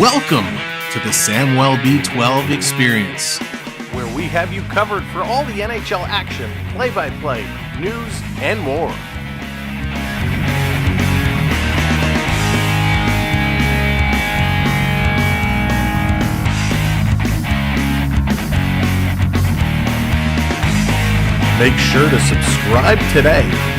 Welcome to the Samwell B12 experience, where we have you covered for all the NHL action, play-by-play, news, and more. Make sure to subscribe today.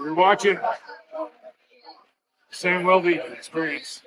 You're watching Samwell B experience.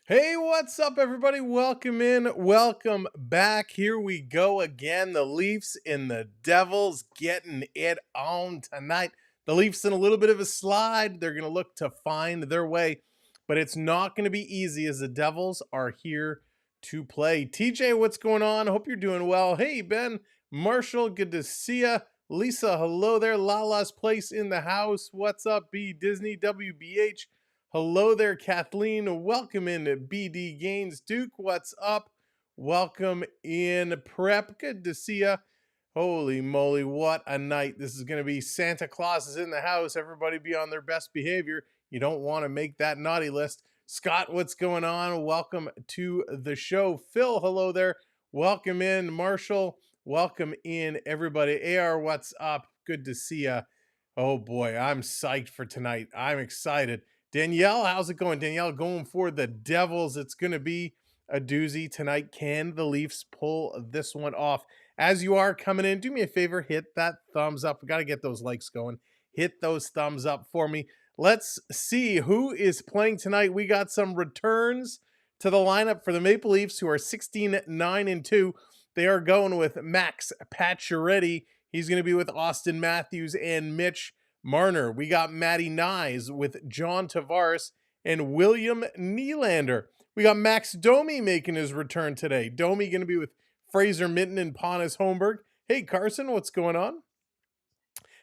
Hey, what's up, everybody? Welcome in. Welcome back. Here we go again. The Leafs and the Devils getting it on tonight. The Leafs in a little bit of a slide. They're going to look to find their way, but it's not going to be easy as the Devils are here to play. TJ, what's going on? Hope you're doing well. Hey, Ben, Marshall, good to see ya. Lisa, hello there. Lala's Place in the house. What's up, B? Disney, WBH. Hello there, Kathleen. Welcome in to BD Gaines. Duke, what's up? Welcome in, Prep. Good to see ya. Holy moly, what a night. This is going to be. Santa Claus is in the house. Everybody be on their best behavior. You don't want to make that naughty list. Scott, what's going on? Welcome to the show. Phil, hello there. Welcome in. Marshall, welcome in, everybody. AR, what's up? Good to see ya. Oh boy, I'm psyched for tonight. I'm excited. Danielle, how's it going? Danielle, going for the Devils. It's going to be a doozy tonight. Can the Leafs pull this one off? As you are coming in, do me a favor, hit that thumbs up. We got to get those likes going. Hit those thumbs up for me. Let's see who is playing tonight. We got some returns to the lineup for the Maple Leafs, who are 16-9-2. They are going with Max Pacioretty. He's going to be with Austin Matthews and Mitch Marner. We got Matty Nyes with John Tavares and William Nylander. We got Max Domi making his return today. Domi going to be with Fraser Minton and Pontus Holmberg. Hey, Carson, what's going on?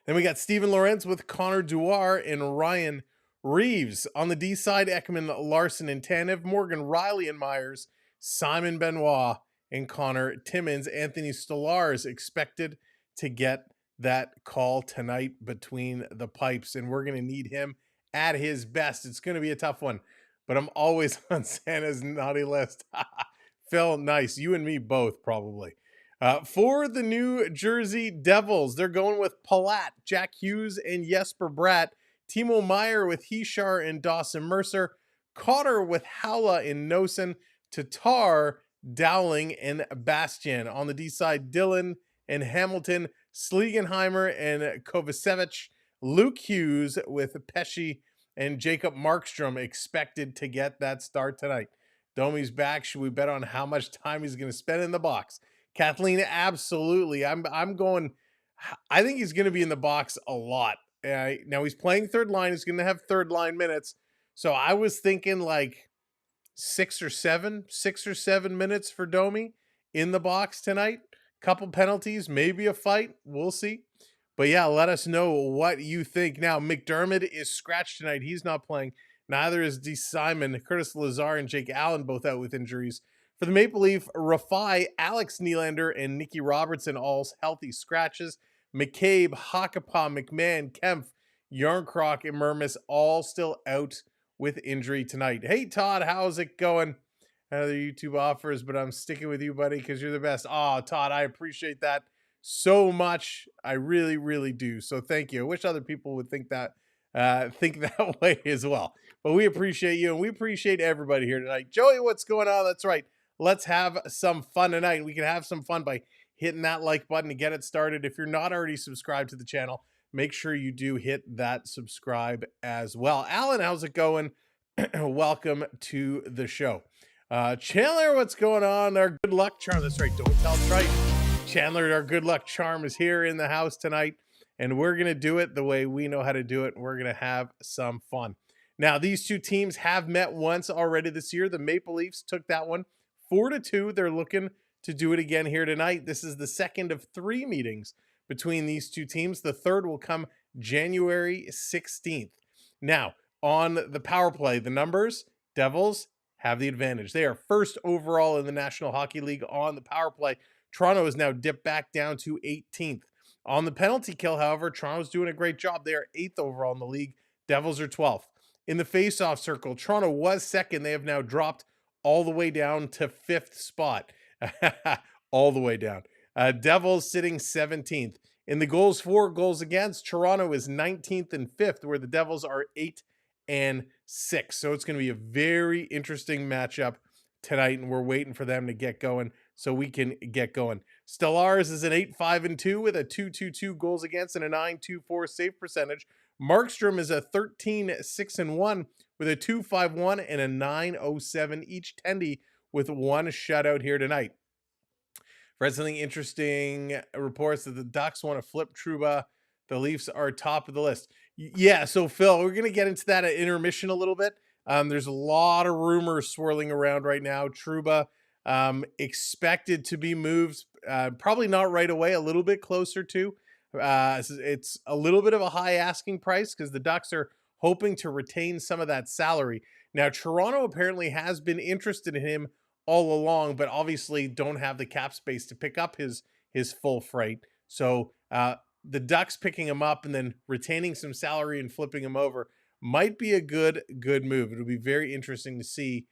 Then we got Steven Lorentz with Connor Dewar and Ryan Reeves. On the D side, Ekman, Larson, and Tanev. Morgan Riley and Myers. Simon Benoit and Connor Timmins. Anthony Stolarz expected to get that call tonight between the pipes, and we're going to need him at his best. It's going to be a tough one, but I'm always on Santa's naughty list. Phil, nice. You and me both, probably. For the New Jersey Devils, they're going with Palat, Jack Hughes, and Jesper Bratt. Timo Meyer with Hishar and Dawson Mercer. Cotter with Howla and Nosen. Tatar, Dowling, and Bastian. On the D side, Dylan and Hamilton, Slegenheimer and Kovacevic. Luke Hughes with Pesci and Jacob Markstrom expected to get that start tonight. Domi's back. Should we bet on how much time he's going to spend in the box? Kathleen, absolutely. I'm going. I think he's going to be in the box a lot. Now he's playing third line. He's going to have third line minutes. So I was thinking like 6 or 7 minutes for Domi in the box tonight. Couple penalties, maybe a fight. We'll see. But yeah, let us know what you think. Now, McDermott is scratched tonight. He's not playing. Neither is D. Simon. Curtis Lazar and Jake Allen both out with injuries. For the Maple Leaf, Rafai, Alex Nylander, and Nicky Robertson all healthy scratches. McCabe, Hackapah, McMahon, Kempf, Yarncroc, and Mermis all still out with injury tonight. Hey, Todd, how's it going? Other YouTube offers, but I'm sticking with you, buddy, because you're the best. Oh, Todd, I appreciate that so much. I really, really do. So thank you. I wish other people would think that way as well. But we appreciate you, and we appreciate everybody here tonight. Joey, what's going on? That's right. Let's have some fun tonight. We can have some fun by hitting that like button to get it started. If you're not already subscribed to the channel, make sure you do hit that subscribe as well. Alan, how's it going? Welcome to the show. Chandler, what's going on? Our good luck charm. That's right. Don't tell Triton. Chandler, our good luck charm is here in the house tonight, and we're going to do it the way we know how to do it. We're going to have some fun. Now, these two teams have met once already this year. The Maple Leafs took that one 4-2. They're looking to do it again here tonight. This is the second of 3 meetings between these two teams. The third will come January 16th. Now, on the power play, the numbers, Devils have the advantage. They are first overall in the National Hockey League on the power play. Toronto is now dipped back down to 18th. On the penalty kill, however, Toronto's doing a great job. They are 8th overall in the league. Devils are 12th. In the face-off circle, Toronto was second. They have now dropped all the way down to 5th spot. All the way down. Devils sitting 17th. In the goals for, goals against, Toronto is 19th and 5th, where the Devils are 8th and 6th. So it's going to be a very interesting matchup tonight, and we're waiting for them to get going so we can get going. Stellars is an 8-5-2 with a 2.22 goals against and a 9.24 save percentage. Markstrom is a 13-6-1 with a 2.51 and a 9.07 each. Tendy with 1 shutout here tonight. Read something interesting. Reports that the Ducks want to flip Trouba. The Leafs are top of the list. Yeah, so Phil, we're going to get into that at intermission a little bit. There's a lot of rumors swirling around right now. Trouba expected to be moved, probably not right away, a little bit closer to. It's a little bit of a high asking price because the Ducks are hoping to retain some of that salary. Now, Toronto apparently has been interested in him all along, but obviously don't have the cap space to pick up his full freight. So the Ducks picking him up and then retaining some salary and flipping him over might be a good move. It'll be very interesting to see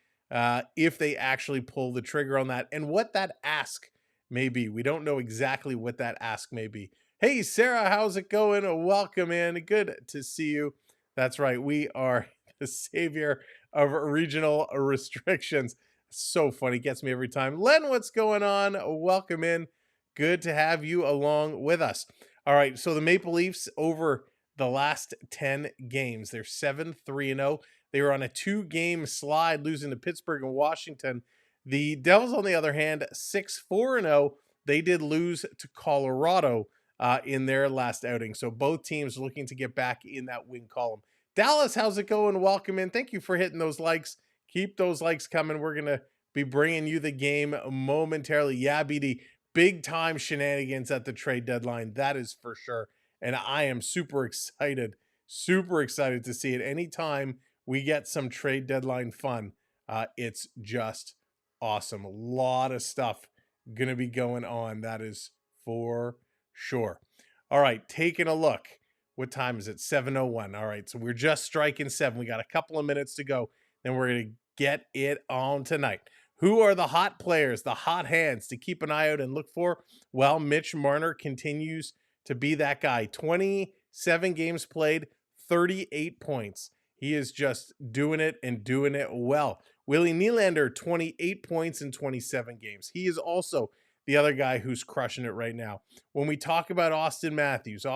if they actually pull the trigger on that and what that ask may be. We don't know exactly what that ask may be. Hey, Sarah, how's it going? Welcome in. Good to see you. That's right. We are the savior of regional restrictions. So funny. Gets me every time. Len, what's going on? Welcome in. Good to have you along with us. All right. So the Maple Leafs over the last 10 games, they're 7-3-0. They were on a 2-game slide, losing to Pittsburgh and Washington. The Devils, on the other hand, 6-4-0. They did lose to Colorado in their last outing. So both teams looking to get back in that win column. Dallas, how's it going? Welcome in. Thank you for hitting those likes. Keep those likes coming. We're going to be bringing you the game momentarily. Yeah, BD, big time shenanigans at the trade deadline. That is for sure. And I am super excited to see it. Anytime we get some trade deadline fun, it's just awesome. A lot of stuff going to be going on. That is for sure. All right, taking a look. What time is it? 7:01. All right, so we're just striking 7. We got a couple of minutes to go. Then we're going to get it on tonight. Who are the hot players, the hot hands to keep an eye out and look for? Well, Mitch Marner continues to be that guy. 27 games played, 38 points. He is just doing it and doing it well. Willie Nylander, 28 points in 27 games. He is also the other guy who's crushing it right now. When we talk about Austin Matthews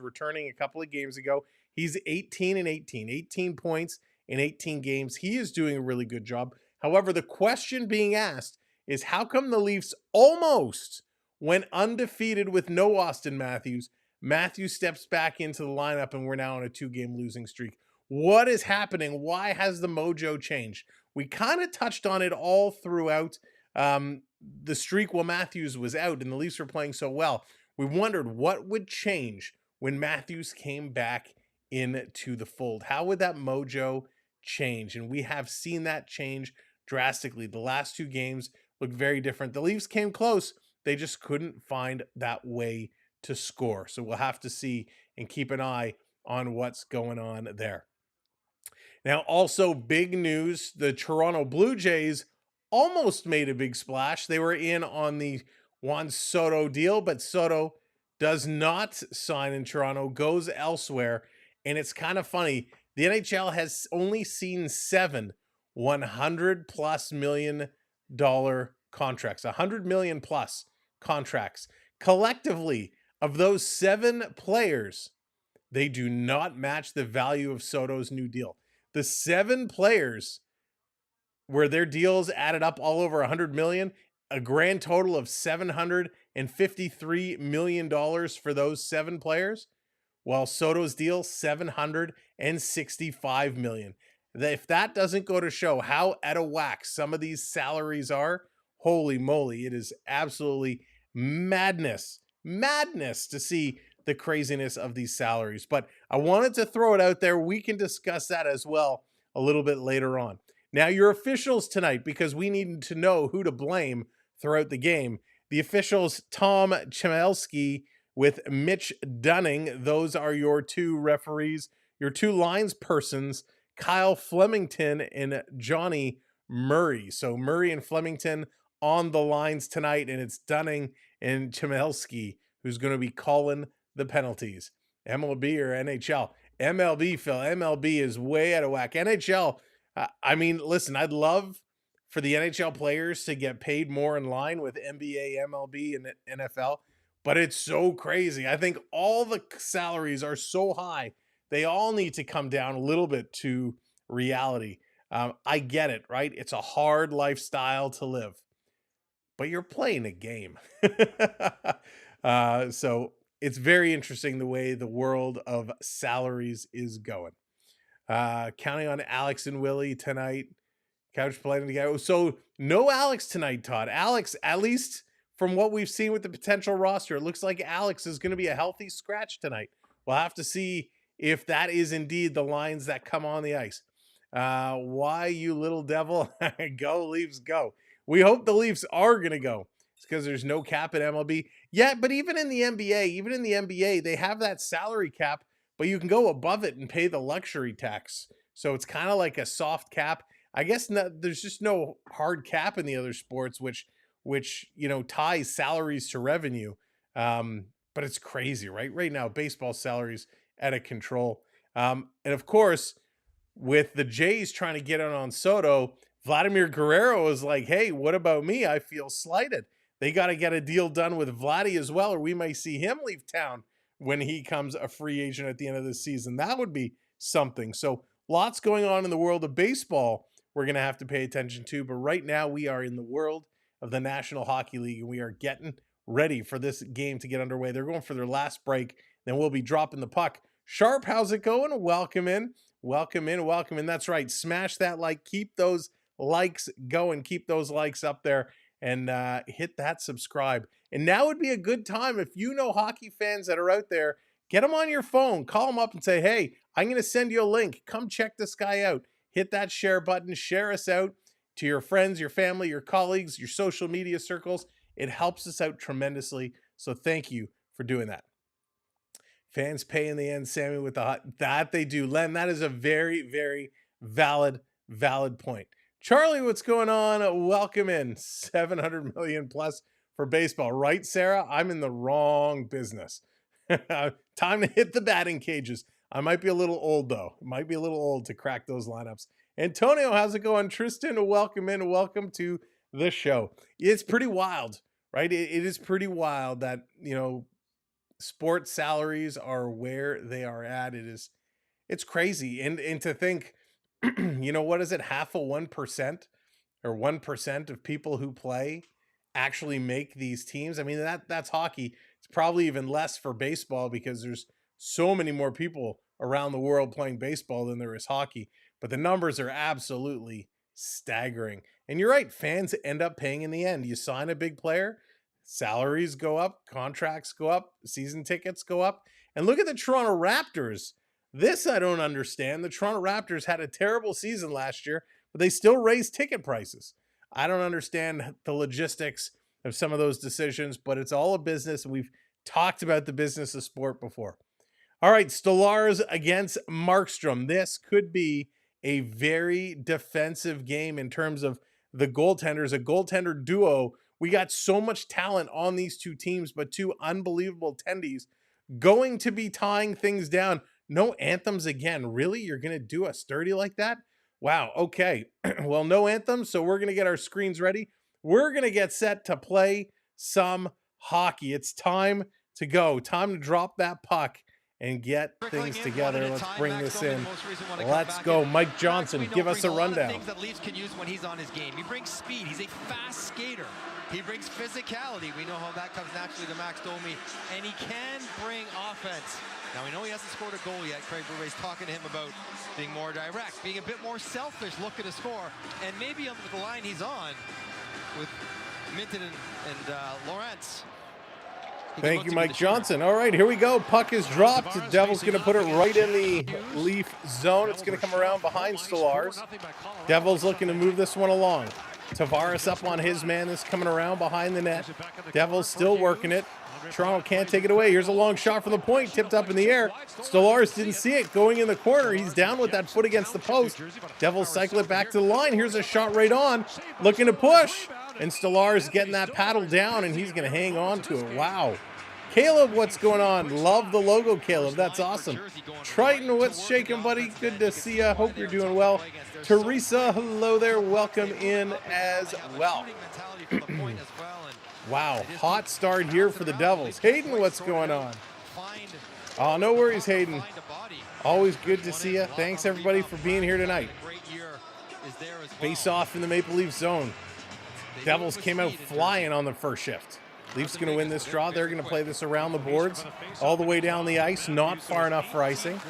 returning a couple of games ago. He's 18 points in 18 games. He is doing a really good job. However, the question being asked is how come the Leafs almost went undefeated with no Austin Matthews? Matthews steps back into the lineup and we're now on a 2-game losing streak. What is happening? Why has the mojo changed? We kind of touched on it all throughout the streak while Matthews was out and the Leafs were playing so well. We wondered what would change when Matthews came back into the fold. How would that mojo change? And we have seen that change drastically. The last two games look very different. The Leafs came close. They just couldn't find that way to score. So we'll have to see and keep an eye on what's going on there. Now, also big news, the Toronto Blue Jays almost made a big splash. They were in on the Juan Soto deal, but Soto does not sign in Toronto, goes elsewhere. And it's kind of funny. The NHL has only seen 7 $100+ million contracts, 100 million plus contracts. Collectively, of those 7 players, they do not match the value of Soto's new deal. The 7 players where their deals added up all over 100 million, a grand total of $753 million for those 7 players, while Soto's deal $765 million. If that doesn't go to show how out of whack some of these salaries are, holy moly, it is absolutely madness to see the craziness of these salaries. But I wanted to throw it out there. We can discuss that as well a little bit later on. Now, your officials tonight, because we needed to know who to blame throughout the game. The officials, Tom Chmielewski with Mitch Dunning. Those are your 2 referees, your 2 lines persons, Kyle Flemington and Johnny Murray. So Murray and Flemington on the lines tonight, and it's Dunning and Chmielewski who's going to be calling the penalties. MLB or NHL? MLB, Phil. MLB is way out of whack. NHL, I mean, listen, I'd love for the NHL players to get paid more in line with NBA, MLB, and NFL, but it's so crazy. I think all the salaries are so high. They all need to come down a little bit to reality. I get it, right? It's a hard lifestyle to live, but you're playing a game. So it's very interesting the way the world of salaries is going. Counting on Alex and Willie tonight. Couch playing together. So no Alex tonight, Todd. Alex, at least from what we've seen with the potential roster, it looks like Alex is going to be a healthy scratch tonight. We'll have to see if that is indeed the lines that come on the ice. Why, you little devil? Go Leafs, go. We hope the Leafs are going to go. It's because there's no cap at MLB. Yeah, but even in the NBA, they have that salary cap, but you can go above it and pay the luxury tax. So it's kind of like a soft cap. I guess there's just no hard cap in the other sports, which ties salaries to revenue. But it's crazy, right? Right now, baseball salaries out of control. And of course, with the Jays trying to get on Soto, Vladimir Guerrero is like, hey, what about me? I feel slighted. They got to get a deal done with Vladdy as well, or we may see him leave town when he comes a free agent at the end of the season. That would be something. So lots going on in the world of baseball we're going to have to pay attention to. But right now we are in the world of the National Hockey League, and we are getting ready for this game to get underway. They're going for their last break. Then we'll be dropping the puck. Sharp, how's it going? Welcome in. That's right. Smash that like. Keep those likes going. Keep those likes up there, and hit that subscribe. And now would be a good time if you know hockey fans that are out there, get them on your phone, call them up and say, hey, I'm going to send you a link. Come check this guy out. Hit that share button, share us out to your friends, your family, your colleagues, your social media circles. It helps us out tremendously. So thank you for doing that. Fans pay in the end, Sammy, with the hot. That they do. Len, that is a very, very valid point. Charlie, what's going on? Welcome in. 700 million plus for baseball. Right, Sarah? I'm in the wrong business. Time to hit the batting cages. I might be a little old, though. Might be a little old to crack those lineups. Antonio, how's it going? Tristan, welcome in. Welcome to the show. It's pretty wild, right? It is pretty wild that, sports salaries are where they are at. It's crazy. And to think, what is it? Half of 1% or 1% of people who play actually make these teams. I mean, that's hockey. It's probably even less for baseball because there's so many more people around the world playing baseball than there is hockey. But the numbers are absolutely staggering. And you're right, fans end up paying in the end. You sign a big player, salaries go up, contracts go up, season tickets go up. And look at the Toronto Raptors. This I don't understand. The Toronto Raptors had a terrible season last year, but they still raised ticket prices. I don't understand the logistics of some of those decisions, but it's all a business. We've talked about the business of sport before. All right, Stolarz against Markstrom. This could be a very defensive game in terms of the goaltenders, a goaltender duo. We got so much talent on these two teams, but two unbelievable tendies going to be tying things down. No anthems again. Really? You're going to do a sturdy like that? Wow. Okay. Well, no anthems, so we're going to get our screens ready. We're going to get set to play some hockey. It's time to go. Time to drop that puck and get things together. Let's bring this in. Let's go. Mike Johnson, give us a rundown. Things that Leafs can use when he's on his game. He brings speed. He's a fast skater. He brings physicality. We know how that comes naturally to Max Domi. And he can bring offense. Now, we know he hasn't scored a goal yet. Craig Berubé's talking to him about being more direct, being a bit more selfish, looking to score. And maybe with the line he's on with Minton and Lawrence. Thank you, Mike Johnson. All right, here we go. Puck is dropped. The Devils going to put it right in the Leaf zone. It's going to come around behind Stolarz. Devils looking to move this one along. Tavares up on his man. This coming around behind the net. Devils still working it. Toronto can't take it away. Here's a long shot from the point, tipped up in the air. Stolarz didn't see it going in the corner. He's down with that foot against the post. Devils cycle it back to the line. Here's a shot right on, looking to push. And Stolarz getting that paddle down, and he's going to hang on to it. Wow. Caleb, what's going on? Love the logo, Caleb. That's awesome. Triton, what's shaking, buddy? Good to see you. Hope you're doing well. Teresa, hello there. Welcome in as well. Wow, hot start here for the Devils. Hayden, what's going on? Oh, no worries, Hayden. Always good to see you. Thanks, everybody, for being here tonight. Face off in the Maple Leaf zone. Devils came out flying on the first shift. Leafs going to win this draw. They're going to play this around the boards, all the way down the ice, not far enough for icing.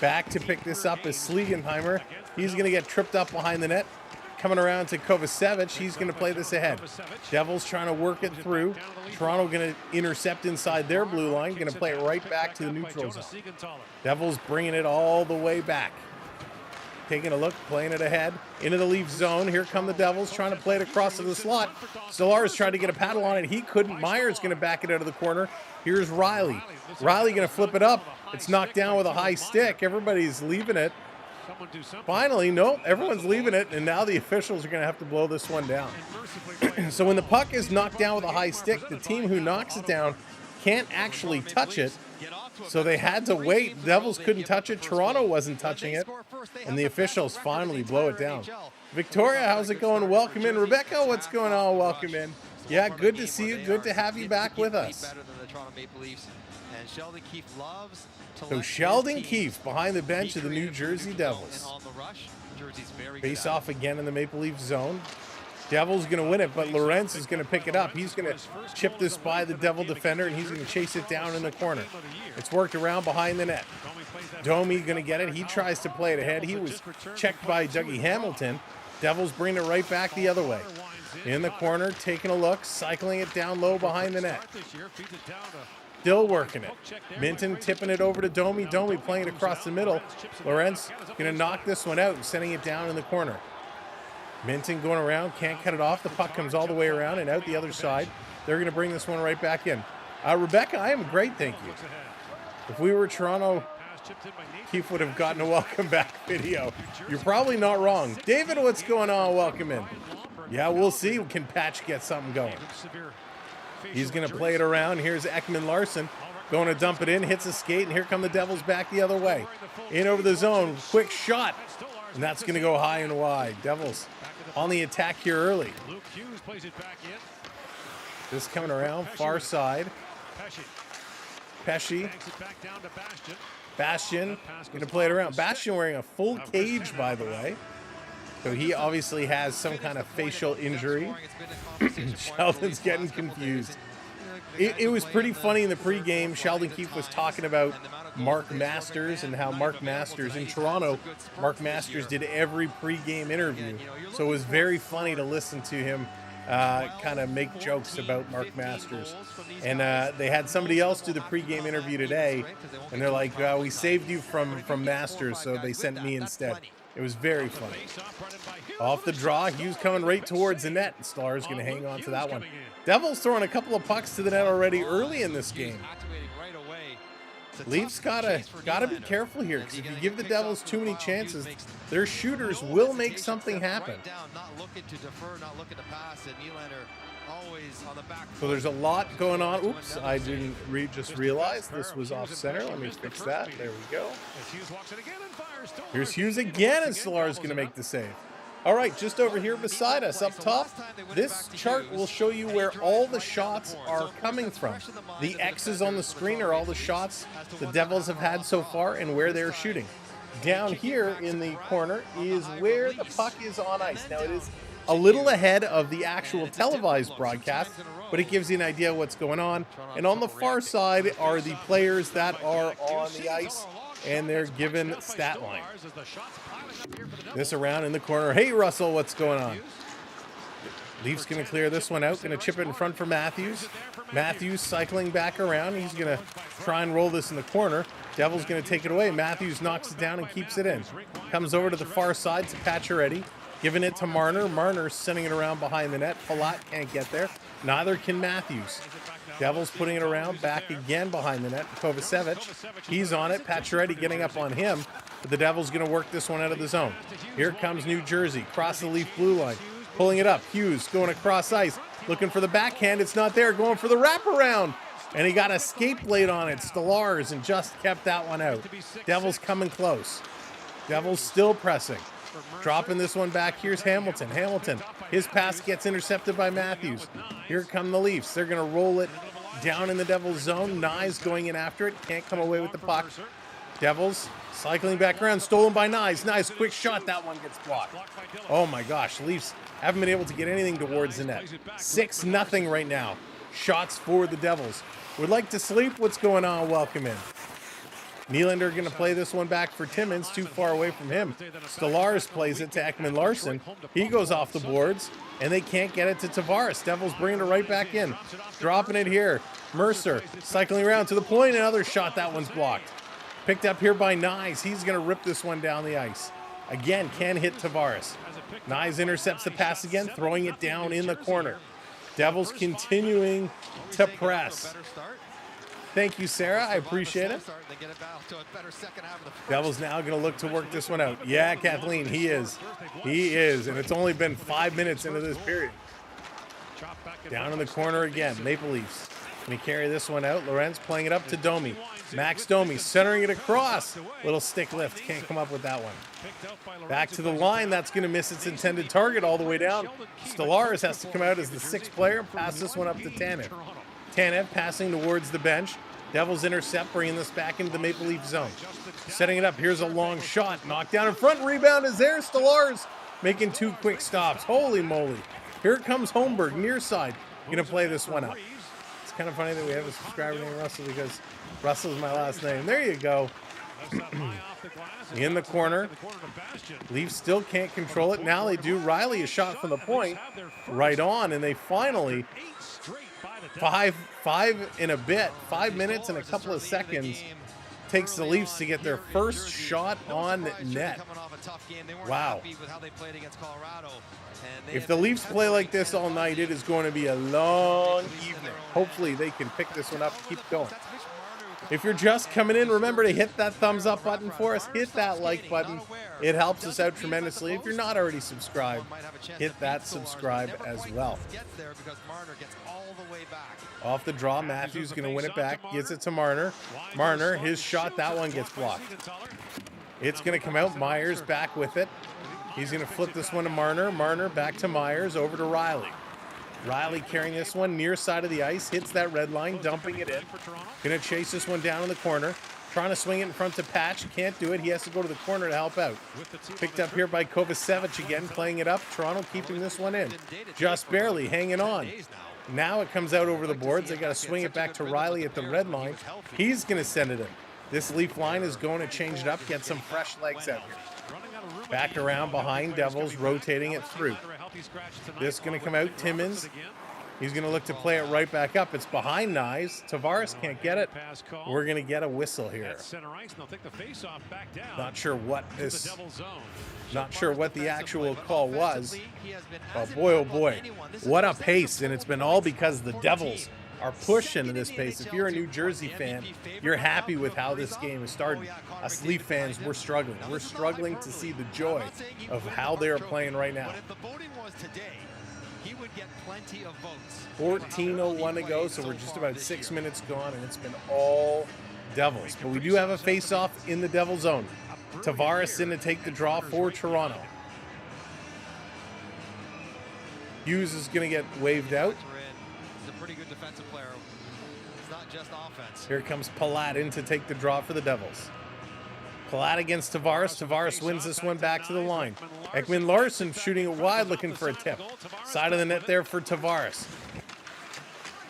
Back to pick this up is Sliegenheimer. He's going to get tripped up behind the net. Coming around to Kovacevic, he's going to play this ahead. Devils trying to work it through. Toronto going to intercept inside their blue line, going to play it right back to the neutral zone. Devils bringing it all the way back. Taking a look, playing it ahead into the Leaf zone. Here come the Devils trying to play it across to the slot. Stolarz tried to get a paddle on it. He couldn't. Myers going to back it out of the corner. Here's Riley. Riley going to flip it up. It's knocked down with a high stick. Everybody's leaving it. Finally, no, everyone's leaving it, and now the officials are going to have to blow this one down. So when the puck is knocked down with a high stick, the team who knocks it down can't actually touch it. So they had to wait. The Devils couldn't touch it. Toronto wasn't touching it. And the officials finally blow it down. Victoria, how's it going? Welcome in. Rebecca, what's going on? Welcome in. Yeah, good to see you. Good to have you back with us. So Sheldon Keefe behind the bench of the New Jersey Devils. Face off again in the Maple Leaf zone. Devils going to win it, but Lawrence is going to pick it up. He's going to chip this by the Devil defender, and he's going to chase it down in the corner. It's worked around behind the net. Domi going to get it. He tries to play it ahead. He was checked by Dougie Hamilton. Devils bring it right back the other way. In the corner, taking a look, cycling it down low behind the net. Still working it. Minton tipping it over to Domi. Domi playing it across the middle. Lawrence going to knock this one out and sending it down in the corner. Minton going around, can't cut it off. The puck comes all the way around and out the other side. They're going to bring this one right back in. Rebecca, I am great, thank you. If we were Toronto, Keefe would have gotten a welcome back video. You're probably not wrong. David, what's going on? Welcome in. Yeah, we'll see. Can Patch get something going? He's going to play it around. Here's Ekman Larson going to dump it in, hits a skate, and here come the Devils back the other way. In over the zone, quick shot, and that's going to go high and wide. Devils on the attack here early. This coming around, far side. Pesci. Bastian going to play it around. Bastian wearing a full cage, by the way. So he obviously has some kind of facial injury. Sheldon's getting confused. It was pretty funny in the pregame. Sheldon Keefe was talking about Mark Masters and how Mark Masters in Toronto, Mark Masters did every pregame interview. So it was very funny to listen to him kind of make jokes about Mark Masters. And they had somebody else do the pregame interview today, and they're like, we saved you from Masters, so they sent me instead. It was very funny. Off the draw, Hughes coming right towards the net. Stars going to hang on to that one. Devils throwing a couple of pucks to the net already early in this game. Leafs gotta be careful here, because if you give the Devils too many chances, their shooters will make something happen. So there's a lot going on. Oops, I didn't just realize this was off center. Let me fix that. There we go. Here's Hughes again, and Stolar's going to make the save. All right, just over here beside us up top, this chart will show you where all the shots are coming from. The X's on the screen are all the shots the Devils have had so far and where they're shooting. Down here in the corner is where the puck is on ice. Now, it is a little ahead of the actual televised broadcast, but it gives you an idea of what's going on. And on the far side are the players that are on the ice, and they're given stat line. This around in the corner. Hey, Russell, what's going on? Leafs going to clear this one out. Going to chip it in front for Matthews. Matthews cycling back around. He's going to try and roll this in the corner. Devils going to take it away. Matthews knocks it down and keeps it in. Comes over to the far side to Pacioretty. Giving it to Marner. Marner sending it around behind the net. Palat can't get there. Neither can Matthews. Devils putting it around, back again behind the net. Kovacevic, he's on it. Pacioretty getting up on him, but the Devils going to work this one out of the zone. Here comes New Jersey, cross the Leaf blue line, pulling it up. Hughes going across ice, looking for the backhand. It's not there, going for the wraparound, and he got a skate blade on it. Stolarz, and just kept that one out. Devils coming close. Devils still pressing. Dropping this one back. Here's Hamilton. Hamilton, his pass gets intercepted by Matthews. Here come the Leafs. They're going to roll it down in the Devils zone. Nyes going in after it. Can't come away with the puck. Devils cycling back around. Stolen by Nyes. Nyes, quick shot. That one gets blocked. Oh my gosh. Leafs haven't been able to get anything towards the net. 6-0 right now. Shots for the Devils. Would like to sleep. What's going on? Welcome in. Nylander going to play this one back for Timmins, too far away from him. Stolarz plays it to Ekman-Larsson. He goes off the boards, and they can't get it to Tavares. Devils bringing it right back in. Dropping it here. Mercer cycling around to the point. Another shot. That one's blocked. Picked up here by Nyes. He's going to rip this one down the ice. Again, can hit Tavares. Nyes intercepts the pass again, throwing it down in the corner. Devils continuing to press. Thank you, Sarah. I appreciate it. Devils now going to look to work this one out. Yeah, Kathleen, he is. He is. And it's only been 5 minutes into this period. Down in the corner again. Maple Leafs. Going to carry this one out. Lorenz playing it up to Domi. Max Domi centering it across. Little stick lift. Can't come up with that one. Back to the line. That's going to miss its intended target all the way down. Stolarz has to come out as the sixth player and pass this one up to Tanev. Tanev passing towards the bench. Devils intercept, bringing this back into the Maple Leaf zone. Setting it up. Here's a long shot. Knocked down in front. Rebound is there. Stolarz making two quick stops. Holy moly. Here comes Holmberg, near side. Going to play this one up. It's kind of funny that we have a subscriber named Russell because Russell's my last name. There you go. In the corner. Leafs still can't control it. Now they do. Riley a shot from the point. Right on, and they finally... Five in a bit, 5 minutes and a couple of seconds takes the Leafs to get their first shot on net. Wow. If the Leafs play like this all night, it is going to be a long evening. Hopefully they can pick this one up and keep going. If you're just coming in, remember to hit that thumbs up button for us. Hit that like button. It helps us out tremendously. If you're not already subscribed, hit that subscribe as well. Off the draw, Matthews going to win it back. Gets it to Marner. Marner, his shot, that one gets blocked. It's going to come out. Myers back with it. He's going to flip this one to Marner. Marner back to Myers, over to Riley. Riley carrying this one near side of the ice, hits that red line, dumping it in. Going to chase this one down in the corner. Trying to swing it in front to Patch. Can't do it. He has to go to the corner to help out. Picked up here by Kovacevic again, playing it up. Toronto keeping this one in. Just barely hanging on. Now it comes out over the boards. They got to swing it back to Riley at the red line. He's going to send it in. This Leaf line is going to change it up, get some fresh legs out here. Back around behind Devils, rotating it through. This is going to come out, Timmins. He's going to look to play it right back up. It's behind Nyes. Tavares can't get it. We're going to get a whistle here. Not sure what the actual call was. But boy, oh boy, what a pace. And it's been all because the Devils are pushing at this pace. If you're a New Jersey fan, you're happy with how this game is starting. Us Leaf fans, we're struggling. We're struggling to see the joy of how they are playing right now. He would get plenty of votes. 14:01 to go, so we're just about 6 minutes gone, and it's been all Devils. But we do have a face-off in the Devil zone. Tavares in to take the draw for Toronto. Hughes is going to get waved out. He's a pretty good defensive player. It's not just offense. Here comes Palat in to take the draw for the Devils. Palat against Tavares. Tavares wins this one back to the line. Ekman-Larsson shooting it wide, looking for a tip. Side of the net there for Tavares.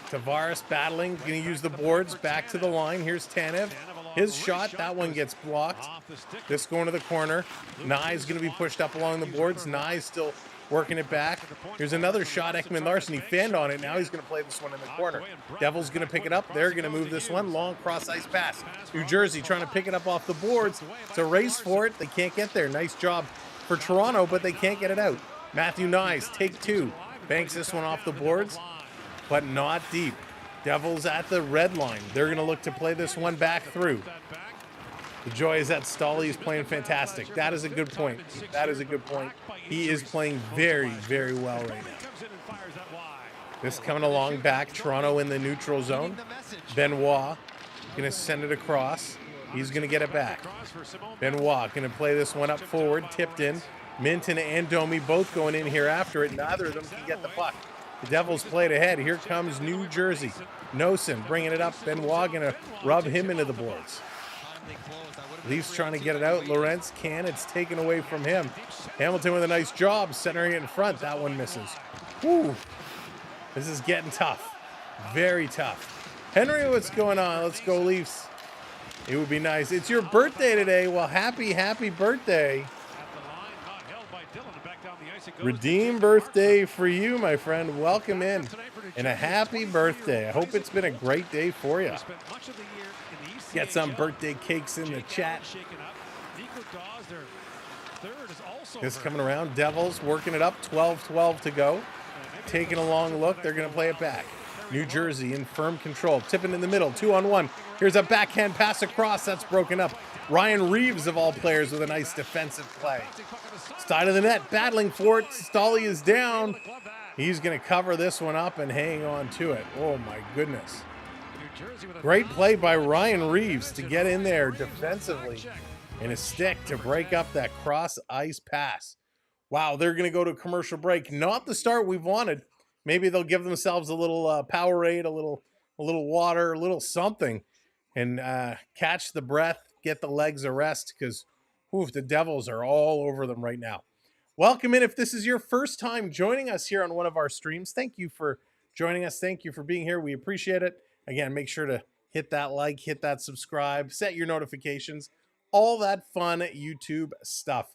Tavares battling, going to use the boards, back to the line. Here's Tanev. His shot, that one gets blocked. This going to the corner. Nye's going to be pushed up along the boards. Nye's still working it back. Here's another shot, Ekman-Larsson. He fanned on it. Now he's going to play this one in the corner. Devils going to pick it up. They're going to move this one. Long cross-ice pass. New Jersey trying to pick it up off the boards. It's a race for it. They can't get there. Nice job for Toronto, but they can't get it out. Matthew Nyes, take two. Banks this one off the boards, but not deep. Devils at the red line. They're going to look to play this one back through. The joy is that Stolly is playing fantastic. That is a good point. That is a good point. He is playing very, very well right now. This coming along back. Toronto in the neutral zone. Benoit going to send it across. He's going to get it back. Benoit going to play this one up forward. Tipped in. Minton and Domi both going in here after it. Neither of them can get the puck. The Devils played ahead. Here comes New Jersey. Nosen bringing it up. Benoit going to rub him into the boards. Leafs trying to get it out. Lorentz can. It's taken away from him. Hamilton with a nice job centering it in front. That one misses. Woo. This is getting tough. Very tough. Henry, what's going on? Let's go Leafs. It would be nice. It's your birthday today. Well, happy birthday. Redeem birthday for you, my friend. Welcome in. And a happy birthday. I hope it's been a great day for you. Get some birthday cakes in the chat. This coming around. Devils working it up. 12-12 to go. Taking a long look. They're going to play it back. New Jersey in firm control. Tipping in the middle. 2-on-1. Here's a backhand pass across. That's broken up. Ryan Reeves, of all players, with a nice defensive play. Side of the net. Battling for it. Stolly is down. He's going to cover this one up and hang on to it. Oh, my goodness. Great play by Ryan Reeves to get in there defensively and a stick to break up that cross-ice pass. Wow, they're going to go to a commercial break. Not the start we've wanted. Maybe they'll give themselves a little Powerade, a little water, a little something, and catch the breath, get the legs a rest, because the Devils are all over them right now. Welcome in. If this is your first time joining us here on one of our streams, thank you for joining us. Thank you for being here. We appreciate it. Again, make sure to hit that like, hit that subscribe, set your notifications, all that fun YouTube stuff.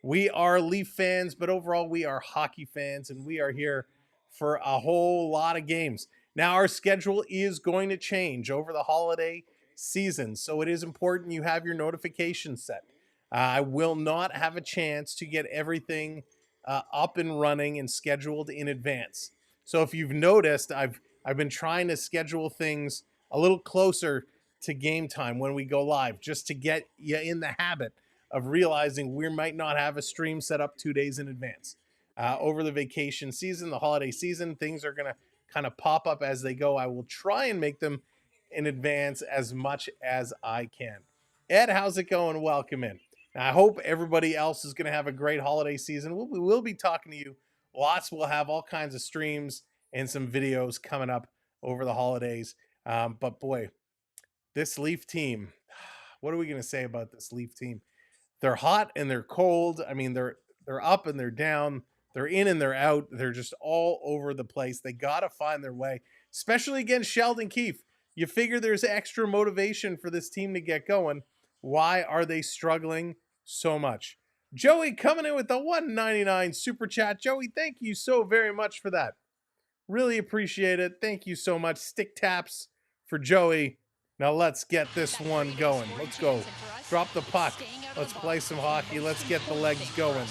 We are Leaf fans, but overall we are hockey fans, and we are here for a whole lot of games. Now, our schedule is going to change over the holiday season, so it is important you have your notifications set. I will not have a chance to get everything up and running and scheduled in advance. So if you've noticed, I've been trying to schedule things a little closer to game time when we go live, just to get you in the habit of realizing we might not have a stream set up 2 days in advance. Over the vacation season, the holiday season, things are going to kind of pop up as they go. I will try and make them in advance as much as I can. Ed, how's it going? Welcome in. Now, I hope everybody else is going to have a great holiday season. We will be talking to you lots. We'll have all kinds of streams and some videos coming up over the holidays. But boy, this Leaf team, what are we going to say about this Leaf team? They're hot and they're cold. I mean, they're up and they're down. They're in and they're out. They're just all over the place. They got to find their way, especially against Sheldon Keefe. You figure there's extra motivation for this team to get going. Why are they struggling so much? Joey coming in with the 199 super chat. Joey, thank you so very much for that. Really appreciate it. Thank you so much. Stick taps for Joey. Now let's get this one going. Let's go. Drop the puck. Let's play some hockey. Let's get the legs going.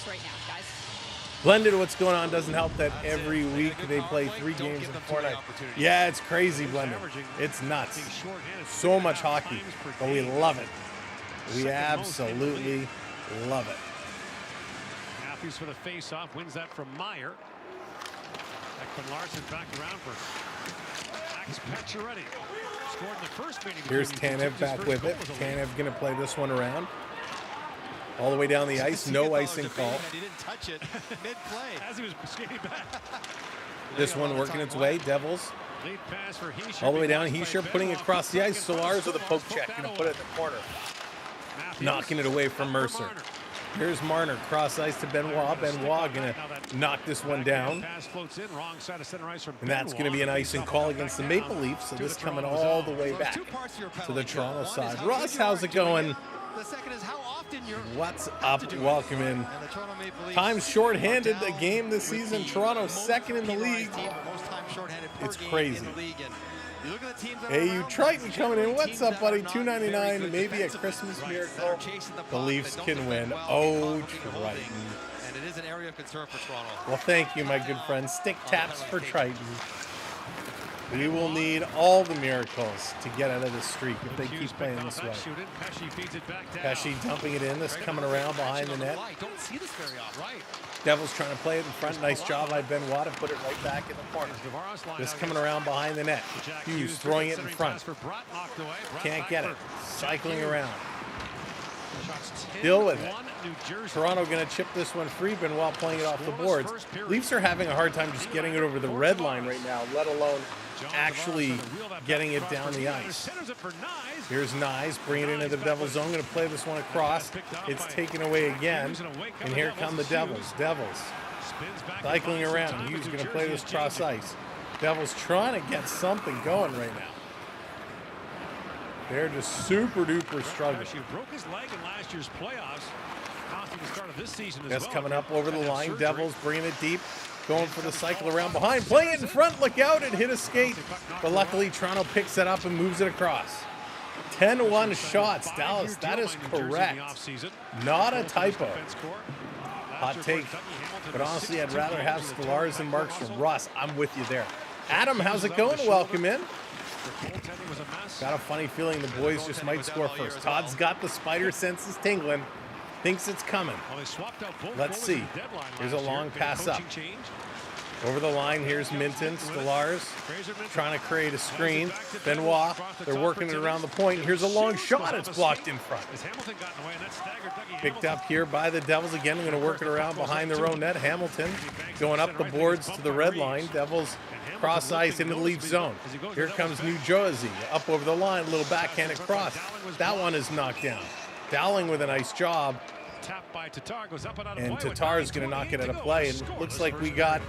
Blended, what's going on? Doesn't help that every week they play 3 games in Fortnite. Yeah, it's crazy, Blended. It's nuts. So much hockey, but we love it. We absolutely love it. Matthews for the face-off, wins that from Meyer. Ekman Larson back around for Max Pacioretty. Scored in the first meeting. Here's Tanev back with it. Tanev going to play this one around. All the way down the ice, no icing call. He didn't touch it mid-play. As he was skating back. This one working its way, Devils. Lead pass for Hischier. All the way down, Hischier putting it across the ice. Solars with a poke check, going to put it in the corner. Knocking it away from Mercer. Here's Marner, cross ice to Benoit. Benoit going to knock this one down. And that's going to be an icing call against the Maple Leafs. So this coming all the way back to the Toronto side. Ross, how's it going? The second is how often you're What's up? Welcome in. Time's short-handed a game this season. Toronto second in the league. It's crazy. Hey, you Triton coming in. What's up, buddy? $2.99. Maybe a Christmas miracle. The Leafs can win. Oh, Triton. And it is an area of concern for Toronto. Well, thank you, my good friend. Stick taps for Triton. We will need all the miracles to get out of this streak if they keep playing this way. Pesci dumping it in. This coming around behind the net. Don't see this very often. Right. Devils trying to play it in front. Nice job by Benoit to put it right back in the corner. This coming around behind the net. Hughes throwing it in front. Can't get it. Cycling around. Deal with it. Toronto going to chip this one free. Benoit playing it off the boards. Leafs are having a hard time just getting it over the red line right now, let alone actually getting it down the ice. Here's Nyes, bringing it into the Devils zone. Going to play this one across. It's taken away again. And here come the Devils. Devils cycling around. Hughes going to play this cross ice. Devils trying to get something going right now. They're just super duper struggling. Broke his leg in last year's playoffs. Costing the start of this season as That's well. coming up over the line. Devils bringing it deep. Going for the cycle around behind. Playing it in front. Look out. It hit a skate. But luckily, Toronto picks it up and moves it across. 10-1 shots. Dallas, that is correct. Not a typo. Hot take. But honestly, I'd rather have Stolarz and Markstrom. Ross, I'm with you there. Adam, how's it going? Welcome in. Got a funny feeling the boys just might score first. Todd's got the spider senses tingling. Thinks it's coming. Let's see. Here's a long pass up. Over the line, here's Minton, Stolarz, trying to create a screen. Benoit, they're working it around the point. Here's a long shot. It's blocked in front. Picked up here by the Devils again. Going to work it around behind their own net. Hamilton going up the boards to the red line. Devils cross ice into the Leaf zone. Here comes New Jersey. Up over the line, a little backhanded cross. That one is knocked down. Dowling with a nice job. And Tatar's going to knock it out of play. And it looks like we got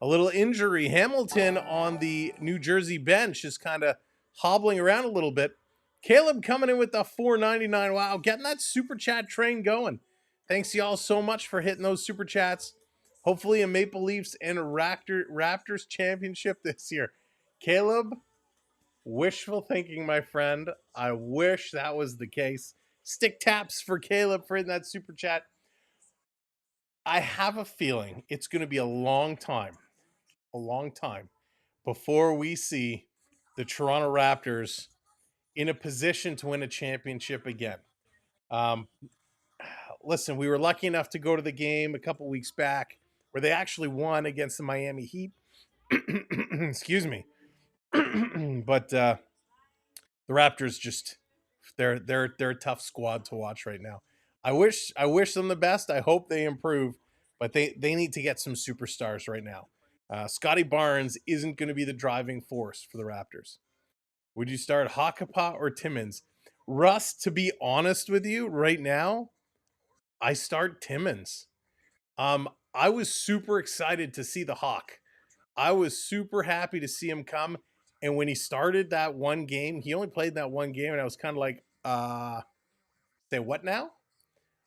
a little injury. Hamilton on the New Jersey bench is kind of hobbling around a little bit. Caleb coming in with the $4.99. Wow, getting that super chat train going. Thanks y'all so much for hitting those super chats. Hopefully a Maple Leafs and Raptors championship this year. Caleb, wishful thinking, my friend. I wish that was the case. Stick taps for Caleb for hitting that super chat. I have a feeling it's going to be a long time before we see the Toronto Raptors in a position to win a championship again. Listen, we were lucky enough to go to the game a couple weeks back where they actually won against the Miami Heat. Excuse me. But the Raptors just they're a tough squad to watch right now. I wish them the best. I hope they improve, but they need to get some superstars right now. Scotty Barnes isn't going to be the driving force for the Raptors. Would you start Hakanpää or Timmins? Russ, to be honest with you, right now, I start Timmins. I was super excited to see the Hawk. I was super happy to see him come. And when he started that one game, he only played that one game, and I was kind of like, say what now?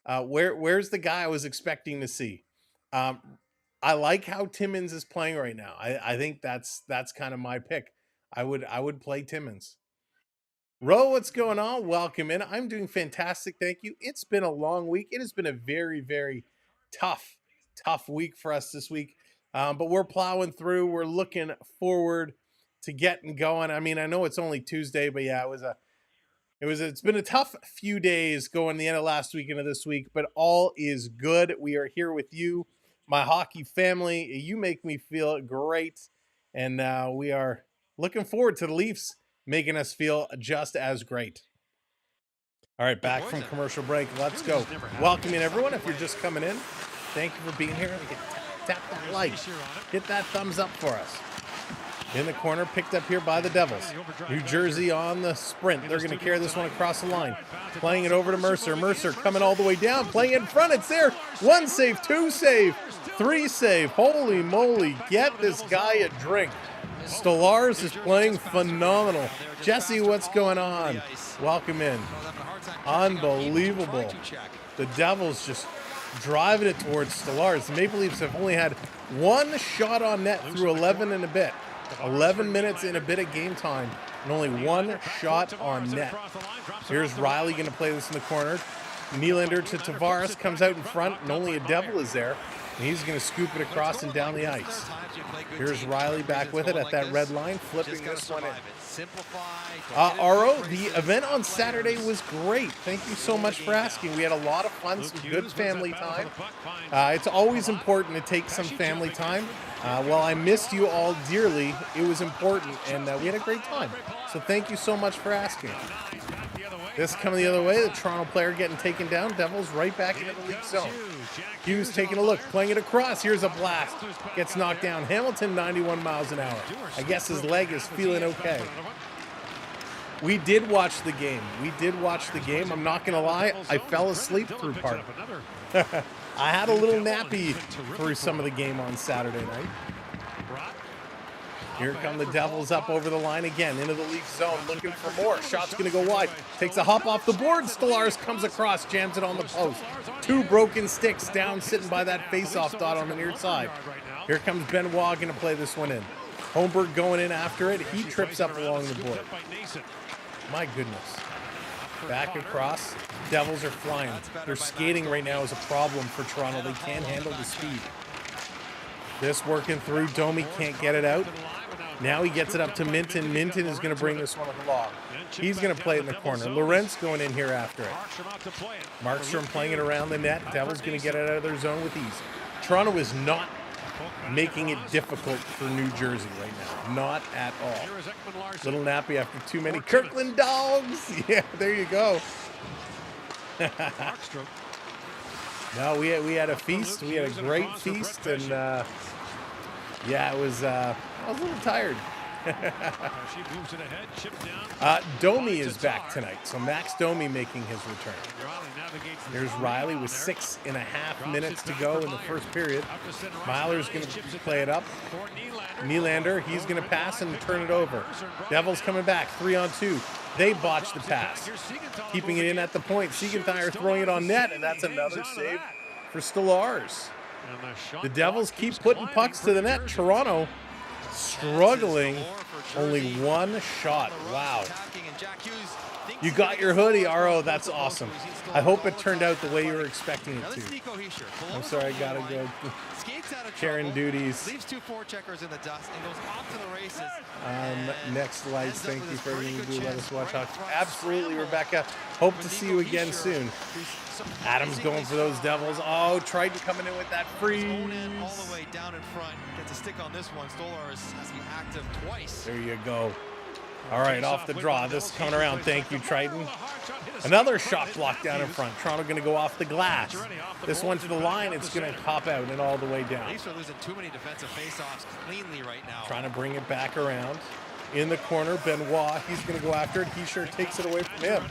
Where's the guy I was expecting to see? I like how Timmins is playing right now. I think that's kind of my pick. I would play Timmins. Ro, what's going on? Welcome in. I'm doing fantastic. Thank you. It's been a long week. It has been a very, very tough week for us this week. But we're plowing through. We're looking forward to getting going. I mean, I know it's only Tuesday, but yeah, it's been a tough few days going the end of last week into this week, but all is good. We are here with you, my hockey family. You make me feel great. And we are looking forward to the Leafs making us feel just as great. All right, back from commercial break. Let's go. Welcome in, everyone. If you're just coming in, thank you for being here. Tap that like. Hit that thumbs up for us. In the corner, picked up here by the Devils. New Jersey on the sprint. They're going to carry this one across the line. Playing it over to Mercer. Mercer coming all the way down. Playing it in front. It's there. 1 save, 2 save, 3 save. Holy moly. Get this guy a drink. Stolarz is playing phenomenal. Jesse, what's going on? Welcome in. Unbelievable. The Devils just driving it towards Stolarz. The Maple Leafs have only had 1 shot on net through 11 and a bit. 11 minutes and a bit of game time, and only 1 shot on net. Here's Riley going to play this in the corner. Nylander to Tavares, comes out in front, and only a Devil is there. And he's going to scoop it across and down the ice. Here's Riley back with it at that red line, flipping this one in. Aro, the event on Saturday was great. Thank you so much for asking. We had a lot of fun, some good family time. It's always important to take some family time. While I missed you all dearly, it was important, and we had a great time. So thank you so much for asking. This coming the other way, the Toronto player getting taken down. Devils right back into the league zone. Hughes taking a look, playing it across. Here's a blast. Gets knocked down. Hamilton, 91 miles an hour. I guess his leg is feeling okay. We did watch the game. I'm not going to lie. I fell asleep through part of it. I had a little nappy through some of the game on Saturday night. Here come the Devils up over the line again, into the Leaf zone, looking for more. Shot's going to go wide. Takes a hop off the board. Stolarz comes across, jams it on the post. 2 broken sticks down, sitting by that face-off dot on the near side. Here comes Benoit going to play this one in. Holmberg going in after it. He trips up along the board. My goodness. Back across. Devils are flying. Their skating right now is a problem for Toronto. They can't handle the speed. This working through. Domi can't get it out. Now he gets it up to Minton. Minton is going to bring this one along. He's going to play it in the corner. Lorentz going in here after it. Markstrom playing it around the net. Devils going to get it out of their zone with ease. Toronto is not making it difficult for New Jersey right now. Not at all. Little nappy after too many Kirkland dogs. Yeah, there you go. No, we had a feast. We had a great feast, and yeah, I was a little tired. Domi is back tonight, so Max Domi making his return. There's Riley with 6.5 minutes to go in the first period. Myler's going to play it up. Nylander, he's going to pass and turn it over. Devils coming back, 3-on-2. They botch the pass, keeping it in at the point. Siegenthaler throwing it on net, and that's another save for Stolarz. The Devils keep putting pucks to the net. Toronto struggling. Only 1 shot. Wow. You got your hoodie, Aro. That's awesome. I hope it turned out the way you were expecting it to. I'm sorry, I gotta go. Karen duties. Leaves 2 forecheckers in the dust and goes off to the races. Next lights. Thank you for everything you do. Let us watch hockey. Absolutely, Rebecca. Hope to see you again soon. Adams going for those Devils. Oh, Triton coming in with that freeze. All the way down in front. Gets a stick on this one. Stolarz has to be active twice. There you go. All right, off the draw. This is coming around. Thank you, Triton. Another shot block down in front. Toronto going to go off the glass. This one to the line. It's going to pop out and all the way down. Leafs are losing too many defensive faceoffs cleanly right now. Trying to bring it back around. In the corner, Benoit. He's going to go after it. He sure takes it away from him.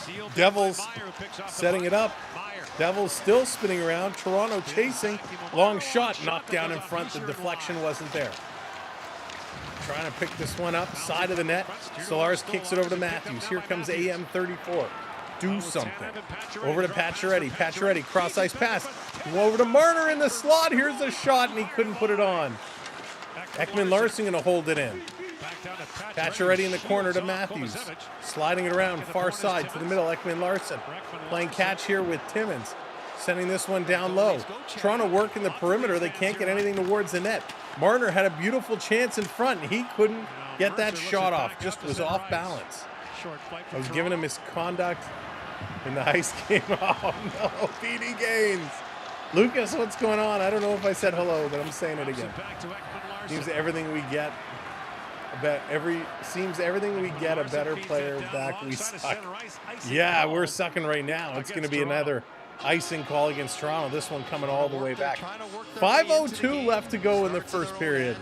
Sealed Devils by Meyer, who picks off the setting it up. Meyer. Devils still spinning around. Toronto chasing. Long shot knocked down in front. The deflection wasn't there. Trying to pick this one up. Side of the net. Solars kicks it over to Matthews. Here comes AM34. Do something. Over to Pacioretty. Pacioretty, cross-ice pass. Over to Marner in the slot. Here's a shot, and he couldn't put it on. Ekman Larson going to hold it in. Pacioretty in the corner to Matthews. Sliding it around, far side to the middle. Ekman Larson playing catch here with Timmins. Sending this one down low. Toronto working the perimeter. They can't get anything towards the net. Marner had a beautiful chance in front. He couldn't get that shot off. Just was off balance. I was giving him misconduct in the ice game. Oh no, PD Gaines. Lucas, what's going on? I don't know if I said hello, but I'm saying it again. Seems everything we get, everything we get a better player back, we suck. Yeah, we're sucking right now. It's going to be another icing call against Toronto. This one coming all the way back. 5:02 left to go in the first period.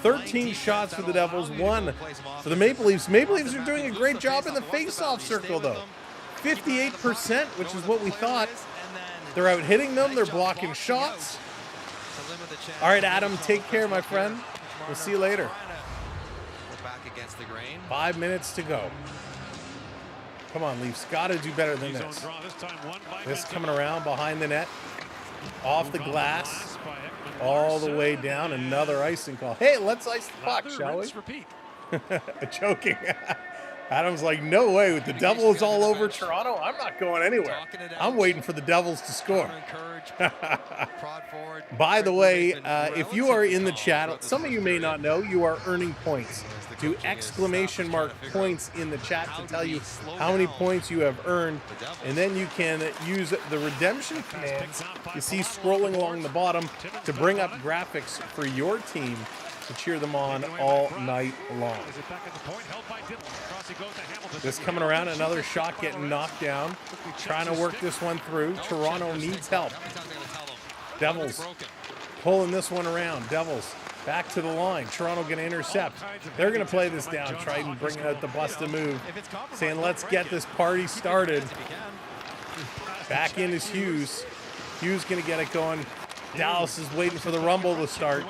13 shots for the Devils, 1 for the Maple Leafs. Maple Leafs are doing a great job in the face-off circle, though. 58%, which is what we thought. They're out hitting them. They're blocking shots. All right, Adam, take care, my friend. We'll see you later. 5 minutes to go. Come on, Leafs. Got to do better than this. This coming around behind the net. Off the glass. All the way down. Another icing call. Hey, let's ice the puck, shall we? Joking. Adam's like, no way. With the Devils all over Toronto, I'm not going anywhere. I'm waiting for the Devils to score. By the way, if you are in the chat, some of you may not know, you are earning points. Do exclamation mark points in the chat to tell you how many points you have earned. And then you can use the redemption commands you see scrolling along the bottom to bring up graphics for your team to cheer them on all night long. This coming around, another shot getting knocked down. Trying to work this one through. Toronto needs help. Devils pulling this one around. Devils back to the line. Toronto going to intercept. They're going to play this down. Triton bringing out the busted move. Saying, let's get this party started. Back in is Hughes. Hughes going to get it going. Dallas is waiting for the rumble to start.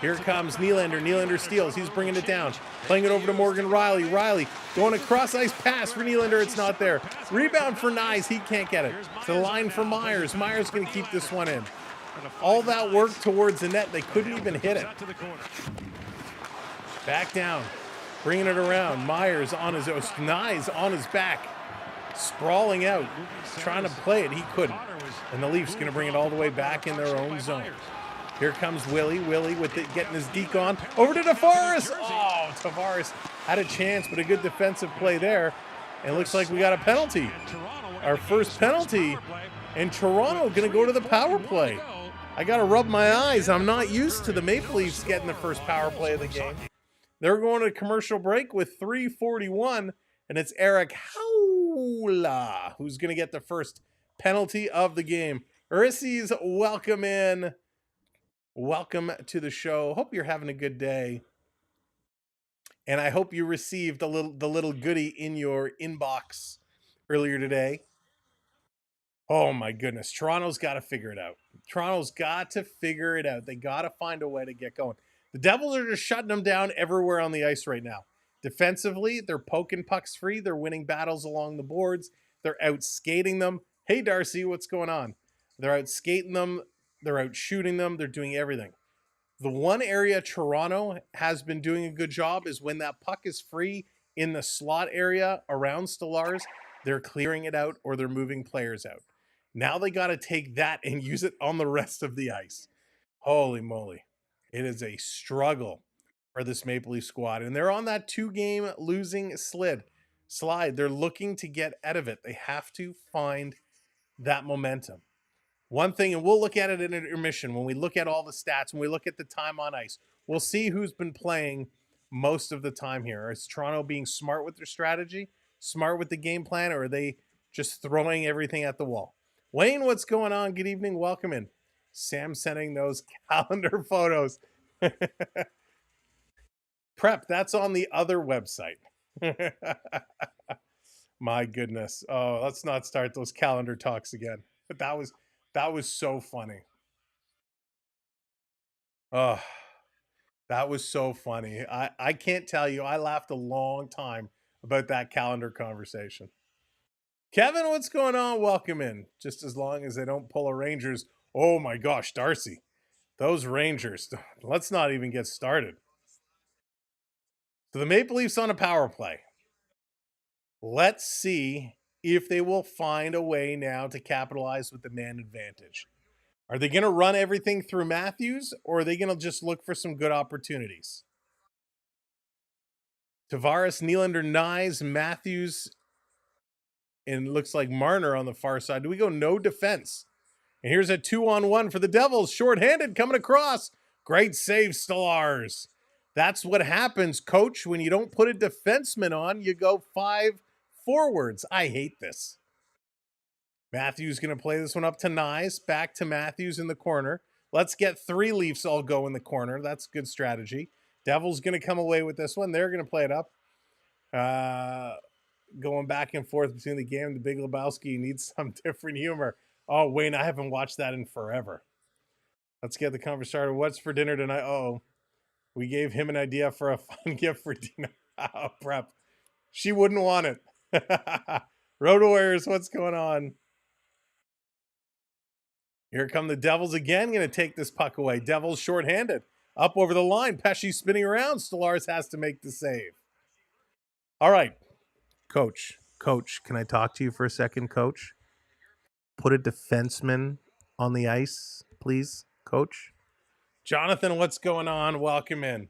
Here comes Nylander. Nylander steals. He's bringing it down. Playing it over to Morgan Riley. Riley going across ice pass for Nylander. It's not there. Rebound for Nyes. He can't get it. To the line for Myers. Myers going to keep this one in. All that work towards the net. They couldn't even hit it. Back down. Bringing it around. Myers on his Nyes on his back. Sprawling out. Trying to play it. He couldn't. And the Leafs going to bring it all the way back in their own zone. Here comes Willie. Willie with it, getting his deke on. Over to Tavares. Oh, Tavares had a chance, but a good defensive play there. And it looks like we got a penalty. Our first penalty. And Toronto going to go to the power play. I got to rub my eyes. I'm not used to the Maple Leafs getting the first power play of the game. They're going to commercial break with 3:41. And it's Eric Haula who's going to get the first penalty of the game. Urisses, welcome in. Welcome to the show. Hope you're having a good day. And I hope you received the little goodie in your inbox earlier today. Oh my goodness. Toronto's got to figure it out. Toronto's got to figure it out. They got to find a way to get going. The Devils are just shutting them down everywhere on the ice right now. Defensively, they're poking pucks free. They're winning battles along the boards. They're out skating them. Hey, Darcy, what's going on? They're out skating them. They're out shooting them. They're doing everything. The one area Toronto has been doing a good job is when that puck is free in the slot area around Stolarz, they're clearing it out or they're moving players out. Now they got to take that and use it on the rest of the ice. Holy moly. It is a struggle for this Maple Leaf squad. And they're on that 2-game losing slide. They're looking to get out of it. They have to find that momentum. One thing, and we'll look at it in intermission, when we look at all the stats, when we look at the time on ice, we'll see who's been playing most of the time here. Is Toronto being smart with their strategy, smart with the game plan, or are they just throwing everything at the wall? Wayne, what's going on? Good evening. Welcome in. Sam sending those calendar photos. Prep, that's on the other website. My goodness. Oh, let's not start those calendar talks again. But that was so funny. Oh, that was so funny. I can't tell you. I laughed a long time about that calendar conversation. Kevin, what's going on? Welcome in. Just as long as they don't pull a Rangers. Oh my gosh, Darcy. Those Rangers. Let's not even get started. So the Maple Leafs on a power play. Let's see if they will find a way now to capitalize with the man advantage. Are they going to run everything through Matthews, or are they going to just look for some good opportunities? Tavares, Nylander, Nyes, Matthews, and it looks like Marner on the far side. Do we go no defense? And here's a 2-on-1 for the Devils. Shorthanded coming across. Great save, Stallars. That's what happens, coach. When you don't put a defenseman on, you go 5 forwards. I hate this. Matthews going to play this one up to Nyes. Back to Matthews in the corner. Let's get 3 Leafs all go in the corner. That's good strategy. Devils going to come away with this one. They're going to play it up. Going back and forth between the game and the Big Lebowski needs some different humor. Oh, Wayne, I haven't watched that in forever. Let's get the conversation started. What's for dinner tonight? Oh, we gave him an idea for a fun gift for dinner. Prep. She wouldn't want it. Road Warriors, what's going on? Here come the Devils again. Going to take this puck away. Devils shorthanded. Up over the line. Pesci spinning around. Stallars has to make the save. All right. Coach, can I talk to you for a second, Coach? Put a defenseman on the ice, please, Coach. Jonathan, what's going on? Welcome in.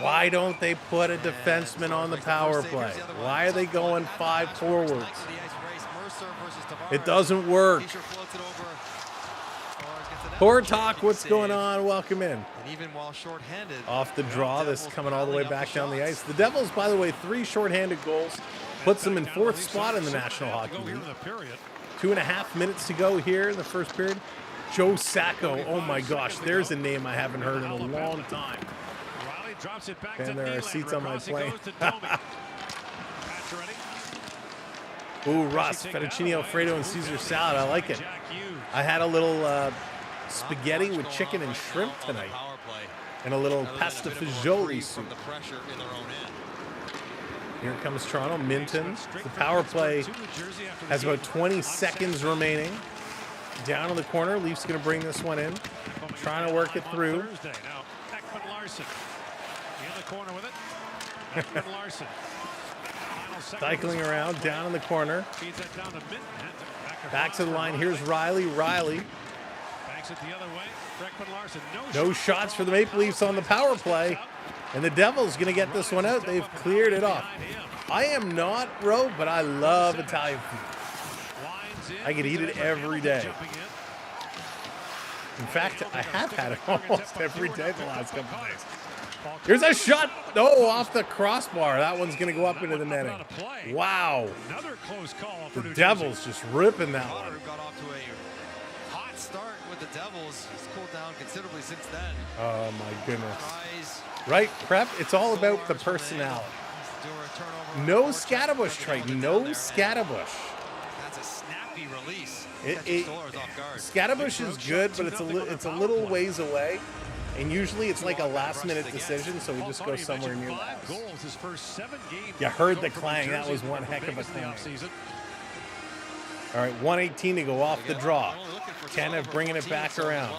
Why don't they put a defenseman on the power play? Why are they going 5 forwards? It doesn't work. Poor talk, what's going on? Welcome in. And even while shorthanded, off the draw, this coming all the way back down the ice. The Devils, by the way, 3 shorthanded goals. Puts them in 4th spot in the National Hockey League. 2.5 minutes to go here in the first period. Joe Sacco. Oh my gosh, there's a name I haven't heard in a long time. And there are seats on my plane. Ooh, Russ, fettuccine Alfredo and Caesar salad. I like it. I had a little spaghetti with chicken and shrimp tonight. And a little pasta fagioli soup. Here comes Toronto. Minton. The power play has about 20 seconds remaining. Down in the corner. Leafs going to bring this one in. Trying to work it through. Cycling around. Down in the corner. Back to the line. Here's Riley. No shots for the Maple Leafs on the power play. And the Devils going to get this one out. They've cleared it off. I am not, Ro, but I love Italian food. I could eat it every day. In fact, I have had it almost every day the last couple of days. Here's a shot. Oh, off the crossbar. That one's going to go up into the netting. Wow. The Devils just ripping that one. got off to a hot start with the Devils. It's cooled down considerably since then. Oh, my goodness. Right, Prep? It's all about the personality. No Scatterbush, Triton. No Scatterbush. That's a snappy release. Scatterbush is good, but it's a little ways away. And usually it's like a last-minute decision, so we just go somewhere near the house. You heard the clang. That was one heck of a clang. All right, 118 to go off the draw. Tanev bringing it back around.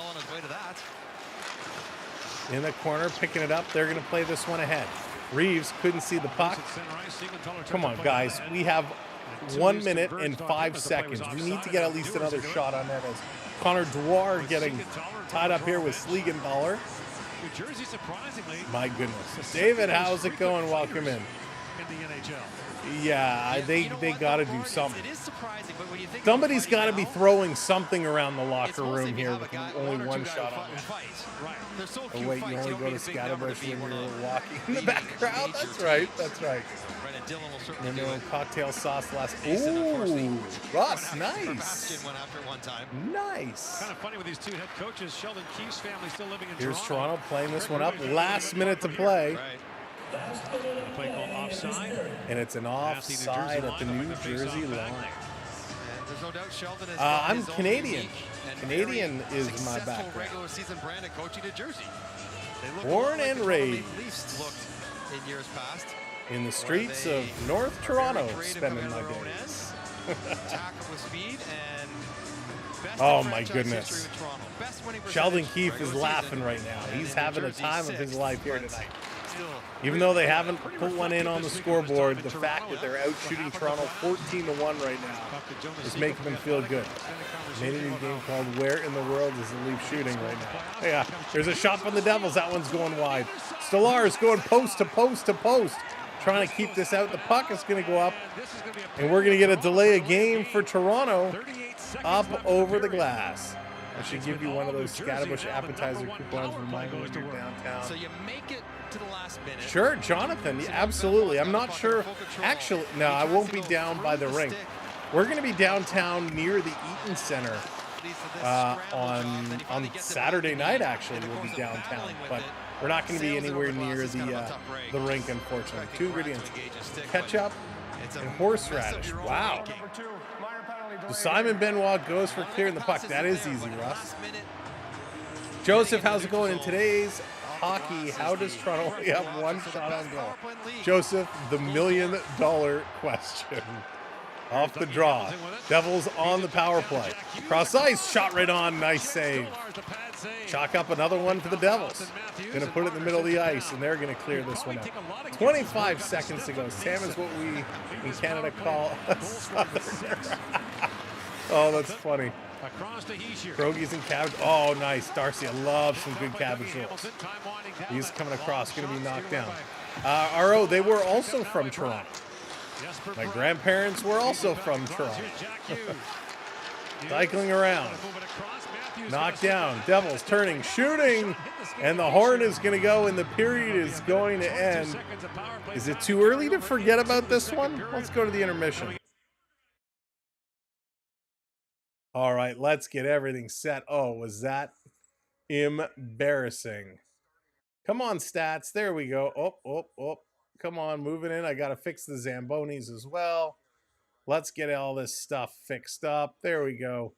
In the corner, picking it up. They're going to play this one ahead. Reeves couldn't see the puck. Come on, guys. We have 1 minute and 5 seconds. We need to get at least another shot on that as Connor Dwyer getting tied up here with Sliegenthaler. My goodness. David, how's it going? Welcome in. Yeah, they got to do something. Somebody's got to be throwing something around the locker room here with only one shot on it. Oh, wait, you only go to Scatterbush when you're walking in the background? That's right. And then cocktail sauce last. Ooh, Ross, nice. Nice. Kind of funny with these 2 head coaches. Sheldon Keefe's family still living in Here's Toronto. Toronto playing this one up. Last minute to play. A play called offside. And it's an offside at the New Jersey line. And there's no doubt Sheldon has I'm his own Canadian. unique and Canadian very is my successful background. regular season brand of coaching to Jersey. They look a Born lot like and the Toronto raised Maple Leafs looked in years past. in the streets They of North Toronto, very creative spending on my their own days. Tackle with speed and best Oh, in my franchise goodness. history with Toronto. Best winning Sheldon percentage Keefe is regular laughing season, right now. and He's in New having the Jersey, time of his sixth, life here but tonight. still Even though they haven't put one in on the scoreboard, the fact that they're out shooting Toronto 14-1 right now is making them feel good. Made a new game called Where in the World is the Leaf Shooting right now. Yeah, there's a shot from the Devils. That one's going wide. Stolarz going post to post to post, trying to keep this out. The puck is going to go up, and we're going to get a delay of game for Toronto up over the glass. I should give you one of those Scatterbush appetizer coupons reminding you you're downtown. So you make it to the last minute. Sure, Jonathan, yeah, absolutely. I'm not sure. Actually, no, I won't be down by the rink. We're going to be downtown near the Eaton Center on Saturday night. Actually, we'll be downtown, but we're not going to be anywhere near the rink, unfortunately. Two ingredients: ketchup and horseradish. Wow. So Simon Benoit goes for clearing the puck. That is easy, Russ. Joseph, how's it going in today's hockey? How does Toronto only have one shot on goal? Joseph, the $1 million question. Off the draw. Devils on the power play. Cross ice, shot right on. Nice save. Chalk up another one for the Devils. Going to put it in the middle of the ice, and they're going to clear this one out. 25 seconds to go. Sam is what we in Canada call a southerner. Oh, that's funny. Pierogies and cabbage. Oh, nice. Darcy, I love some good cabbage rolls. He's coming across, going to be knocked down. RO, they were also from Toronto. My grandparents were also from Toronto. Cycling around. Knocked down. Devils turning, shooting. And the horn is going to go, and the period is going to end. Is it too early to forget about this one? Let's go to the intermission. All right, let's get everything set. Oh, was that embarrassing? Come on, stats. There we go. Oh. Come on, moving in. I got to fix the Zambonis as well. Let's get all this stuff fixed up. There we go.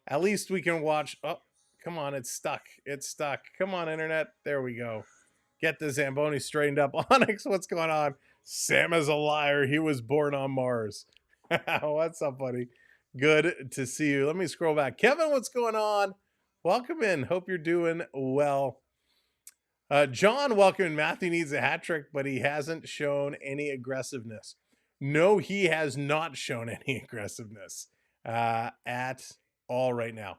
At least we can watch. Oh, come on. It's stuck. It's stuck. Come on, internet. There we go. Get the Zamboni straightened up. Onyx, what's going on? Sam is a liar. He was born on Mars. What's up, buddy? Good to see you. Let me scroll back. Kevin, what's going on? Welcome in. Hope you're doing well. John, welcome in. Matthew needs a hat trick, but he hasn't shown any aggressiveness. No, he has not shown any aggressiveness at all right now.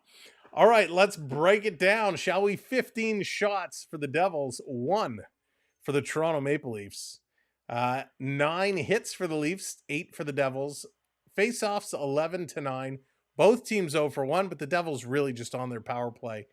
All right, let's break it down, shall we? 15 shots for the Devils, 1 for the Toronto Maple Leafs. 9 hits for the Leafs, 8 for the Devils. Face-offs 11-9. Both teams 0 for 1, but the Devils really just on their power play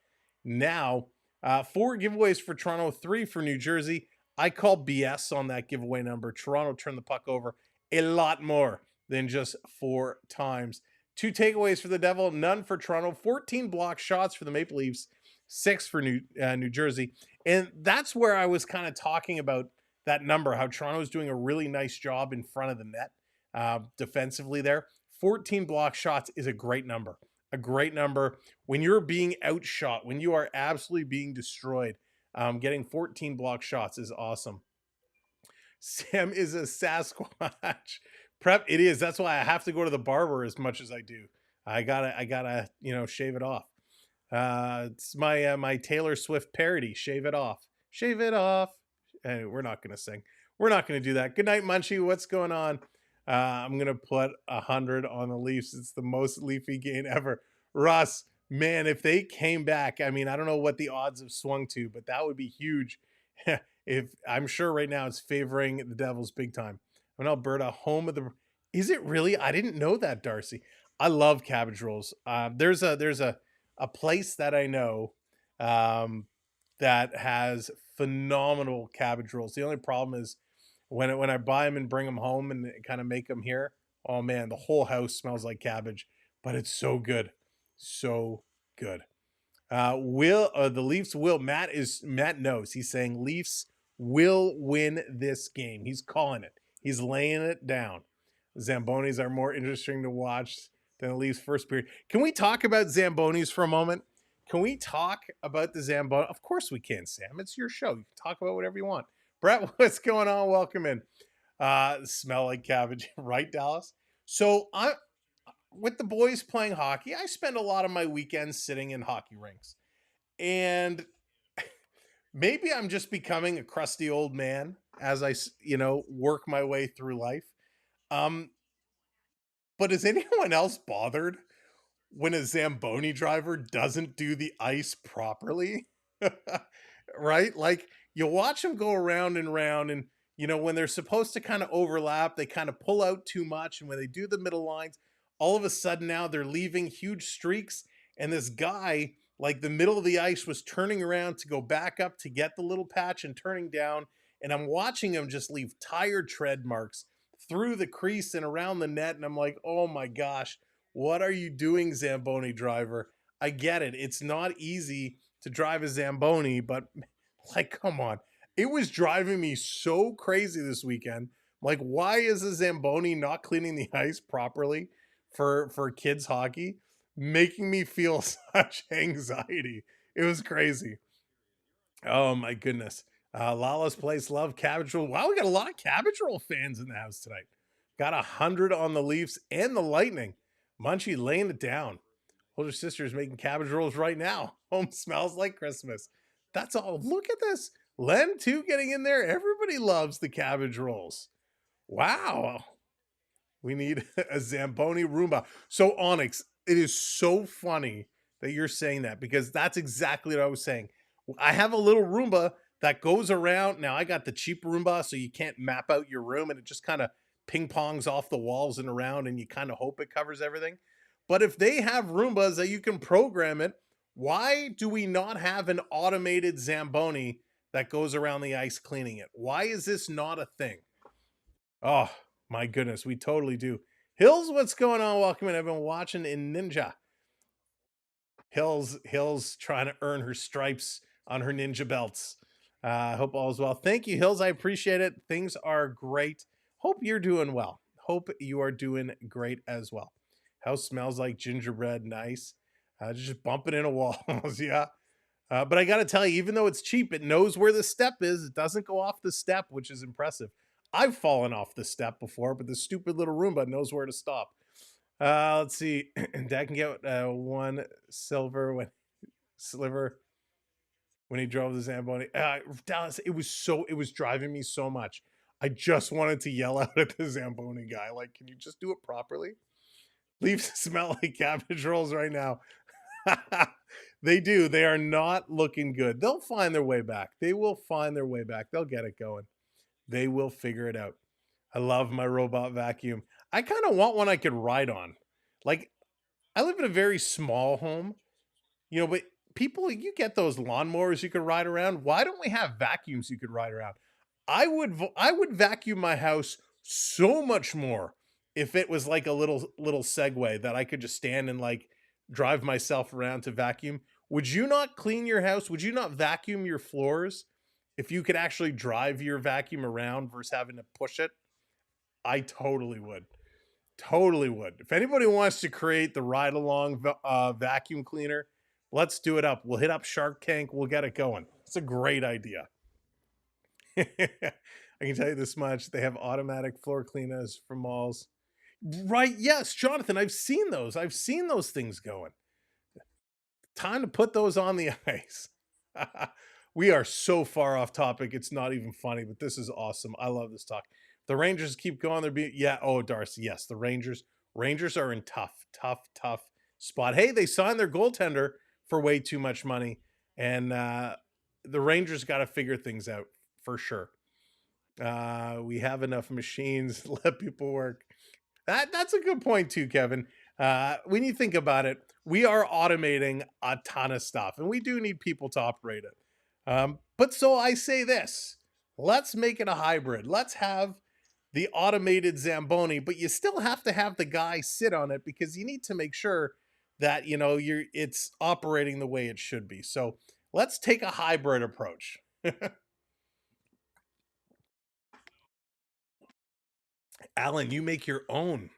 now. 4 giveaways for Toronto, 3 for New Jersey. I call BS on that giveaway number. Toronto turned the puck over a lot more than just 4 times. 2 takeaways for the Devil, none for Toronto. 14 block shots for the Maple Leafs, 6 for New Jersey. And that's where I was kind of talking about that number, how Toronto is doing a really nice job in front of the net defensively there. 14 block shots is a great number. A great number. When you're being outshot, when you are absolutely being destroyed, getting 14 block shots is awesome. Sam is a Sasquatch. Prep, it is. That's why I have to go to the barber as much as I do. I gotta, shave it off. It's my Taylor Swift parody. Shave it off. Shave it off. Anyway, we're not gonna sing. We're not gonna do that. Good night, Munchie. What's going on? I'm going to put 100 on the Leafs. It's the most Leafy gain ever. Russ, man, if they came back, I mean, I don't know what the odds have swung to, but that would be huge. If I'm sure right now it's favoring the Devils big time. In Alberta, home of the... Is it really? I didn't know that, Darcy. I love cabbage rolls. There's a place that I know that has phenomenal cabbage rolls. The only problem is when I buy them and bring them home and kind of make them here, oh man, the whole house smells like cabbage, but it's so good. So good. The Leafs will, Matt knows. He's saying Leafs will win this game. He's calling it. He's laying it down. Zambonis are more interesting to watch than the Leafs first period. Can we talk about Zambonis for a moment? Can we talk about the Zamboni? Of course we can, Sam. It's your show. You can talk about whatever you want. Brett, what's going on? Welcome in. Smell like cabbage, right, Dallas? So I, with the boys playing hockey, I spend a lot of my weekends sitting in hockey rinks. And maybe I'm just becoming a crusty old man as I, work my way through life. But is anyone else bothered when a Zamboni driver doesn't do the ice properly? Right? Like you watch them go around and round, and when they're supposed to kind of overlap, they kind of pull out too much. And when they do the middle lines, all of a sudden now they're leaving huge streaks. And this guy, like the middle of the ice, was turning around to go back up to get the little patch and turning down. And I'm watching him just leave tired tread marks through the crease and around the net. And I'm like, oh my gosh, what are you doing, Zamboni driver? I get it. It's not easy to drive a Zamboni, but like, come on. It was driving me so crazy this weekend. Like, why is a Zamboni not cleaning the ice properly for kids hockey? Making me feel such anxiety. It was crazy. Oh my goodness. Lala's Place, love cabbage roll. Wow, we got a lot of cabbage roll fans in the house tonight. Got 100 on the Leafs and the Lightning. Munchie laying it down. Older sister's making cabbage rolls right now. Home smells like Christmas. That's all. Look at this. Len too getting in there. Everybody loves the cabbage rolls. Wow. We need a Zamboni Roomba. So Onyx, it is so funny that you're saying that, because that's exactly what I was saying. I have a little Roomba that goes around. Now I got the cheap Roomba, so you can't map out your room and it just kind of ping pongs off the walls and around, and you kind of hope it covers everything. But if they have Roombas that you can program it, why do we not have an automated Zamboni that goes around the ice cleaning it? Why is this not a thing? Oh my goodness, we totally do. Hills, what's going on? Welcome in. I've been watching in Ninja. Hills trying to earn her stripes on her ninja belts. Hope all is well. Thank you, Hills. I appreciate it. Things are great. Hope you're doing well. Hope you are doing great as well. House smells like gingerbread. Nice. Just bumping into walls. Yeah. But I got to tell you, even though it's cheap, it knows where the step is. It doesn't go off the step, which is impressive. I've fallen off the step before, but the stupid little Roomba knows where to stop. Let's see. Dad can get one sliver when he drove the Zamboni. Dallas, it was driving me so much. I just wanted to yell out at the Zamboni guy, like, can you just do it properly? Leafs smell like cabbage rolls right now. They do. They are not looking good. They'll find their way back. They will find their way back. They'll get it going. They will figure it out. I love my robot vacuum. I kind of want one I could ride on. Like, I live in a very small home, but people, you get those lawnmowers you could ride around. Why don't we have vacuums you could ride around? I would vacuum my house so much more if it was like a little Segway that I could just stand and like drive myself around to vacuum. Would you not clean your house? Would you not vacuum your floors if you could actually drive your vacuum around versus having to push it? I totally would. Totally would. If anybody wants to create the ride along vacuum cleaner, let's do it up. We'll hit up Shark Tank. We'll get it going. It's a great idea. I can tell you this much. They have automatic floor cleaners from malls. Right. Yes, Jonathan, I've seen those. I've seen those things going. Time to put those on the ice. We are so far off topic. It's not even funny, but this is awesome. I love this talk. The Rangers keep going. Darcy. Yes, the Rangers are in tough spot. Hey, they signed their goaltender for way too much money, and the Rangers got to figure things out for sure. We have enough machines. Let people work. That's a good point too, Kevin. When you think about it, we are automating a ton of stuff, and we do need people to operate it. But so I say this, let's make it a hybrid. Let's have the automated Zamboni, but you still have to have the guy sit on it, because you need to make sure that, it's operating the way it should be. So let's take a hybrid approach. Alan, you make your own.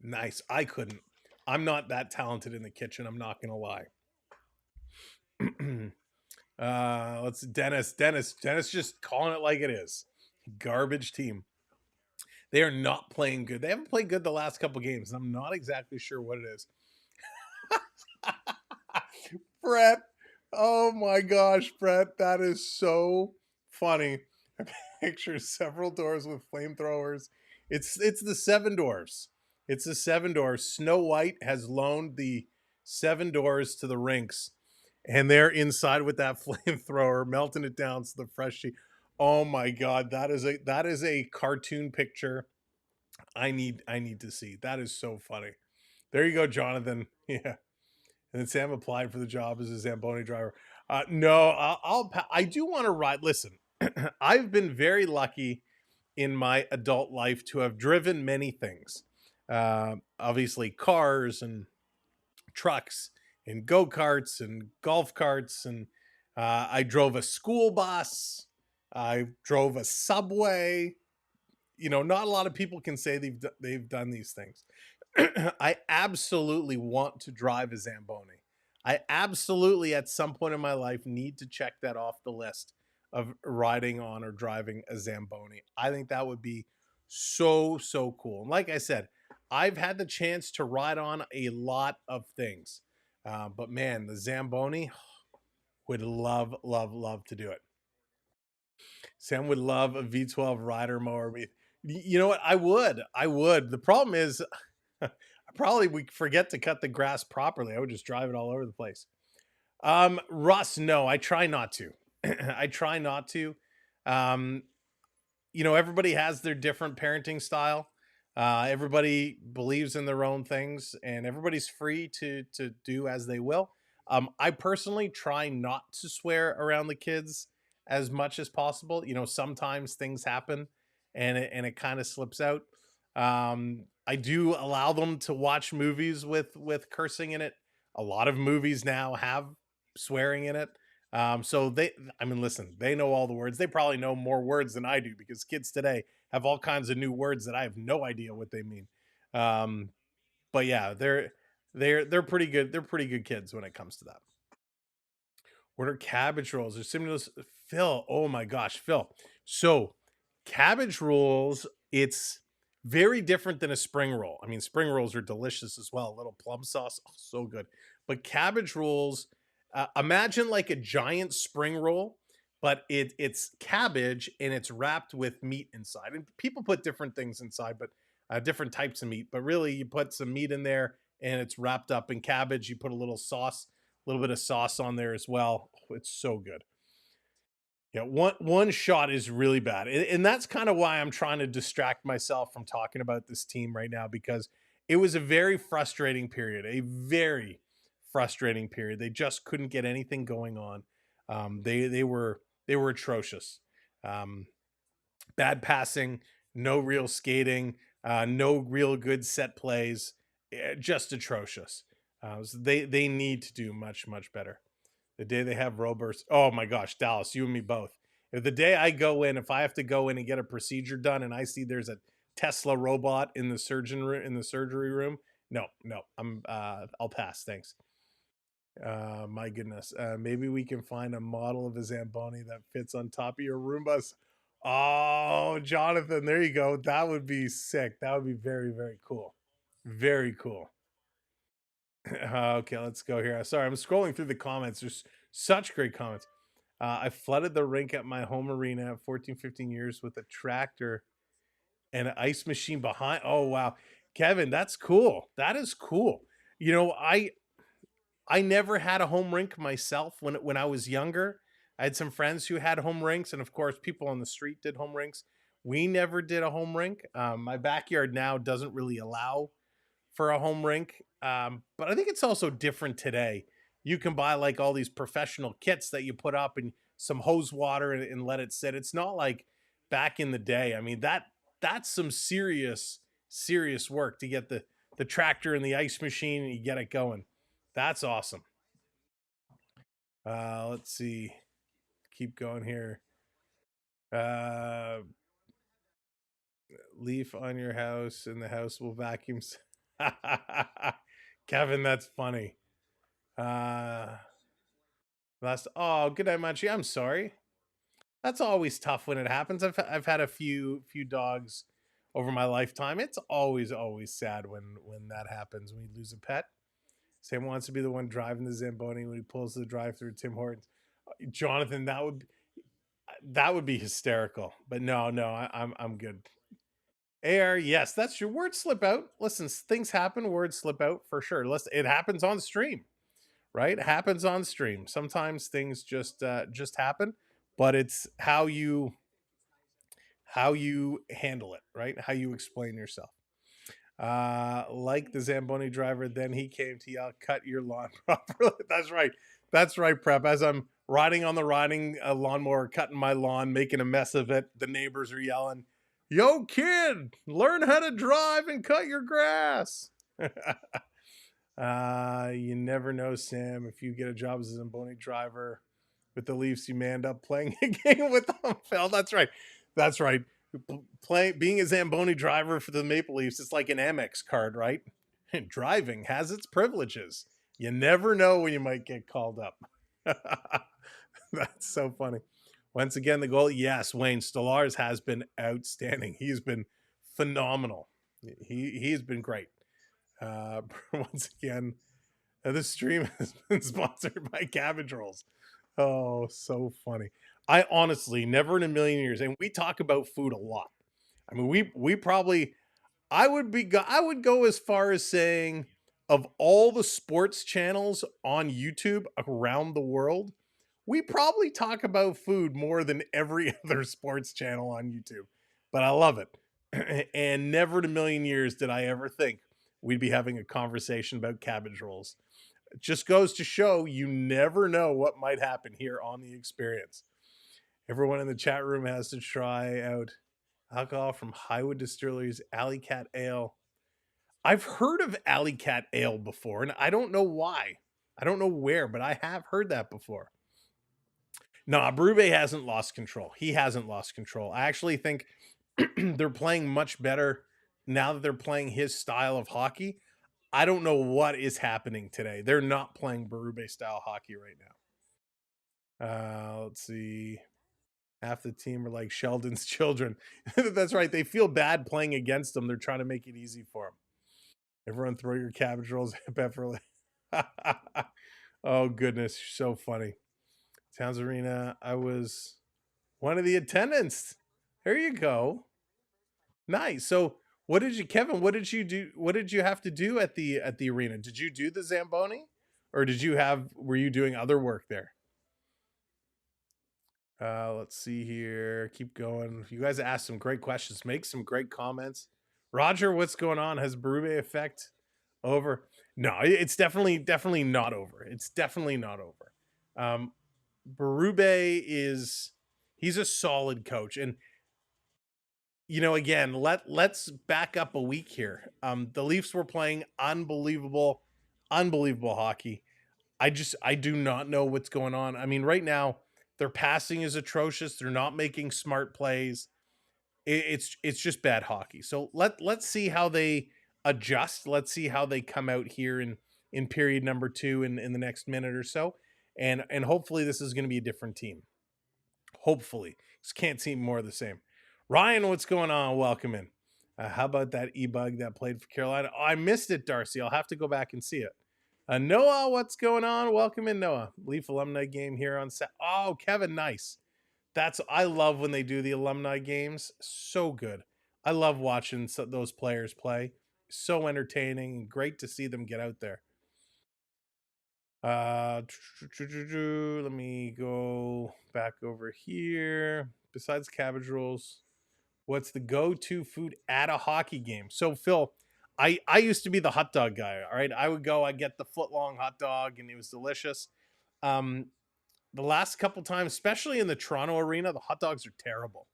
Nice. I couldn't. I'm not that talented in the kitchen. I'm not gonna lie. Let's Dennis just calling it like it is. Garbage team. They are not playing good. They haven't played good the last couple games. I'm not exactly sure what it is. Brett. Oh my gosh, Brett. That is so funny. I picture several doors with flamethrowers. It's the seven doors. It's the seven doors. Snow White has loaned the seven doors to the rinks, and they're inside with that flamethrower, melting it down to the fresh sheet. Oh my god, that is a cartoon picture I need to see. That is so funny. There you go, Jonathan. Yeah. And then Sam applied for the job as a Zamboni driver. No, I do want to ride. Listen, I've been very lucky in my adult life to have driven many things. Obviously, cars and trucks and go-karts and golf carts. And I drove a school bus. I drove a subway. You know, not a lot of people can say they've done these things. I absolutely want to drive a Zamboni. I absolutely, at some point in my life, need to check that off the list of riding on or driving a Zamboni. I think that would be so cool. And like I said, I've had the chance to ride on a lot of things, but man, the Zamboni, would love to do it. Sam would love a V12 rider mower. You know what? I would. The problem is, I probably would forget to cut the grass properly. I would just drive it all over the place. Russ, no, I try not to. I try not to. You know, everybody has their different parenting style. Everybody believes in their own things, and everybody's free to do as they will. I personally try not to swear around the kids as much as possible. You know, sometimes things happen, and it kind of slips out. I do allow them to watch movies with cursing in it. A lot of movies now have swearing in it. So I mean, listen, they know all the words. They probably know more words than I do because kids today have all kinds of new words that I have no idea what they mean. But yeah, they're pretty good. They're pretty good kids when it comes to that. Order cabbage rolls or stimulus. Phil, oh my gosh, Phil. So cabbage rolls, it's very different than a spring roll. I mean, spring rolls are delicious as well. A little plum sauce, oh, so good. But cabbage rolls, imagine like a giant spring roll, but it's cabbage and it's wrapped with meat inside. And people put different things inside, but different types of meat. But really, you put some meat in there and it's wrapped up in cabbage. You put a little sauce, a little bit of sauce on there as well. Oh, it's so good. Yeah, one shot is really bad. And that's kind of why I'm trying to distract myself from talking about this team right now, because it was a very frustrating period, a very frustrating period. They just couldn't get anything going on. They were atrocious. Bad passing, no real skating, no real good set plays, just atrocious. So they need to do much better. The day they have Roberts, oh my gosh, Dallas, you and me both. If the day I go in, if I have to go in and get a procedure done, and I see there's a Tesla robot in the surgery room, no, I'll pass. Thanks. My goodness, maybe we can find a model of a Zamboni that fits on top of your Roombas. Oh, Jonathan, there you go. That would be sick. That would be very cool. Very cool. Okay, let's go here. Sorry, I'm scrolling through the comments. There's such great comments. I flooded the rink at my home arena at 14, 15 years with a tractor and an ice machine behind. Oh, wow. Kevin, that's cool. That is cool. You know, I never had a home rink myself when I was younger. I had some friends who had home rinks, and of course, people on the street did home rinks. We never did a home rink. My backyard now doesn't really allow for a home rink. But I think it's also different today. You can buy like all these professional kits that you put up and some hose water and let it sit. It's not like back in the day. I mean, that's some serious work to get the tractor and the ice machine and you get it going. That's awesome. Let's see. Keep going here. Leaf on your house and the house will vacuum. Kevin, that's funny. Oh, good night, Munchie. I'm sorry. That's always tough when it happens. I've had a few dogs over my lifetime. It's always sad when that happens, when you lose a pet. Sam wants to be the one driving the Zamboni when he pulls the drive-through at Tim Hortons. Jonathan, that would be hysterical. But no, I'm good. AR, yes, that's your words slip out. Listen, things happen, words slip out for sure. Listen, it happens on stream, right? It happens on stream. Sometimes things just happen, but it's how you handle it, right? How you explain yourself. Like the Zamboni driver, then he came to yell, cut your lawn properly. That's right, Prep. As I'm riding on the lawnmower, cutting my lawn, making a mess of it, the neighbors are yelling, yo kid, learn how to drive and cut your grass. You never know, Sam. If you get a job as a Zamboni driver with the Leafs, you may end up playing a game with them. Phil, that's right. Being a Zamboni driver for the Maple Leafs, it's like an Amex card, right? And driving has its privileges. You never know when you might get called up. That's so funny. Once again, the goal. Yes, Wayne Stolarz has been outstanding. He's been phenomenal. He's been great. Once again, this stream has been sponsored by Cabbage Rolls. Oh, so funny. I honestly never in a million years, and we talk about food a lot. I mean, we probably, I would go as far as saying, of all the sports channels on YouTube around the world, we probably talk about food more than every other sports channel on YouTube. But I love it. And never in a million years did I ever think we'd be having a conversation about cabbage rolls. It just goes to show you never know what might happen here on The Experience. Everyone in the chat room has to try out alcohol from Highwood Distillery's Alley Cat Ale. I've heard of Alley Cat Ale before, and I don't know why. I don't know where, but I have heard that before. No, Berube hasn't lost control. He hasn't lost control. I actually think they're playing much better now that they're playing his style of hockey. I don't know what is happening today. They're not playing Berube style hockey right now. Let's see. Half the team are like Sheldon's children. That's right. They feel bad playing against them. They're trying to make it easy for them. Everyone throw your cabbage rolls at Beverly. Oh, goodness. So funny. Towns Arena. I was one of the attendants. There you go. Nice. So Kevin, what did you do? What did you have to do at the arena? Did you do the Zamboni, or were you doing other work there? Let's see here. Keep going. You guys asked some great questions. Make some great comments. Roger, what's going on? Has Berube effect over? No, it's definitely not over. It's definitely not over. Berube he's a solid coach. And again, let's back up a week here. The Leafs were playing unbelievable hockey. I do not know what's going on. I mean, right now, their passing is atrocious. They're not making smart plays. It's just bad hockey. So let's see how they adjust. Let's see how they come out here in period number 2 in the next minute or so. And hopefully this is going to be a different team. Hopefully. Just can't seem more of the same. Ryan, what's going on? Welcome in. How about that E-Bug that played for Carolina? Oh, I missed it, Darcy. I'll have to go back and see it. Noah, what's going on? Welcome in, Noah. Leaf alumni game here on set. Oh, Kevin, nice. I love when they do the alumni games. So good. I love watching those players play. So entertaining and great to see them get out there. Let me go back over here. Besides cabbage rolls, what's the go-to food at a hockey game? So, Phil, I used to be the hot dog guy, all right? I'd get the foot-long hot dog, and it was delicious. The last couple times, especially in the Toronto arena, the hot dogs are terrible.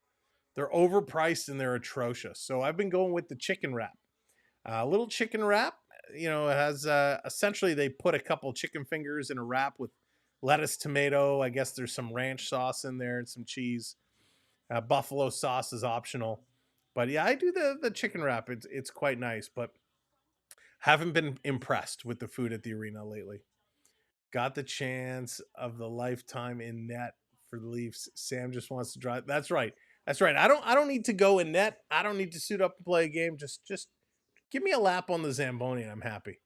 They're overpriced, and they're atrocious. So I've been going with the chicken wrap. A little chicken wrap, it has essentially they put a couple chicken fingers in a wrap with lettuce, tomato. I guess there's some ranch sauce in there and some cheese. Buffalo sauce is optional. But yeah, I do the chicken wrap. It's quite nice, but haven't been impressed with the food at the arena lately. Got the chance of the lifetime in net for the Leafs. Sam just wants to drive. That's right. That's right. I don't need to go in net. I don't need to suit up and play a game. Just give me a lap on the Zamboni and I'm happy.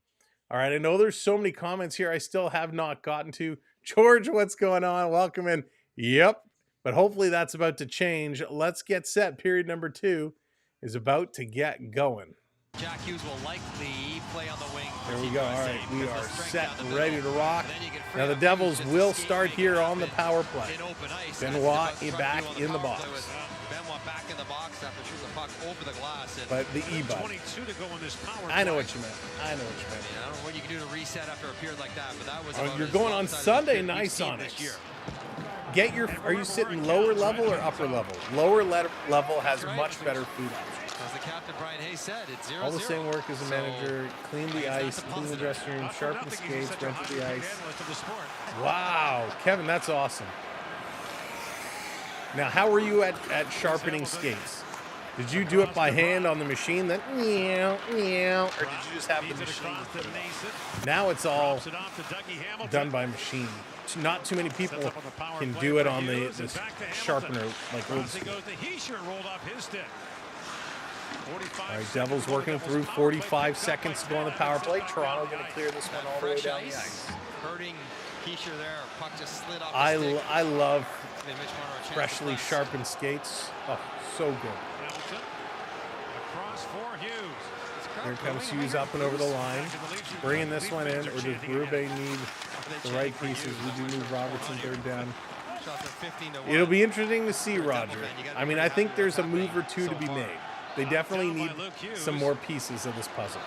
All right. I know there's so many comments here I still have not gotten to. George, what's going on? Welcome in. Yep. But hopefully that's about to change. Let's get set. Period number 2 is about to get going. Jack Hughes will likely play on the wing. There we go. All right, we are set, ready to rock. Now the Devils will start here on the power play. Benoit back in the box. Benoit back in the box after shooting the puck over the glass. But the E-bud. 22 to go in this power I know play. what you meant. I know what you meant. I don't know what you can do to reset after a period like that, but that was. Oh, you're going on Sunday. Nice on it. Get your. Are you sitting lower level or upper level? Lower level has much better food options. As the captain Brian Hayes said, it's 0-0. All the same work as a manager. Clean the ice, clean the dressing room, sharpen skates, rent the ice. Wow, Kevin, that's awesome. Now, how were you at sharpening skates? Did you do it by hand on the machine, then meow, meow, or did you just have the machine? Now it's all done by machine. Not too many people can do it on the sharpener like old school. All right, Devils working through 45 seconds to go on the power play. Toronto going to clear this one all the way down the ice. Hurting Keisher there. Puck just slid off I love freshly sharpened skates. Oh, so good. Across for Hughes. Here comes Hughes up and over the line. Bringing this one in, or does Berube need the right pieces? We do move Robertson third down. It'll be interesting to see, Roger. I mean, I think there's a move or two to be made. They definitely need some more pieces of this puzzle.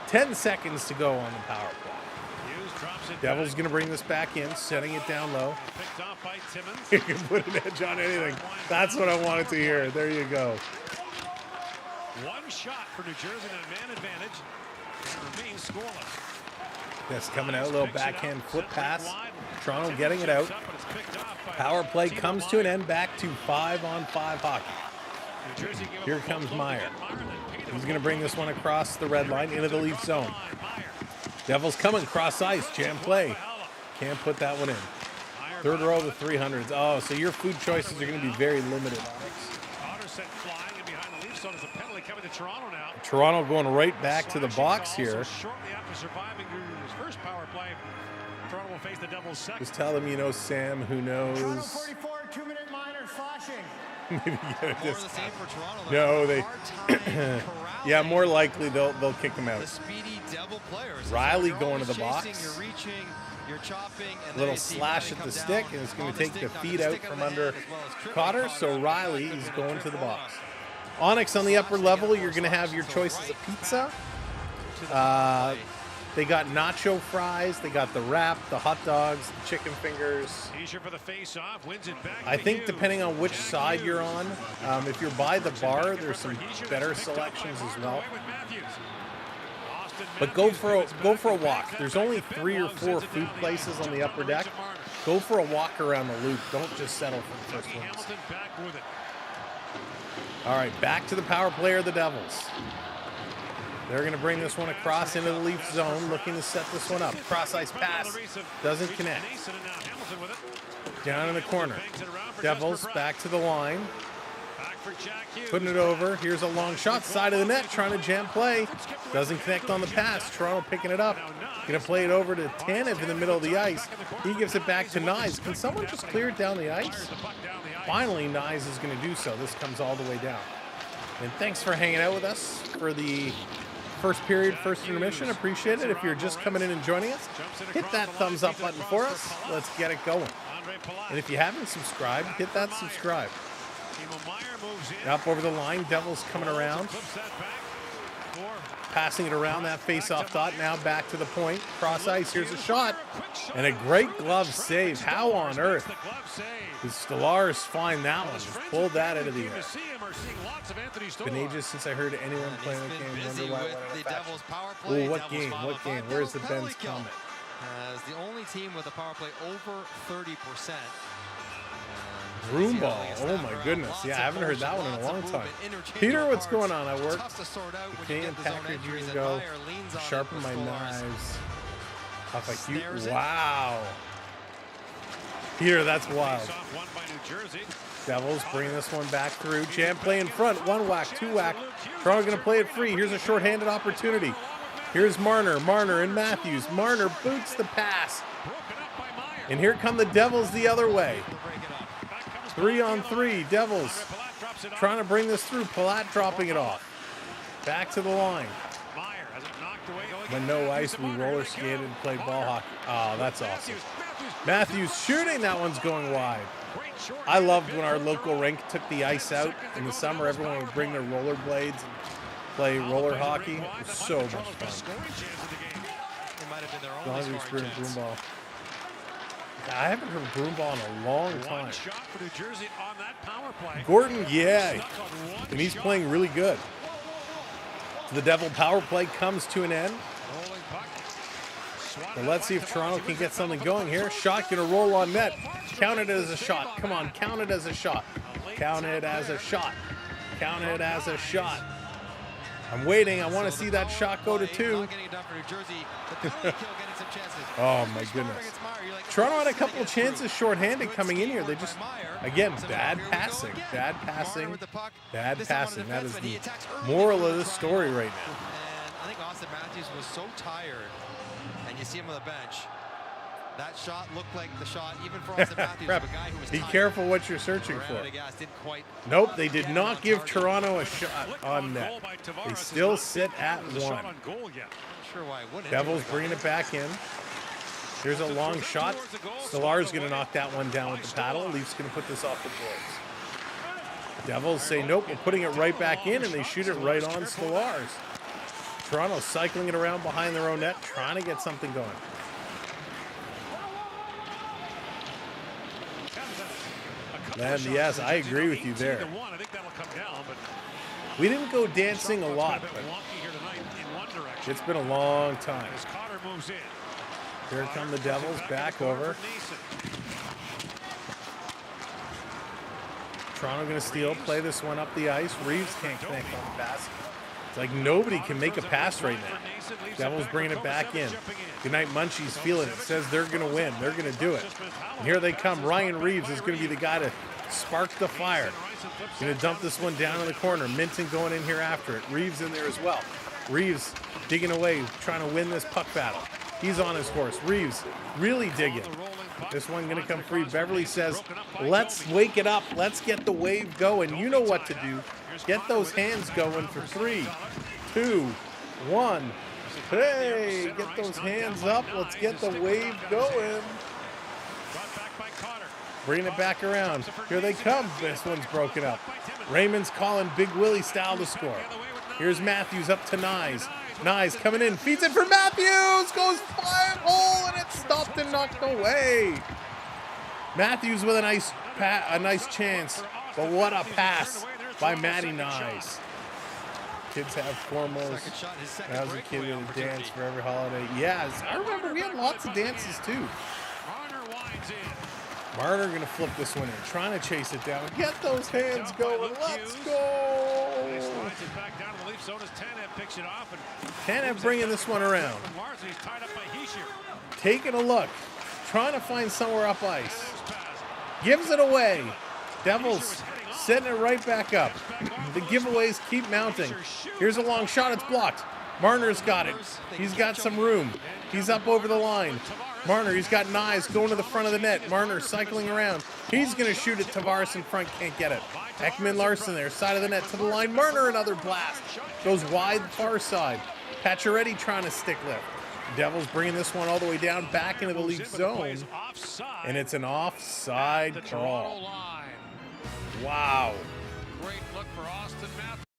10 seconds to go on the power play. Devils going to bring this back in, setting it down low. You can put an edge on anything. That's what I wanted to hear. There you go. One shot for New Jersey on man advantage. And remains scoreless. That's coming out, a little backhand flip pass. Toronto getting it out. Power play comes to an end, back to 5-on-5 hockey. Here comes Meyer. He's going to bring this one across the red line into the Leaf zone. Devils coming cross ice, jam play. Can't put that one in. Third row of the 300s. Oh, so your food choices are going to be very limited. Toronto going right back to the box here. Shortly after surviving his first power play, Toronto will face the Devils second. Just tell them you know Sam who knows. 44, 2-minute minor flashing. Maybe get it this time. No, they. Yeah, more likely they'll kick him out. Riley going to the box. Little slash at the stick, and it's going to take the feet out from under Cotter. So Riley is going to the box. Onyx on the upper level, you're going to have your choices of pizza. They got nacho fries, they got the wrap, the hot dogs, the chicken fingers. I think depending on which side you're on, if you're by the bar, there's some better selections as well. But go for a walk. There's only 3 or 4 food places on the upper deck. Go for a walk around the loop. Don't just settle for the first ones. All right, back to the power play of the Devils. They're going to bring this one across into the Leaf zone, looking to set this one up. Cross-ice pass doesn't connect. Down in the corner. Devils back to the line. Putting it over. Here's a long shot. Side of the net, trying to jam play. Doesn't connect on the pass. Toronto picking it up. Going to play it over to Tanev in the middle of the ice. He gives it back to Nyes. Can someone just clear it down the ice? Finally, Nyes is going to do so. This comes all the way down. And thanks for hanging out with us for the first period, first intermission. Appreciate it. If you're just coming in and joining us, hit that thumbs up button for us. Let's get it going. And if you haven't subscribed, hit that subscribe. Up over the line, Devils coming around. Passing it around that face-off dot. Now back to the point. Cross ice. Here's a shot. And a great glove save. How on earth did Stellaris find that one? Just pulled that out of the air. It's been ages since I heard anyone playing the game. Wonder why. Oh, what game? What game? Where's the Ben's comment? As the only team with a power play over 30%. Broom ball. Oh my goodness. Yeah, I haven't heard that one in a long time. Peter, what's going on? I worked the Canadian Packers years ago. Sharpen my knives. Off a cute. Wow. Peter, that's wild. Devils bring this one back through. Jam play in front. One whack, two whack. Toronto going to play it free. Here's a shorthanded opportunity. Here's Marner. Marner and Matthews. Marner boots the pass. And here come the Devils the other way. 3-on-3. Devils trying to bring this through. Palat dropping it off. Back to the line. When no ice, we roller skated and played ball hockey. Oh, that's awesome. Matthews shooting. That one's going wide. I loved when our local rink took the ice out in the summer. Everyone would bring their roller blades and play roller hockey. It was so much fun. Laundry sprint broom ball. I haven't heard broom ball in a long time. Gordon, yeah. And he's playing really good. The Devil power play comes to an end. Well, let's see if Toronto can get something going here. Shot gonna roll on net. Count it as a shot. Come on, count it as a shot. Count it as a shot. Count it as a shot. I'm waiting. I want to see that shot go to 2. Oh my goodness. Toronto had a couple of chances shorthanded coming in here. They just, again, bad passing. Bad passing. Bad passing. That is the moral of this story right now. And I think Austin Matthews was so tired, and you see him on the bench. That shot looked like the shot, even for Austin Matthews, of a guy who was Be tired. careful what you're searching for. Nope, they did not give Toronto a shot on net. They still sit at 1. Devils bringing it back in. Here's a long shot. Stolar's going to knock that one down with the paddle. Leafs going to put this off the boards. Devils say, nope, we're putting it right back in, and they shoot it right on Stolar's. Toronto cycling it around behind their own net, trying to get something going. And yes, I agree with you there. We didn't go dancing a lot, but it's been a long time. Here come the Devils back over. Toronto going to steal, play this one up the ice. Reeves can't connect on the pass. It's like nobody can make a pass right now. Devils bringing it back in. Goodnight Munchie's feeling it. Says they're going to win. They're going to do it. And here they come. Ryan Reeves is going to be the guy to spark the fire. Going to dump this one down in the corner. Minton going in here after it. Reeves in there as well. Reeves digging away, trying to win this puck battle. He's on his horse. Reeves really digging. This one going to come free. Beverly says, let's wake it up. Let's get the wave going. You know what to do. Get those hands going for 3, 2, 1. Hey, get those hands up. Let's get the wave going. Bringing it back around. Here they come. This one's broken up. Raymond's calling Big Willie style to score. Here's Matthews up to Nyes. Nyes coming in. Feeds it for Matthews. Goes flying hole, and it's stopped and knocked away. Matthews with a nice chance. But what a pass by Matty Nyes. Kids have formals. I was a kid with a dance for every holiday. Yes, I remember we had lots of dances too. Marner going to flip this one in, trying to chase it down. Get those hands going. Let's go. Tanev bringing this one around. Taking a look. Trying to find somewhere up ice. Gives it away. Devils setting it right back up. The giveaways keep mounting. Here's a long shot. It's blocked. Marner's got it. He's got some room. He's up over the line. Marner, he's got Nyes going to the front of the net. Marner cycling around. He's going to shoot it. Tavares in front, can't get it. Ekman Larson there, side of the net to the line. Marner, another blast. Goes wide far side. Pacioretty trying to stick lift. Devils bringing this one all the way down, back into the Leafs zone. And it's an offside call. Wow.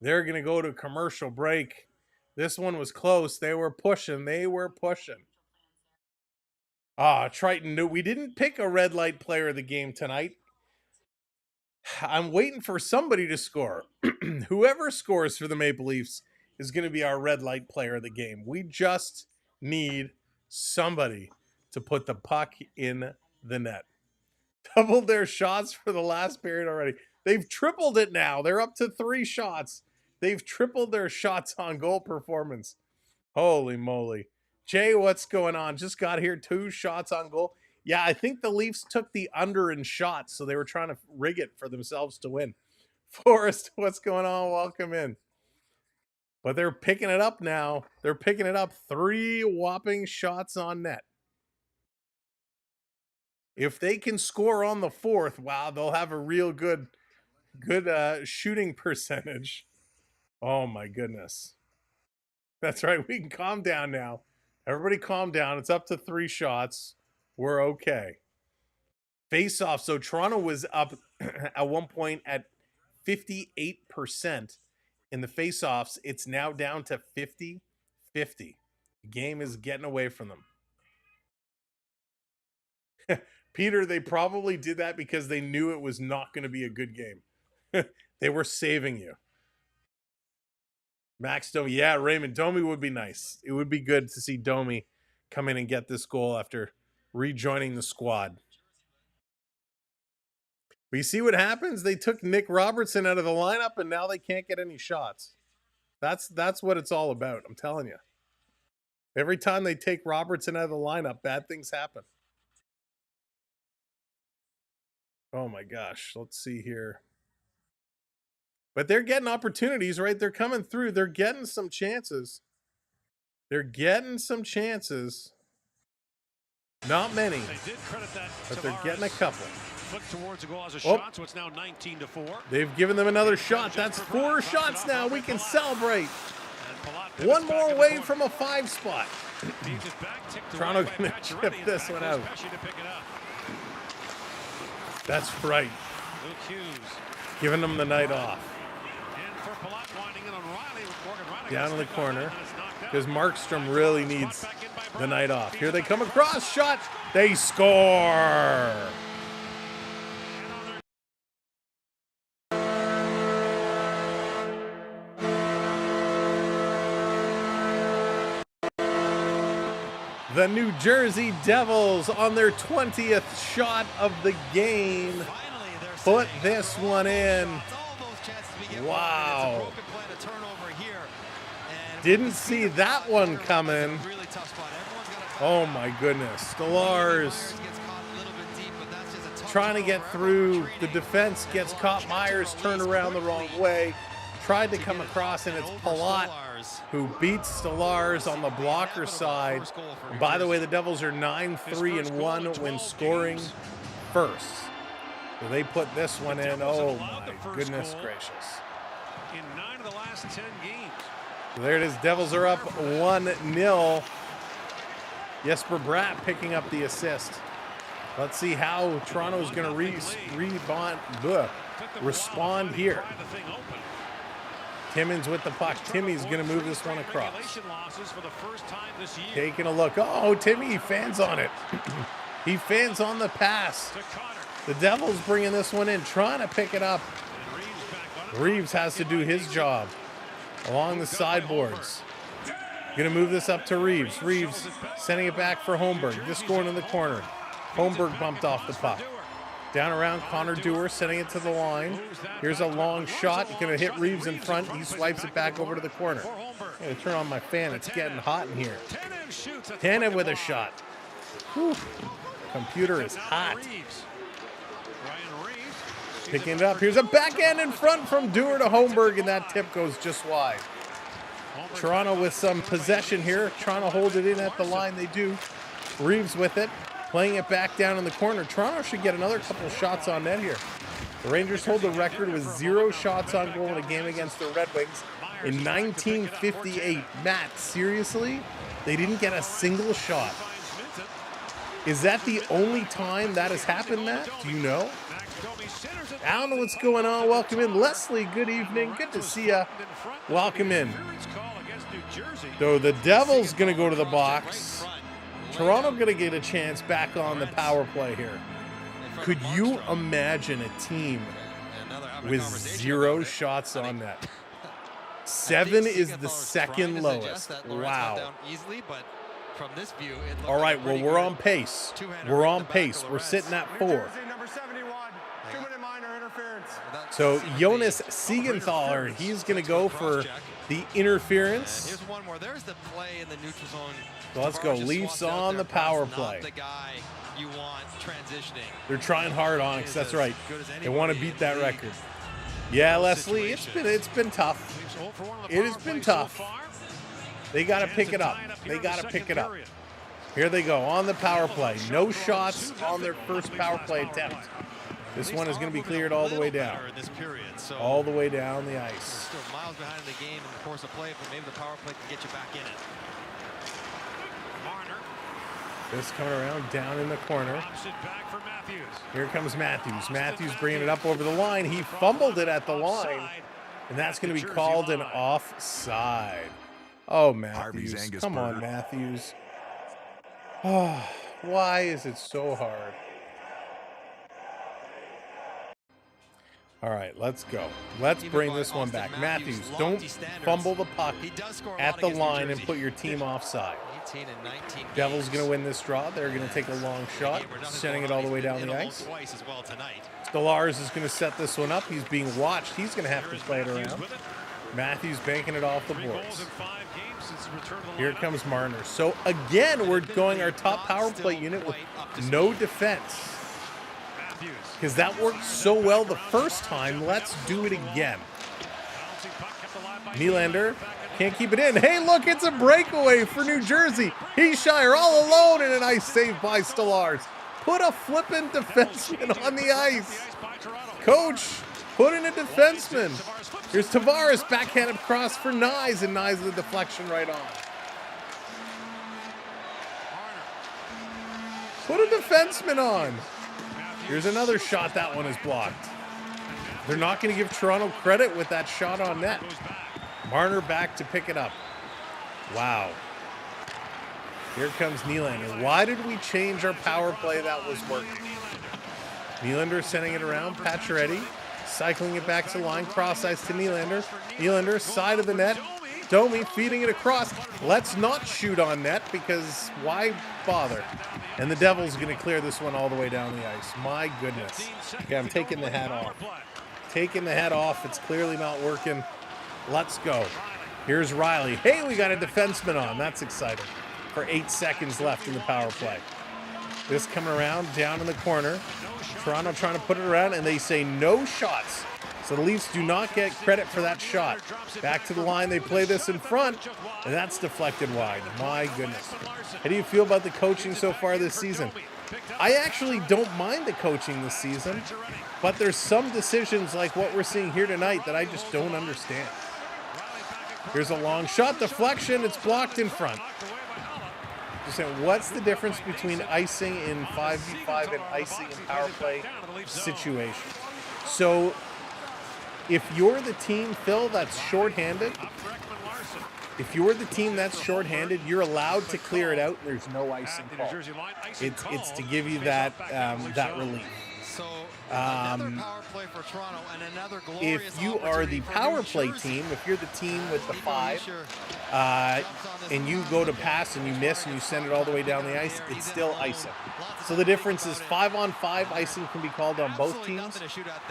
They're going to go to commercial break. This one was close. They were pushing. Triton, we didn't pick a red light player of the game tonight. I'm waiting for somebody to score. Whoever scores for the Maple Leafs is going to be our red light player of the game. We just need somebody to put the puck in the net. Doubled their shots for the last period already. They've tripled it now. They're up to 3 shots. They've tripled their shots on goal performance. Holy moly. Jay, what's going on? Just got here, 2 shots on goal. Yeah, I think the Leafs took the under in shots, so they were trying to rig it for themselves to win. Forrest, what's going on? Welcome in. But they're picking it up now. They're picking it up. 3 whopping shots on net. If they can score on the 4th, wow, they'll have a real good shooting percentage. Oh my goodness. That's right. We can calm down now. Everybody calm down. It's up to 3 shots. We're okay. Face off. So Toronto was up at one point at 58% in the face offs. It's now down to 50-50. The game is getting away from them. Peter, they probably did that because they knew it was not going to be a good game. They were saving you. Max Domi. Yeah, Raymond. Domi would be nice. It would be good to see Domi come in and get this goal after rejoining the squad. But you see what happens? They took Nick Robertson out of the lineup, and now they can't get any shots. That's what it's all about. I'm telling you. Every time they take Robertson out of the lineup, bad things happen. Oh my gosh. Let's see here. But they're getting opportunities, right? They're coming through. They're getting some chances. They're getting some chances. Not many. They did credit that, but they're getting a couple. Flick towards the goal as a shot, so it's now 19-4. They've given them another shot. That's 4 shots now. We can celebrate. One more away from a 5 spot. Toronto going to chip this one out. That's right. Giving them the night off. Down in the corner. Because Markstrom really needs the night off. Here they come across. Shot. They score. The New Jersey Devils on their 20th shot of the game put this one in. Wow. Didn't see that one coming. Oh my goodness. Stolarz trying to get through. The defense gets caught. Myers turned around the wrong way. Tried to come across, and it's Palat who beats Stolarz on the blocker side. And by the way, the Devils are 9-3-1 when scoring first. So they put this one in. Oh my goodness gracious. In 9 of the last 10 games. So there it is. Devils are up 1-0. Jesper Bratt picking up the assist. Let's see how Toronto's going to respond here. Timmins with the puck. Timmy's going to move this one across. Taking a look. Oh, Timmy fans on it. He fans on the pass. The Devils bringing this one in, trying to pick it up. Reeves has to do his job along the sideboards. Going to move this up to Reeves. Reeves sending it back for Holmberg. Just going in the corner. Holmberg bumped off the puck. Down around Connor Dewar, sending it to the line. Here's a long shot. Going to hit Reeves in front. He swipes it back over to the corner. I'm going to turn on my fan. It's getting hot in here. Tanev with a shot. Whew. Computer is hot. Picking it up. Here's a backhand in front from Dewar to Holmberg, and that tip goes just wide. Toronto with some possession here, trying to hold it in at the line. They do. Reeves with it. Playing it back down in the corner. Toronto should get another couple shots on net here. The Rangers hold the record with 0 shots on goal in a game against the Red Wings in 1958. Matt, seriously? They didn't get a single shot. Is that the only time that has happened, Matt? Do you know? I don't know what's going on. Welcome in. Leslie, good evening. Good to see you. Welcome in. So the Devils going to go to the box. Toronto going to get a chance back on the power play here. Could you imagine a team with 0 shots on net? 7 is the second lowest. Wow. All right, well, we're on pace. We're on pace. We're sitting at 4. Number 71, 2-minute minor interference. So Jonas Siegenthaler, he's going to go for the interference. Here's one more. There's the play in the neutral zone. So let's go. Leafs on the power play. Not the guy you want transitioning. They're trying hard on it, 'cause that's right. They want to beat that record. Yeah, Leslie, it's been tough. It has been tough. They got to pick it up. They got to pick it up. Here they go on the power play. No shots on their first power play attempt. This one is going to be cleared all the way down. All the way down the ice. Still miles behind in the game in the course of play, but maybe the power play can get you back in it. This coming around down in the corner. Here comes Matthews. Matthews bringing it up over the line. He fumbled it at the line, and that's going to be called an offside. Oh, Matthews. Come on, Matthews. Oh, why is it so hard? All right, let's go. Let's bring this one back. Matthews, don't fumble the puck at the line and put your team offside. Devils going to win this draw. They're going to take a long shot, sending it all the way down the ice. Stolarz is going to set this one up. He's being watched. He's going to have to play it around. Matthews banking it off the boards. Here comes Marner. So again, we're going our top power play unit with no defense. Because that worked so well the first time, let's do it again. Nylander can't keep it in. Hey, look, it's a breakaway for New Jersey. Heeshire all alone, and a nice save by Stolarz. Put a flippin' defenseman on the ice. Coach, put in a defenseman. Here's Tavares, backhanded cross for Nyes, and Nyes with the deflection right on. Put a defenseman on. Here's another shot. That one is blocked. They're not going to give Toronto credit with that shot on net. Marner back to pick it up. Wow. Here comes Nylander. Why did we change our power play that was working? Nylander sending it around. Pacioretty cycling it back to the line. Cross ice to Nylander. Nylander, side of the net. Domi feeding it across. Let's not shoot on net because why bother? And the Devils are going to clear this one all the way down the ice. My goodness. Okay, I'm taking the hat off. Taking the hat off. It's clearly not working. Let's go. Here's Riley. Hey, we got a defenseman on. That's exciting. For 8 seconds left in the power play. This coming around down in the corner. Toronto trying to put it around, and they say no shots. So the Leafs do not get credit for that shot. Back to the line, they play this in front, and that's deflected wide. My goodness. How do you feel about the coaching so far this season? I actually don't mind the coaching this season, but there's some decisions like what we're seeing here tonight that I just don't understand. Here's a long shot, deflection, it's blocked in front. Just saying, what's the difference between icing in 5v5 and icing in power play situations? So if you're the team, Phil, that's shorthanded, you're allowed to clear it out and there's no icing call. It's to give you that that relief. If you are the power play team, if you're the team with the 5, and you go to pass and you miss and you send it all the way down the ice, it's still icing. So the difference is 5-on-5 icing can be called on both teams.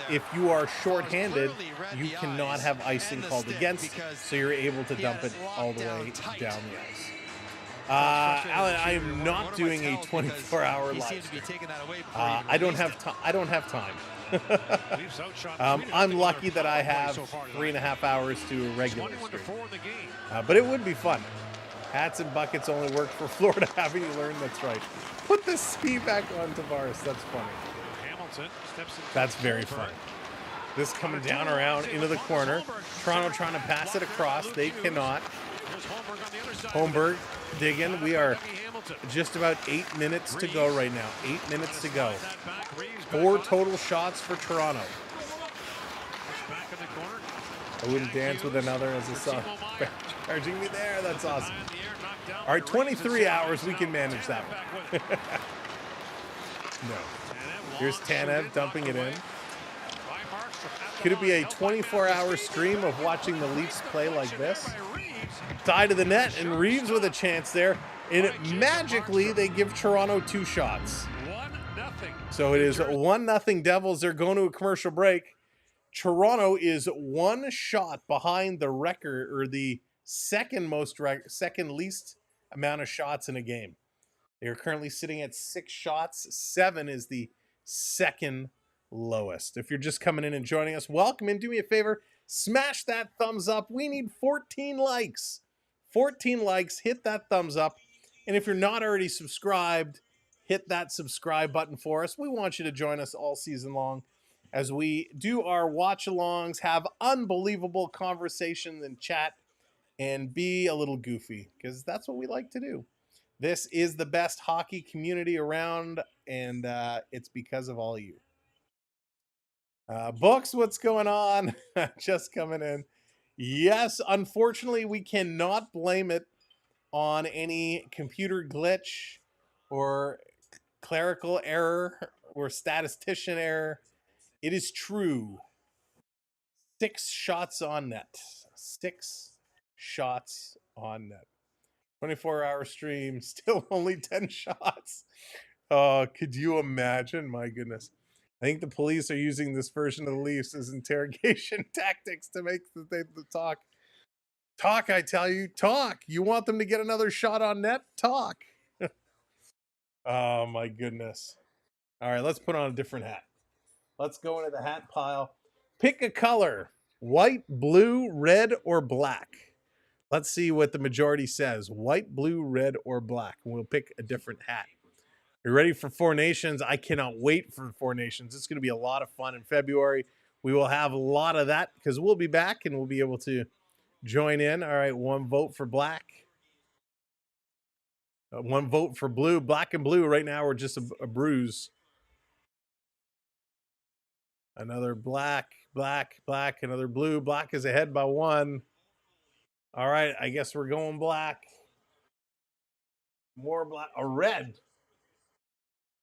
If you are shorthanded, you cannot have icing called against, so you're able to dump it all the way down the ice. Alan, I am not doing a 24-hour live stream. I don't have time. I'm lucky that I have 3.5 hours to a regular stream. But it would be fun. Hats and buckets only work for Florida. Having you learn, that's right. Put the C back on Tavares. That's funny. That's very fun. This coming down around into the corner. Toronto trying to pass it across. They cannot. Holmberg digging. We are just about 8 minutes to go right now. 8 minutes to go. 4 total shots for Toronto. I wouldn't dance with another as a song. Charging me there. That's awesome. All right, 23 hours. We can manage that one. No. Here's Tanev dumping it in. Could it be a 24-hour stream of watching the Leafs play like this? Tie to the net, and Reeves with a chance there. And magically, they give Toronto 2 shots. So it is 1-0 Devils. They're going to a commercial break. Toronto is 1 shot behind the record, or the second least amount of shots in a game. They are currently sitting at 6 shots. 7 is the second lowest. If you're just coming in and joining us, welcome in. Do me a favor, smash that thumbs up. We need 14 likes. 14 likes. Hit that thumbs up. And if you're not already subscribed, hit that subscribe button for us. We want you to join us all season long as we do our watch-alongs, have unbelievable conversations and chat, and be a little goofy, because that's what we like to do. This is the best hockey community around, and it's because of all of you. Books, what's going on? Just coming in. Yes, unfortunately, we cannot blame it on any computer glitch or clerical error or statistician error. It is true. 6 shots on net. 6 shots on net. 24-hour stream, still only 10 shots. Oh, could you imagine? My goodness. I think the police are using this version of the Leafs as interrogation tactics to make the talk. Talk, I tell you. Talk. You want them to get another shot on net? Talk. Oh, my goodness. All right, let's put on a different hat. Let's go into the hat pile. Pick a color. White, blue, red, or black. Let's see what the majority says. White, blue, red, or black. And we'll pick a different hat. You're ready for Four Nations? I cannot wait for Four Nations. It's going to be a lot of fun in February. We will have a lot of that because we'll be back and we'll be able to join in. All right, 1 vote for black. 1 vote for blue. Black and blue right now are just a bruise. Another black, another blue. Black is ahead by 1. All right, I guess we're going black. More black. A red.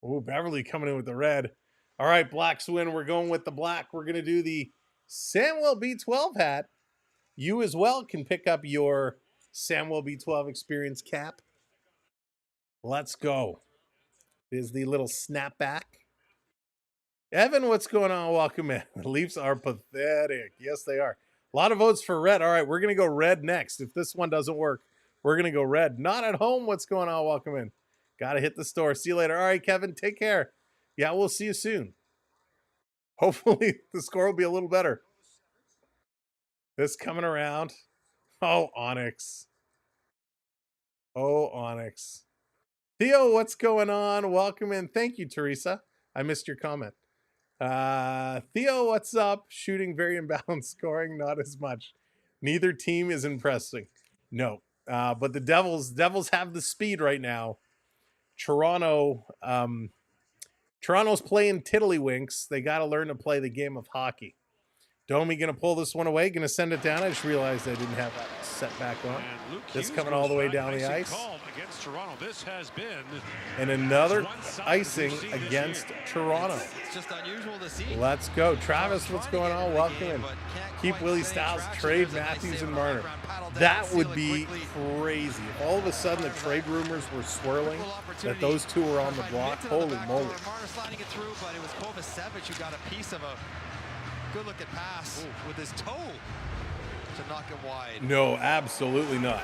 Oh, Beverly coming in with the red. All right, blacks win. We're going with the black. We're going to do the Samuel B12 hat. You as well can pick up your Samuel B12 experience cap. Let's go. Is the little snapback. Evan, what's going on? Welcome in. The Leafs are pathetic. Yes, they are. A lot of votes for red. All right, we're going to go red next. If this one doesn't work, we're going to go red. Not at home. What's going on? Welcome in. Got to hit the store. See you later. All right, Kevin, take care. Yeah, we'll see you soon. Hopefully the score will be a little better. This coming around. Oh, Onyx. Oh, Onyx. Theo, what's going on? Welcome in. Thank you, Teresa. I missed your comment. Theo, what's up? Shooting very imbalanced, scoring not as much. Neither team is impressing. No, but the Devils have the speed right now. Toronto's playing tiddlywinks. They got to learn to play the game of hockey. Domi going to pull this one away. Going to send it down. I just realized I didn't have that set back on. This coming all the way down the ice. This has been and another icing against Toronto. It's just unusual to see. Let's go. Travis, what's going on? Welcome in. Keep Willie Styles, trade Matthews and Marner. That would be crazy. If all of a sudden the trade rumors were swirling that those two were on the block. Holy moly. Marner sliding it through, but it was Kovacevic who got a piece of a good-looking pass with his toe to knock it wide. No, absolutely not.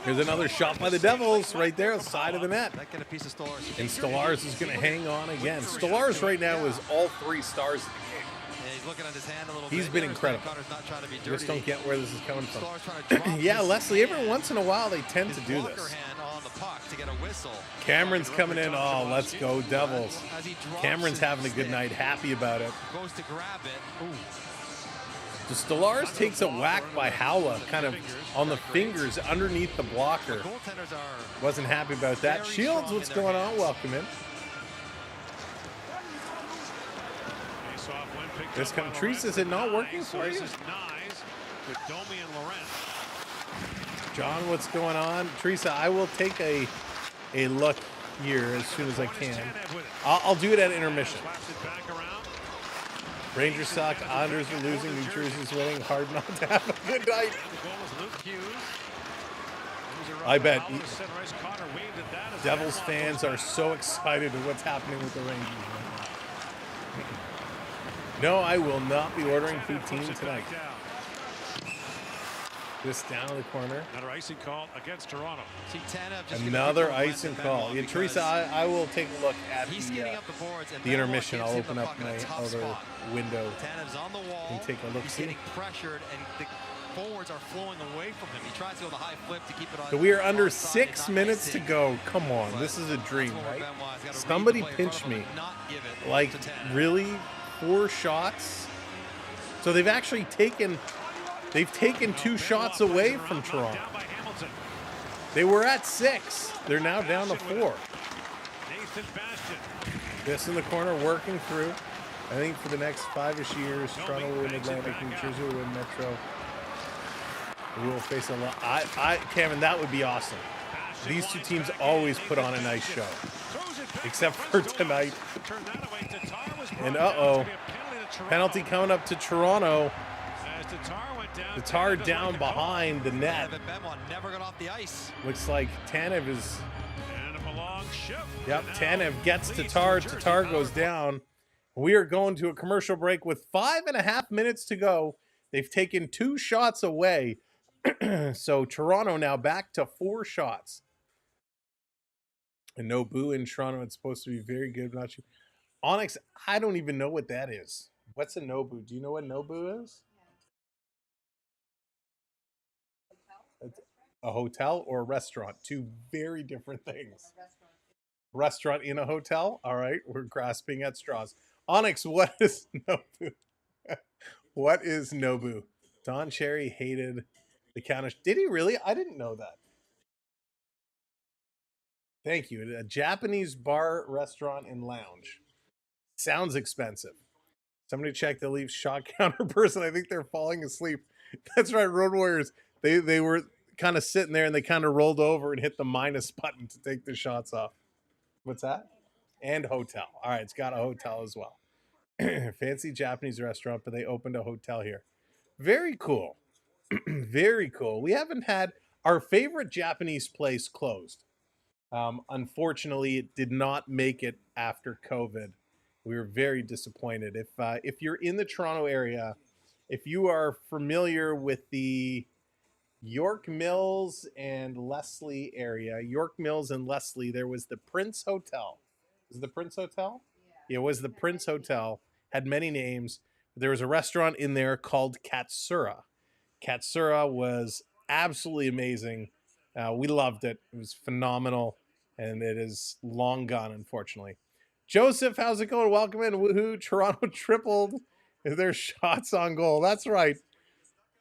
Here's another shot by the Devils right there on the side of the net. And Stolarz is going to hang on again. Stolarz right now is all 3 stars of the game. Yeah, he's looking at his hand a little He's bit. been incredible. Not trying to be dirty. Just don't get where this is coming from. Yeah, Leslie, every once in a while they tend to do this. Cameron's coming in. Oh, let's go Devils. Cameron's having a good night. Happy about it. Goes to grab it. Ooh. The Stolarz takes a whack by Howla, kind of on the fingers underneath the blocker. Wasn't happy about that. Shields, what's going on? Welcome in. This Treese, is it not working for you? John, what's going on? Teresa, I will take a look here as soon as I can. I'll do it at intermission. Rangers suck. Islanders are losing. New Jersey's winning. Hard not to have a good night. I bet Devils fans are so excited at what's happening with the Rangers right now. No, I will not be ordering food team tonight. This down in the corner. Another icing call against Toronto. See, Tanev just Another icing call. Yeah, Teresa, I will take a look at the intermission. I'll open up my other window Tanev's on the wall. and take a look. He's See. getting pressured, and the forwards are flowing away from him. He tries to go the high flip to keep it on. So we are under onside, 6 not minutes to icing. go. Come on, this is a dream, right? Somebody pinch me. Like, really? 4 shots? So they've actually taken... They've taken 2 shots away from Toronto. They were at 6. They're now down to 4. This in the corner, working through. I think for the next 5-ish years, Toronto will win Atlantic, New Jersey will win Metro. We will face a lot. Kevin, that would be awesome. These 2 teams always put on a nice show, except for tonight. And penalty coming up to Toronto. Tatar down behind the net. Never got off the ice. Looks like Tanev is. Yep, Tanev gets Tatar. Tatar goes down. We are going to a commercial break with 5.5 minutes to go. They've taken 2 shots away. So Toronto now back to 4 shots. And no boo in Toronto. It's supposed to be very good. Not sure. Onyx, I don't even know what that is. What's a Nobu? Do you know what Nobu is? A hotel or a restaurant? 2 very different things. Restaurant in a hotel? All right, we're grasping at straws. Onyx, what is Nobu? What is Nobu? Don Cherry hated the counter. Did he really? I didn't know that. Thank you. A Japanese bar, restaurant, and lounge. Sounds expensive. Somebody check the Leafs shot counter person. I think they're falling asleep. That's right, Road Warriors. They were kind of sitting there and they kind of rolled over and hit the minus button to take the shots off. What's that? And hotel. All right, it's got a hotel as well. Fancy Japanese restaurant, but they opened a hotel here. Very cool. Very cool. We haven't had our favorite Japanese place closed. Unfortunately, it did not make it after COVID. We were very disappointed. If you're in the Toronto area, if you are familiar with the York Mills and Leslie area, York Mills and Leslie, there was the Prince Hotel. Was it the Prince Hotel? Yeah, it was the Prince Hotel. Had many names. There was a restaurant in there called Katsura. Katsura was absolutely amazing. We loved it. It was phenomenal, and it is long gone, unfortunately. Joseph, how's it going? Welcome in. Woohoo! Toronto tripled their shots on goal. That's right.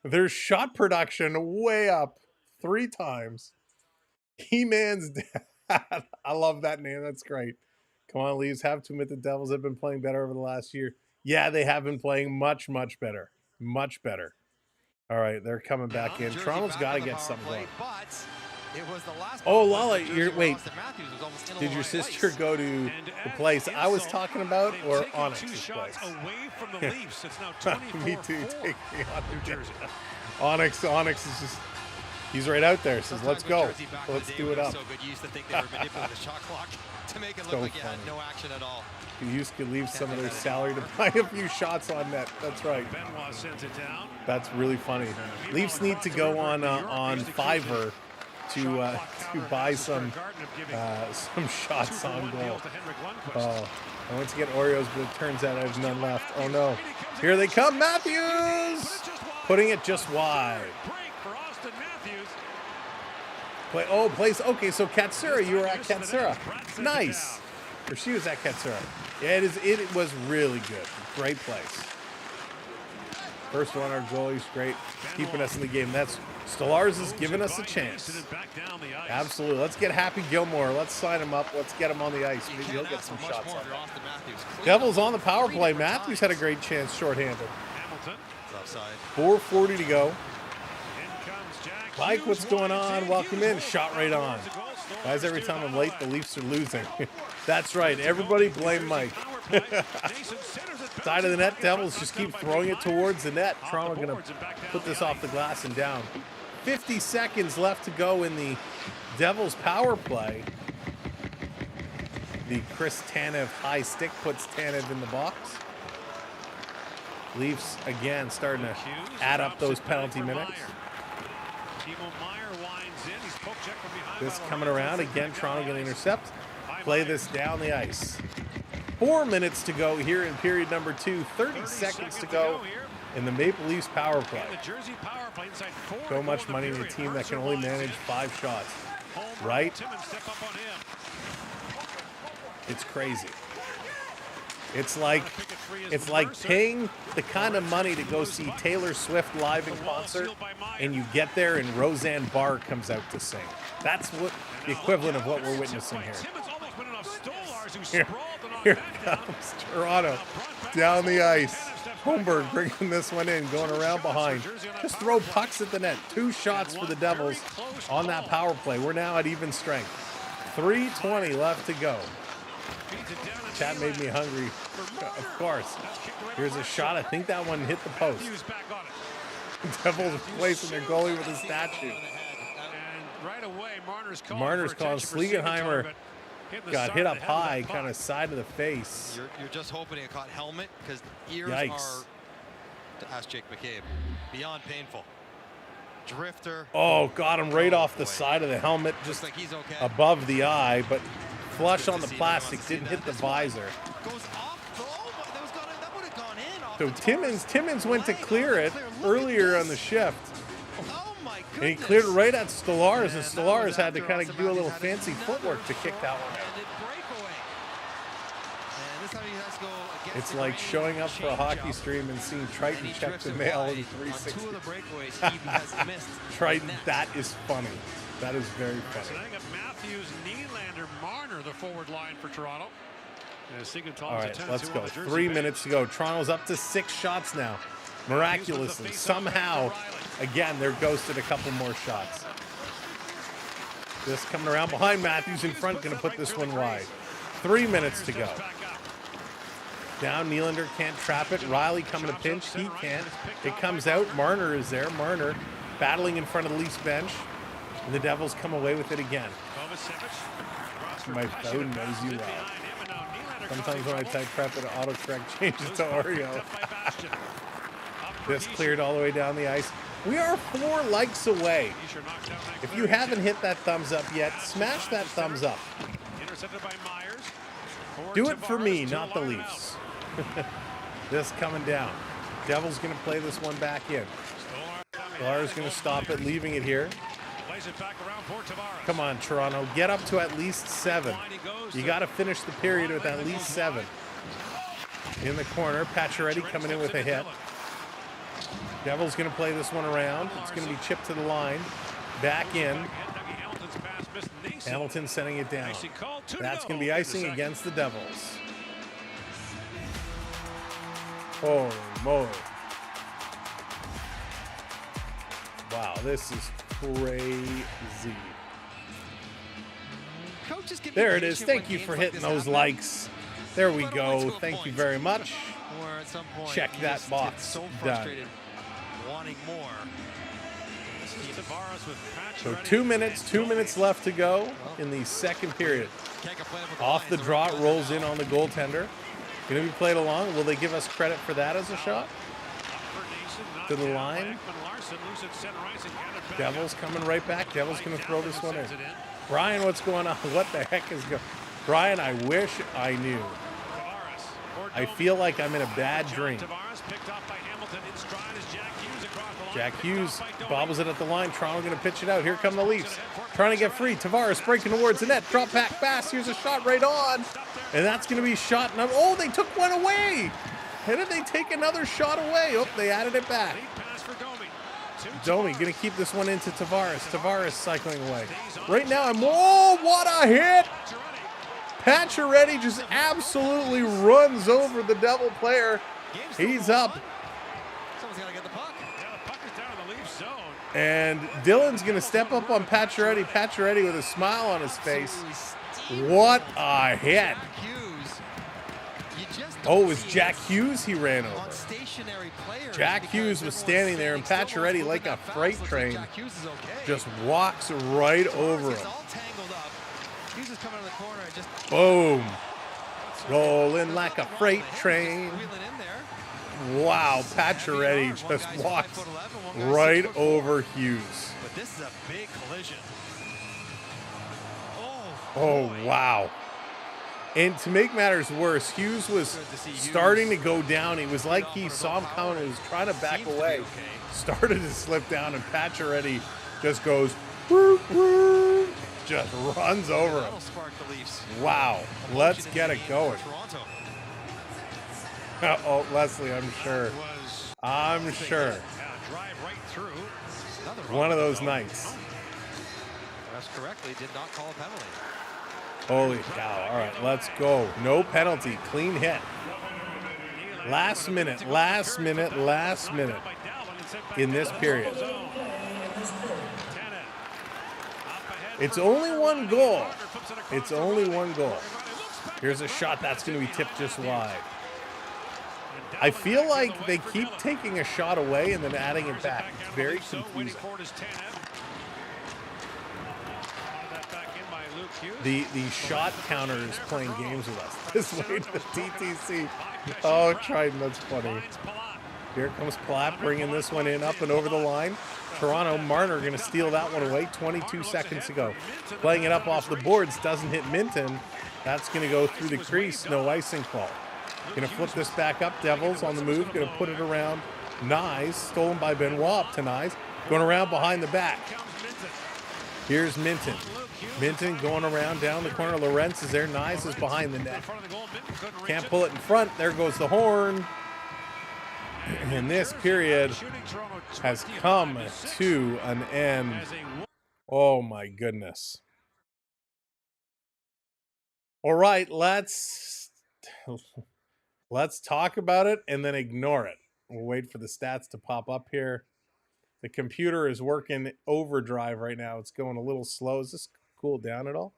Their shot production way up 3 times. He-Man's dad. I love that name. That's great. Come on, Leafs. Have to admit the Devils have been playing better over the last year. Yeah, they have been playing much, much better. Much better. All right, they're coming back in. Toronto's got to get something going. Oh, Lala, wait. Did your sister go to the place I was talking about or Onyx's place? Away from the Leafs. It's now Me too. Take me on New Jersey. Onyx is just, he's right out there. Says, let's go. Let's do it up. So good used to think they were manipulating the shot clock to make it look like you had no action at all. You used to leave some of their salary to buy a few shots on net. That's right. Benoit sends it down. That's really funny. Leafs need to go on Fiverr to buy some shots on goal. Oh, I went to get Oreos, but it turns out I have none left. Oh no! Here they come, Matthews, putting it just wide. Place. Okay, so Katsura, you were at Katsura. Nice. Or she was at Katsura. Yeah, it was really good. Great place. First one, our goalie's great, keeping us in the game. That's Stolarz is giving us a chance. Absolutely. Let's get Happy Gilmore. Let's sign him up. Let's get him on the ice. Maybe he'll get some shots on that. Devils on the power play. Matthews had a great chance shorthanded. 4:40 to go. Mike, what's going on? Welcome in. Shot right on. Guys, every time I'm late, the Leafs are losing. That's right. Everybody blame Mike. Side of the net, Devils just keep throwing it towards the net. Toronto going to put this off the glass and down. 50 seconds left to go in the Devils power play. The Chris Tanev high stick puts Tanev in the box. Leafs again starting to add up those penalty minutes. This coming around again. Toronto going to intercept. Play this down the ice. 4 minutes to go here in period number 2. 30 seconds to go in the Maple Leafs power play. So much money in a team that can only manage 5 shots, right? It's crazy. It's like paying the kind of money to go see Taylor Swift live in concert, and you get there and Roseanne Barr comes out to sing. That's what the equivalent of what we're witnessing here. Here comes Toronto down the ice. Holmberg bringing this one in, going around behind. Just throw pucks at the net. 2 shots for the Devils on that power play. We're now at even strength. 3:20 left to go. Chat made me hungry. Of course. Here's a shot. I think that one hit the post. Devils placing their goalie with a statue. Marner's calling. Sliegenheimer got hit up high, kind of side of the face. You're just hoping it caught helmet because ears Yikes. are, to ask Jake McCabe, beyond painful. Drifter. Oh, got him right off the side of the helmet, just like he's okay. above the eye, but flush on the plastic, didn't hit the visor. Goes off, that would have gone in. So Timmins went to clear it earlier on the shift. Oh my goodness. And he cleared it right at Stolarz, and Stolarz had to kind of do a little fancy footwork to kick that one out. It's like showing up for a hockey stream and seeing Triton check the mail in 360. Triton, that is funny. That is very funny. Matthews, Nylander, Marner, the forward line for Toronto. All right, let's go. 3 minutes to go. Toronto's up to 6 shots now. Miraculously, somehow, again, they're ghosted a couple more shots. This coming around behind Matthews in front, going to put this one wide. 3 minutes to go. Down, Nylander can't trap it. Riley coming to pinch. He can't. It comes out. Marner is there. Marner battling in front of the Leafs bench. And the Devils come away with it again. My phone knows you well. Sometimes when I type prep, it autocorrect changes to Oreo. This cleared all the way down the ice. We are 4 likes away. If you haven't hit that thumbs up yet, smash that thumbs up. Do it for me, not the Leafs. This coming down. Devils going to play this one back in. Stolarz going to stop it, leaving it here. Come on, Toronto. Get up to at least 7. You got to finish the period with at least 7. In the corner, Pacioretty coming in with a hit. Devils going to play this one around. It's going to be chipped to the line. Back in. Hamilton sending it down. That's going to be icing against the Devils. Holy moly. Wow, this is crazy. There it is. Thank you for hitting those likes. There we go. Thank you very much. Check that box. Done. Wanting more. So 2 minutes left to go in the second period. Off the draw, it rolls in on the goaltender. Going to be played along. Will they give us credit for that as a shot? To the line. Devils coming right back. Devils going to throw this one in. Brian, what's going on? What the heck is going on? Brian, I wish I knew. I feel like I'm in a bad dream. Jack Hughes bobbles it at the line. Toronto going to pitch it out. Here come the Leafs. Trying to get free. Tavares breaking towards the net. Drop back fast. Here's a shot right on. And that's going to be shot. Oh, they took one away. How did they take another shot away? Oh, they added it back. Domi going to keep this one into Tavares. Tavares cycling away. Right now, oh, what a hit. Pacioretty just absolutely runs over the Devil player. He's up. And Dylan's going to step up on Pacioretty. Pacioretty with a smile on his face. What a hit. You just Oh, it was Jack Hughes he ran over. On stationary players. Jack Hughes was standing there, and Pacioretty, like a freight train, just walks right over him. All tangled up. Hughes is coming on the corner and just Boom. Rolling like a freight train. Wow, Pacioretty just walks right over Hughes. But this is a big collision. Oh, wow. And to make matters worse, Hughes was starting to go down. It was like he saw him coming and was trying to back away. Started to slip down, and Pacioretty just goes, whoop, whoop, just runs over him. Wow, let's get it going. Oh, Leslie, I'm sure. I'm sure. One of those nights. That's correctly, did not call a penalty. Holy cow. All right, let's go. No penalty. Clean hit. Last minute in this period. It's only one goal. It's only one goal. Here's a shot that's going to be tipped just wide. I feel like they keep taking a shot away and then adding it back. It's very confusing. The shot counter is playing games with us. This way to the TTC. Oh, Triton, that's funny. Here comes Platt bringing this one in up and over the line. Toronto, Marner going to steal that one away. 22 seconds to go. Playing it up off the boards, doesn't hit Minton. That's going to go through the crease. No icing call. Going to flip this back up. Devils on the move. Going to put it around Nyes. Stolen by Benoit up to Nyes. Going around behind the back. Here's Minton. Minton going around down the corner. Lorentz is there. Nyes is behind the net. Can't pull it in front. There goes the horn. And this period has come to an end. Oh my goodness. All right, let's talk about it and then ignore it. We'll wait for the stats to pop up here. The computer is working overdrive right now. It's going a little slow. Is this cooled down at all?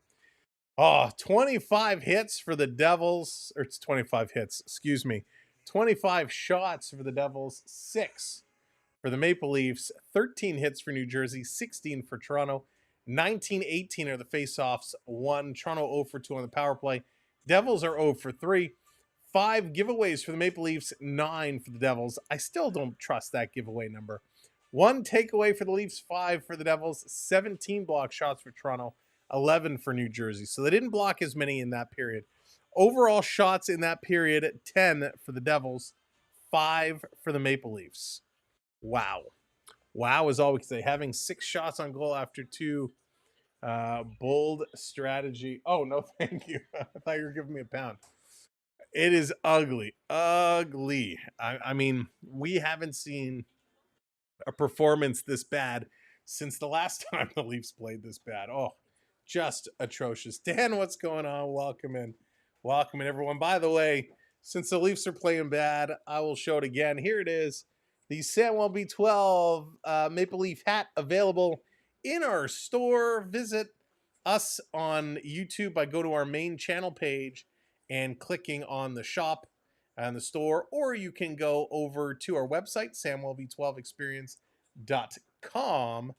Oh, 25 hits for the Devils. Or it's 25 hits, excuse me. 25 shots for the Devils, 6 for the Maple Leafs, 13 hits for New Jersey, 16 for Toronto, 19-18 are the faceoffs, 1. Toronto 0 for 2 on the power play. Devils are 0 for 3. 5 giveaways for the Maple Leafs, 9 for the Devils. I still don't trust that giveaway number. 1 takeaway for the Leafs, 5 for the Devils, 17 block shots for Toronto, 11 for New Jersey. So they didn't block as many in that period. Overall shots in that period, 10 for the Devils, 5 for the Maple Leafs. Wow. Wow is all we can say. Having 6 shots on goal after 2. Bold strategy. Oh, no, thank you. I thought you were giving me a pound. It is ugly. Ugly. I mean, we haven't seen a performance this bad since the last time the Leafs played this bad. Oh, just atrocious. Dan, what's going on? Welcome in. Welcome in, everyone. By the way, since the Leafs are playing bad, I will show it again. Here it is. The Samuel B12 Maple Leaf hat available in our store. Visit us on YouTube by go to our main channel page and clicking on the shop and the store, or you can go over to our website, samuelb12experience.com,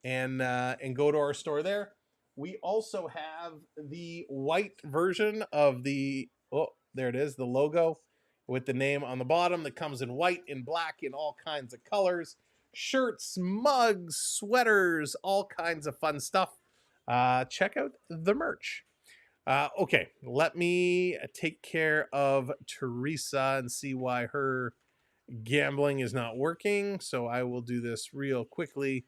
and go to our store there. We also have the white version of the, oh, there it is, the logo with the name on the bottom that comes in white and black in all kinds of colors. Shirts, mugs, sweaters, all kinds of fun stuff. Check out the merch. Okay, let me take care of Teresa and see why her gambling is not working. So I will do this real quickly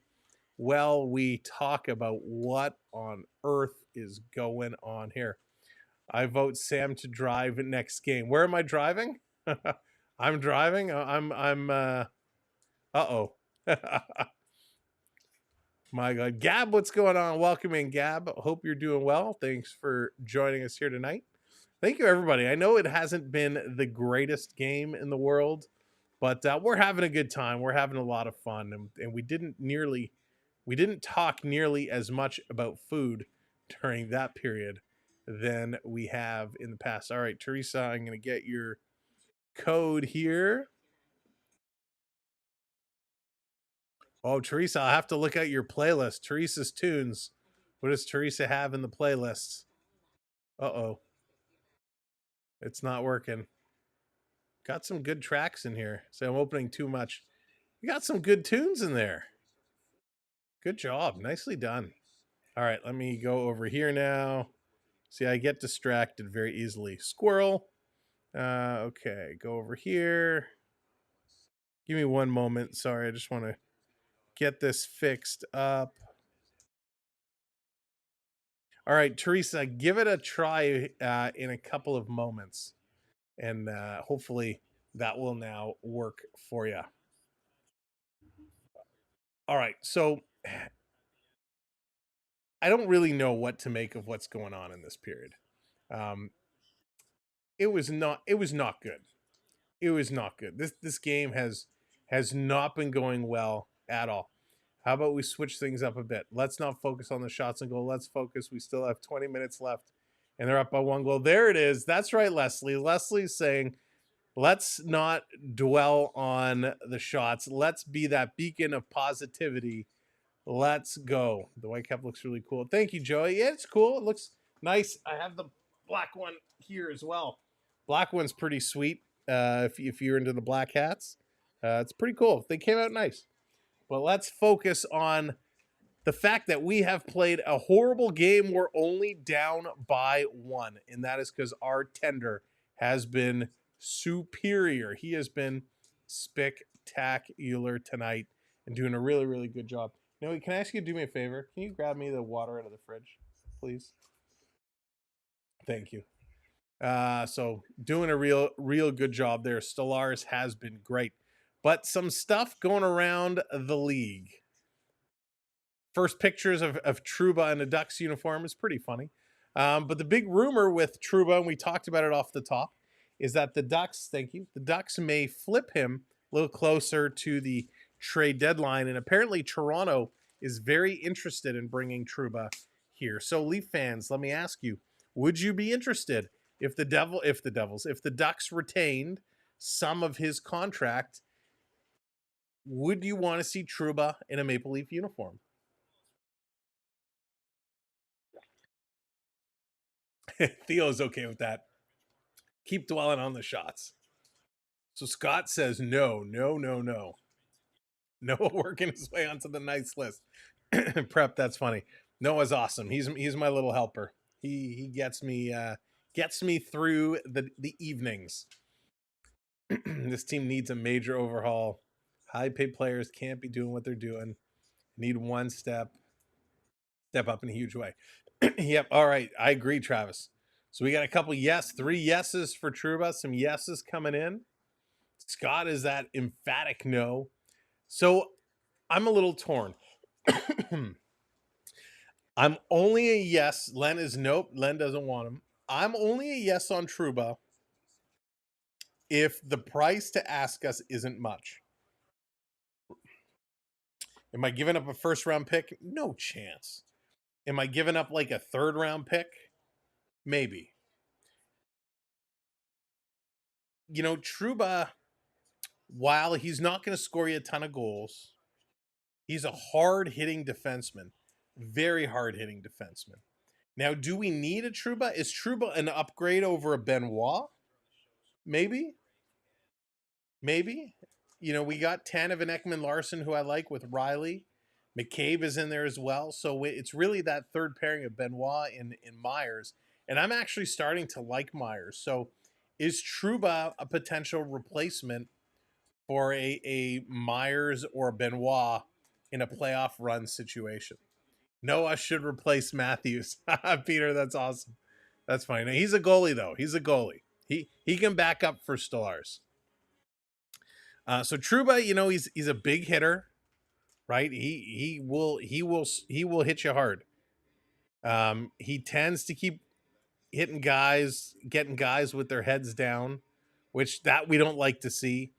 while we talk about what on earth is going on here. I vote Sam to drive next game. Where am I driving? I'm driving. Uh-oh. My God. Gab, what's going on? Welcome in, Gab. Hope you're doing well. Thanks for joining us here tonight. Thank you, everybody. I know it hasn't been the greatest game in the world, but we're having a good time. We're having a lot of fun, and we didn't talk nearly as much about food during that period than we have in the past. All right, Teresa, I'm going to get your code here. Oh, Teresa, I'll have to look at your playlist. Teresa's tunes. What does Teresa have in the playlist? Uh-oh. It's not working. Got some good tracks in here. So I'm opening too much. You got some good tunes in there. Good job. Nicely done. All right, let me go over here now. See, I get distracted very easily. Squirrel. Okay, go over here. Give me one moment. Sorry, I just want to get this fixed up. All right, Teresa, give it a try in a couple of moments. And hopefully that will now work for you. All right, so I don't really know what to make of what's going on in this period. It was not good. It was not good. This game has not been going well at all. How about we switch things up a bit? Let's not focus on the shots and goal. Let's focus. We still have 20 minutes left, and they're up by 1 goal. There it is. That's right, Leslie. Leslie's saying, let's not dwell on the shots. Let's be that beacon of positivity. Let's go. The white cap looks really cool. Thank you, Joey. Yeah, it's cool. It looks nice. I have the black one here as well. Black one's pretty sweet. If you're into the black hats, it's pretty cool. They came out nice. But let's focus on the fact that we have played a horrible game. We're only down by 1, and that is because our tender has been superior. He has been spectacular tonight and doing a really, really good job. Now, can I ask you to do me a favor? Can you grab me the water out of the fridge, please? Thank you. So doing a real good job there. Stellaris has been great. But some stuff going around the league. First pictures of Trouba in a Ducks uniform is pretty funny. But the big rumor with Trouba, and we talked about it off the top, is that the Ducks, thank you, the Ducks may flip him a little closer to the trade deadline. And apparently Toronto is very interested in bringing Trouba here. So Leaf fans, let me ask you, would you be interested if the Ducks retained some of his contract? Would you want to see Trouba in a Maple Leaf uniform? Theo's okay with that. Keep dwelling on the shots. So Scott says no. Noah working his way onto the nice list. Prep, that's funny. Noah's awesome. He's my little helper. He gets me through the evenings. This team needs a major overhaul. High-paid players can't be doing what they're doing. Need one step up in a huge way. Yep. All right. I agree, Travis. So we got a couple 3 yeses for Trouba. Some yeses coming in. Scott is that emphatic no. So I'm a little torn. I'm only a yes. Len is nope. Len doesn't want him. I'm only a yes on Trouba if the price to ask us isn't much. Am I giving up a first-round pick? No chance. Am I giving up like a third-round pick? Maybe. You know, Trouba, while he's not going to score you a ton of goals, he's a hard-hitting defenseman. Very hard-hitting defenseman. Now, do we need a Trouba? Is Trouba an upgrade over a Benoit? Maybe. You know, we got Tanev and Ekman-Larsson, who I like, with Riley. McCabe is in there as well. So it's really that third pairing of Benoit and Myers. And I'm actually starting to like Myers. So is Trouba a potential replacement for a Myers or Benoit in a playoff run situation? Noah should replace Matthews. Peter, that's awesome. That's fine. Now, he's a goalie, though. He's a goalie. He can back up for Stellaris. So Trouba, you know, he's a big hitter, right? He will hit you hard. He tends to keep hitting guys, getting guys with their heads down, which that we don't like to see.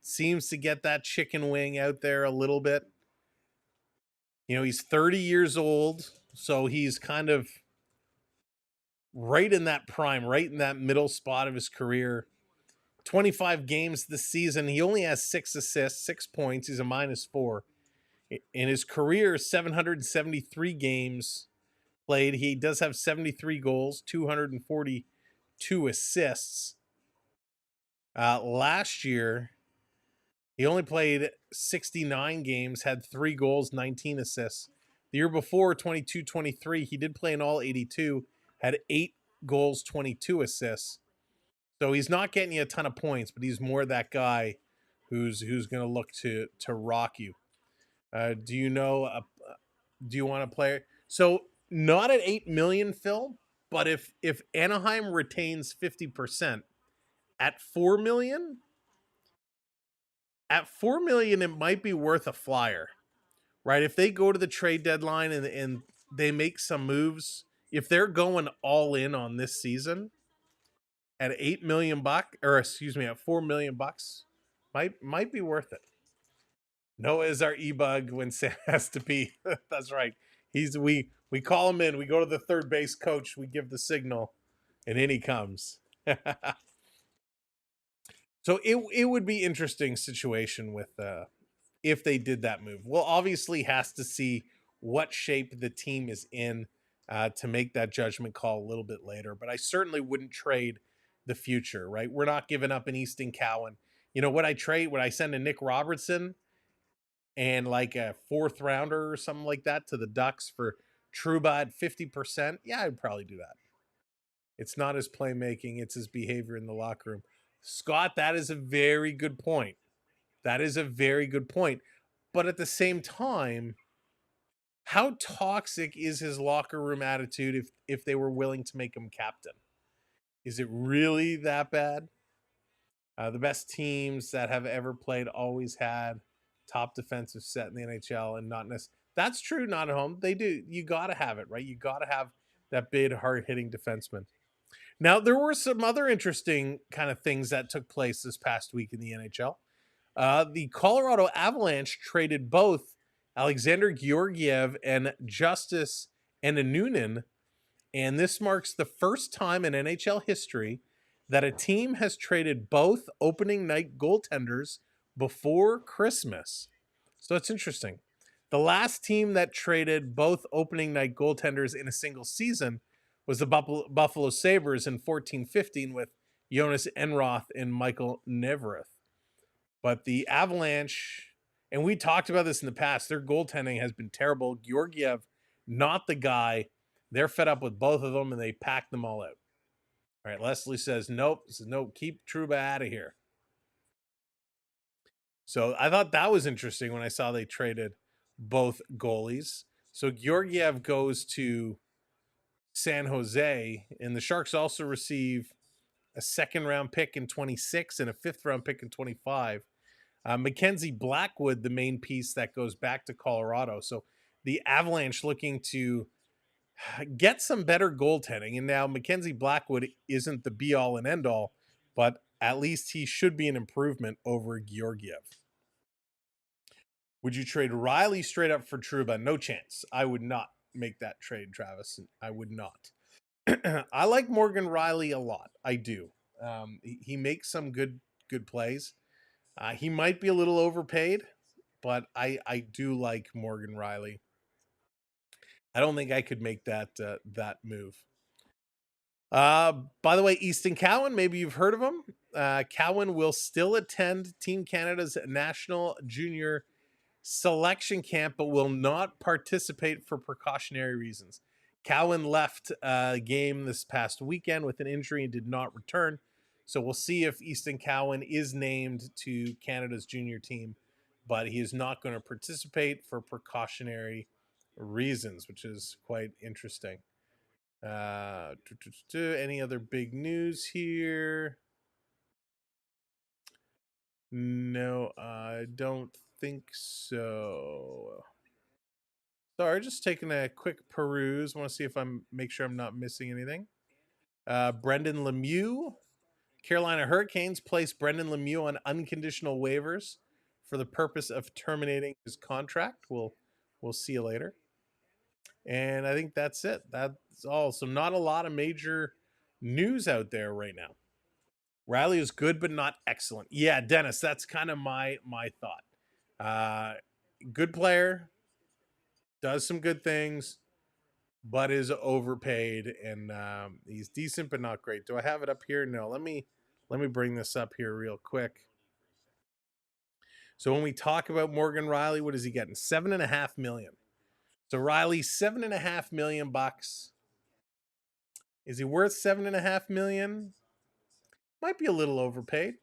Seems to get that chicken wing out there a little bit. You know, he's 30 years old, so he's kind of right in that prime, right in that middle spot of his career. 25 games this season. He only has 6 assists, 6 points. He's a -4. In his career, 773 games played. He does have 73 goals, 242 assists. Last year, he only played 69 games, had 3 goals, 19 assists. The year before, 22-23, he did play in all 82, had 8 goals, 22 assists. So he's not getting you a ton of points, but he's more that guy who's going to look to rock you. Do you know? Do you want to play? So not at 8 million, Phil, but if Anaheim retains 50% at 4 million, it might be worth a flyer, right? If they go to the trade deadline and they make some moves, if they're going all in on this season at 8 million bucks, or excuse me, at 4 million bucks, might be worth it. Noah is our e-bug when Sam has to pee. That's right. We call him in. We go to the third base coach. We give the signal, and in he comes. So it would be interesting situation with if they did that move. We'll obviously has to see what shape the team is in to make that judgment call a little bit later. But I certainly wouldn't trade the future, right? We're not giving up an Easton Cowan. You know what I trade? Would I send a Nick Robertson and like a 4th rounder or something like that to the Ducks for Trouba at 50%? Yeah, I'd probably do that. It's not his playmaking, it's his behavior in the locker room. Scott, that is a very good point. That is a very good point. But at the same time, how toxic is his locker room attitude if they were willing to make him captain? Is it really that bad? The best teams that have ever played always had top defensive set in the NHL, and not necessarily. That's true, not at home. They do. You got to have it, right? You got to have that big, hard-hitting defenseman. Now, there were some other interesting kind of things that took place this past week in the NHL. The Colorado Avalanche traded both Alexander Georgiev and Justice Ananunen, and this marks the first time in NHL history that a team has traded both opening night goaltenders before Christmas. So it's interesting. The last team that traded both opening night goaltenders in a single season was the Buffalo Sabres in 14-15 with Jonas Enroth and Michael Nevereth. But the Avalanche, and we talked about this in the past, their goaltending has been terrible. Georgiev, not the guy. They're fed up with both of them, and they packed them all out. All right, Leslie says, nope. He says, nope, keep Trouba out of here. So I thought that was interesting when I saw they traded both goalies. So Georgiev goes to San Jose, and the Sharks also receive a 2nd-round pick in 26 and a 5th-round pick in 25. Mackenzie Blackwood, the main piece that goes back to Colorado. So the Avalanche looking to get some better goaltending. And now Mackenzie Blackwood isn't the be-all and end-all, but at least he should be an improvement over Georgiev. Would you trade Riley straight up for Trouba? No chance. I would not make that trade, Travis. I would not. I like Morgan Riley a lot. I do. He makes some good plays. He might be a little overpaid, but I do like Morgan Riley. I don't think I could make that move. By the way, Easton Cowan, maybe you've heard of him. Cowan will still attend Team Canada's National Junior Selection Camp, but will not participate for precautionary reasons. Cowan left a game this past weekend with an injury and did not return. So we'll see if Easton Cowan is named to Canada's junior team, but he is not going to participate for precautionary reasons, which is quite interesting. Any other big news here? No, I don't think so. Sorry, just taking a quick peruse. Want to see if make sure I'm not missing anything. Brendan Lemieux. Carolina Hurricanes placed Brendan Lemieux on unconditional waivers for the purpose of terminating his contract. We'll see you later. And I think that's it. That's all. So not a lot of major news out there right now. Riley is good, but not excellent. Yeah, Dennis, that's kind of my thought. Good player, does some good things, but is overpaid, and he's decent but not great. Do I have it up here? No. Let me bring this up here real quick. So when we talk about Morgan Riley, what is he getting? $7.5 million. So Riley, $7.5 million bucks. Is he worth $7.5 million? Might be a little overpaid.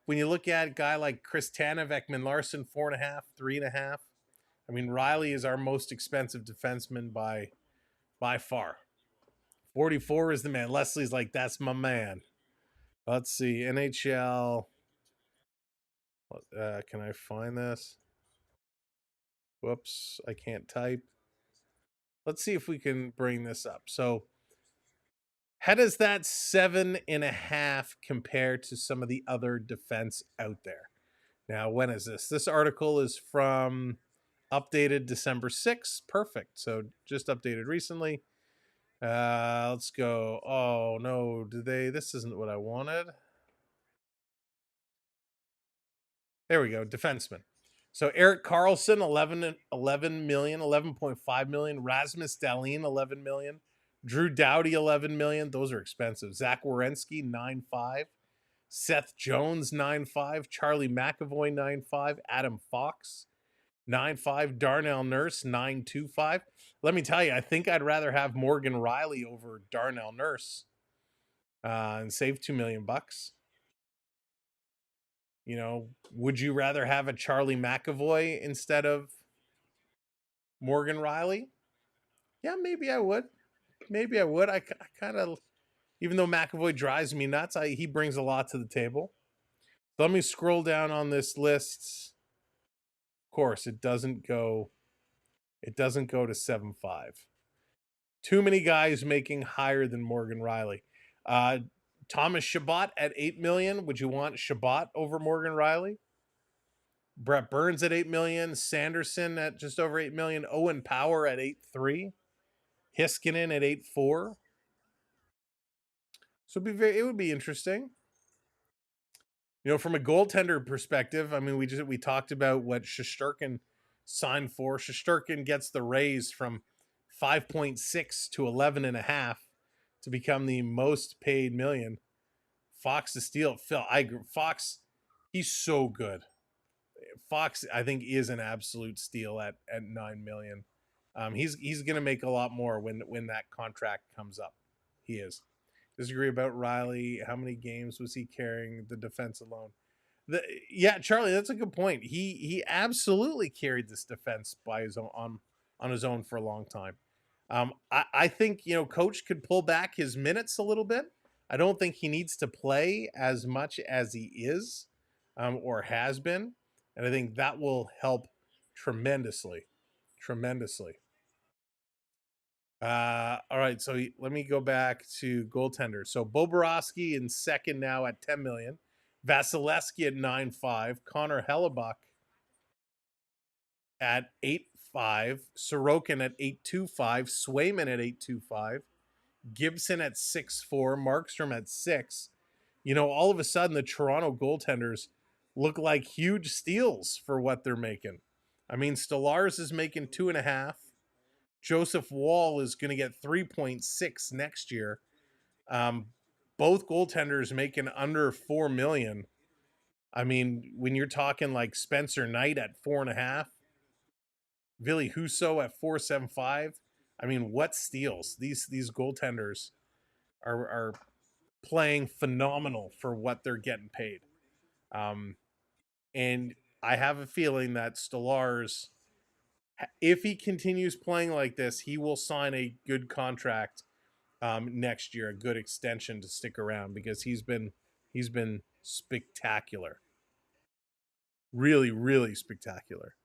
When you look at a guy like Chris Tanev, Ekman Larson, 4.5, 3.5. I mean, Riley is our most expensive defenseman by far. 44 is the man. Leslie's like, that's my man. Let's see. NHL. Can I find this? Whoops. I can't type. Let's see if we can bring this up. So, how does that 7.5 compare to some of the other defense out there? Now, when is this? This article is from updated December 6th. Perfect. So just updated recently. Let's go. Oh, no. This isn't what I wanted. There we go. Defenseman. So Eric Carlson, 11 million, 11.5 million. Rasmus Dahlin, 11 million. Drew Doughty, 11 million. Those are expensive. Zach Werenski, 9.5. Seth Jones, 9.5. Charlie McAvoy, 9.5. Adam Fox, 9.5. Darnell Nurse, 9.25. Let me tell you, I think I'd rather have Morgan Riley over Darnell Nurse and save $2 million bucks. You know, would you rather have a Charlie McAvoy instead of Morgan Riley? Yeah, maybe I would. Maybe I would. I kind of, even though McAvoy drives me nuts, he brings a lot to the table. So let me scroll down on this list. Of course, it doesn't go to 7.5. Too many guys making higher than Morgan Riley. Thomas Chabot at $8 million. Would you want Chabot over Morgan Riley? Brett Burns at $8 million. Sanderson at just over $8 million. Owen Power at 8.3. Hiskinen at 8.4. So it would be interesting. You know, from a goaltender perspective, I mean, we talked about what Shesterkin signed for. Shesterkin gets the raise from 5.6 to 11.5 to become the most paid million. Fox to steal. Fox, he's so good. Fox, I think, is an absolute steal at $9 million. He's going to make a lot more when that contract comes up. He is. Disagree about Riley. How many games was he carrying the defense alone? Yeah, Charlie, that's a good point. He absolutely carried this defense by his own on his own for a long time. I think, you know, coach could pull back his minutes a little bit. I don't think he needs to play as much as he is or has been. And I think that will help tremendously. All right, so let me go back to goaltenders. So Bobrovsky in second now at 10 million. Vasilevsky at 9.5. Connor Hellebuck at 8.5. Sorokin at 8.25. Swayman at 8.25. Gibson at 6.4. Markstrom at 6. You know, all of a sudden the Toronto goaltenders look like huge steals for what they're making. I mean, Stolarz is making 2.5. Joseph Wall is going to get 3.6 next year. Both goaltenders making under $4 million. I mean, when you're talking like Spencer Knight at 4.5, Ville Husso at 4.75. I mean, what steals? These goaltenders are playing phenomenal for what they're getting paid. And I have a feeling that Stolarz, if he continues playing like this, he will sign a good contract next year, a good extension to stick around, because he's been spectacular. Really, really spectacular.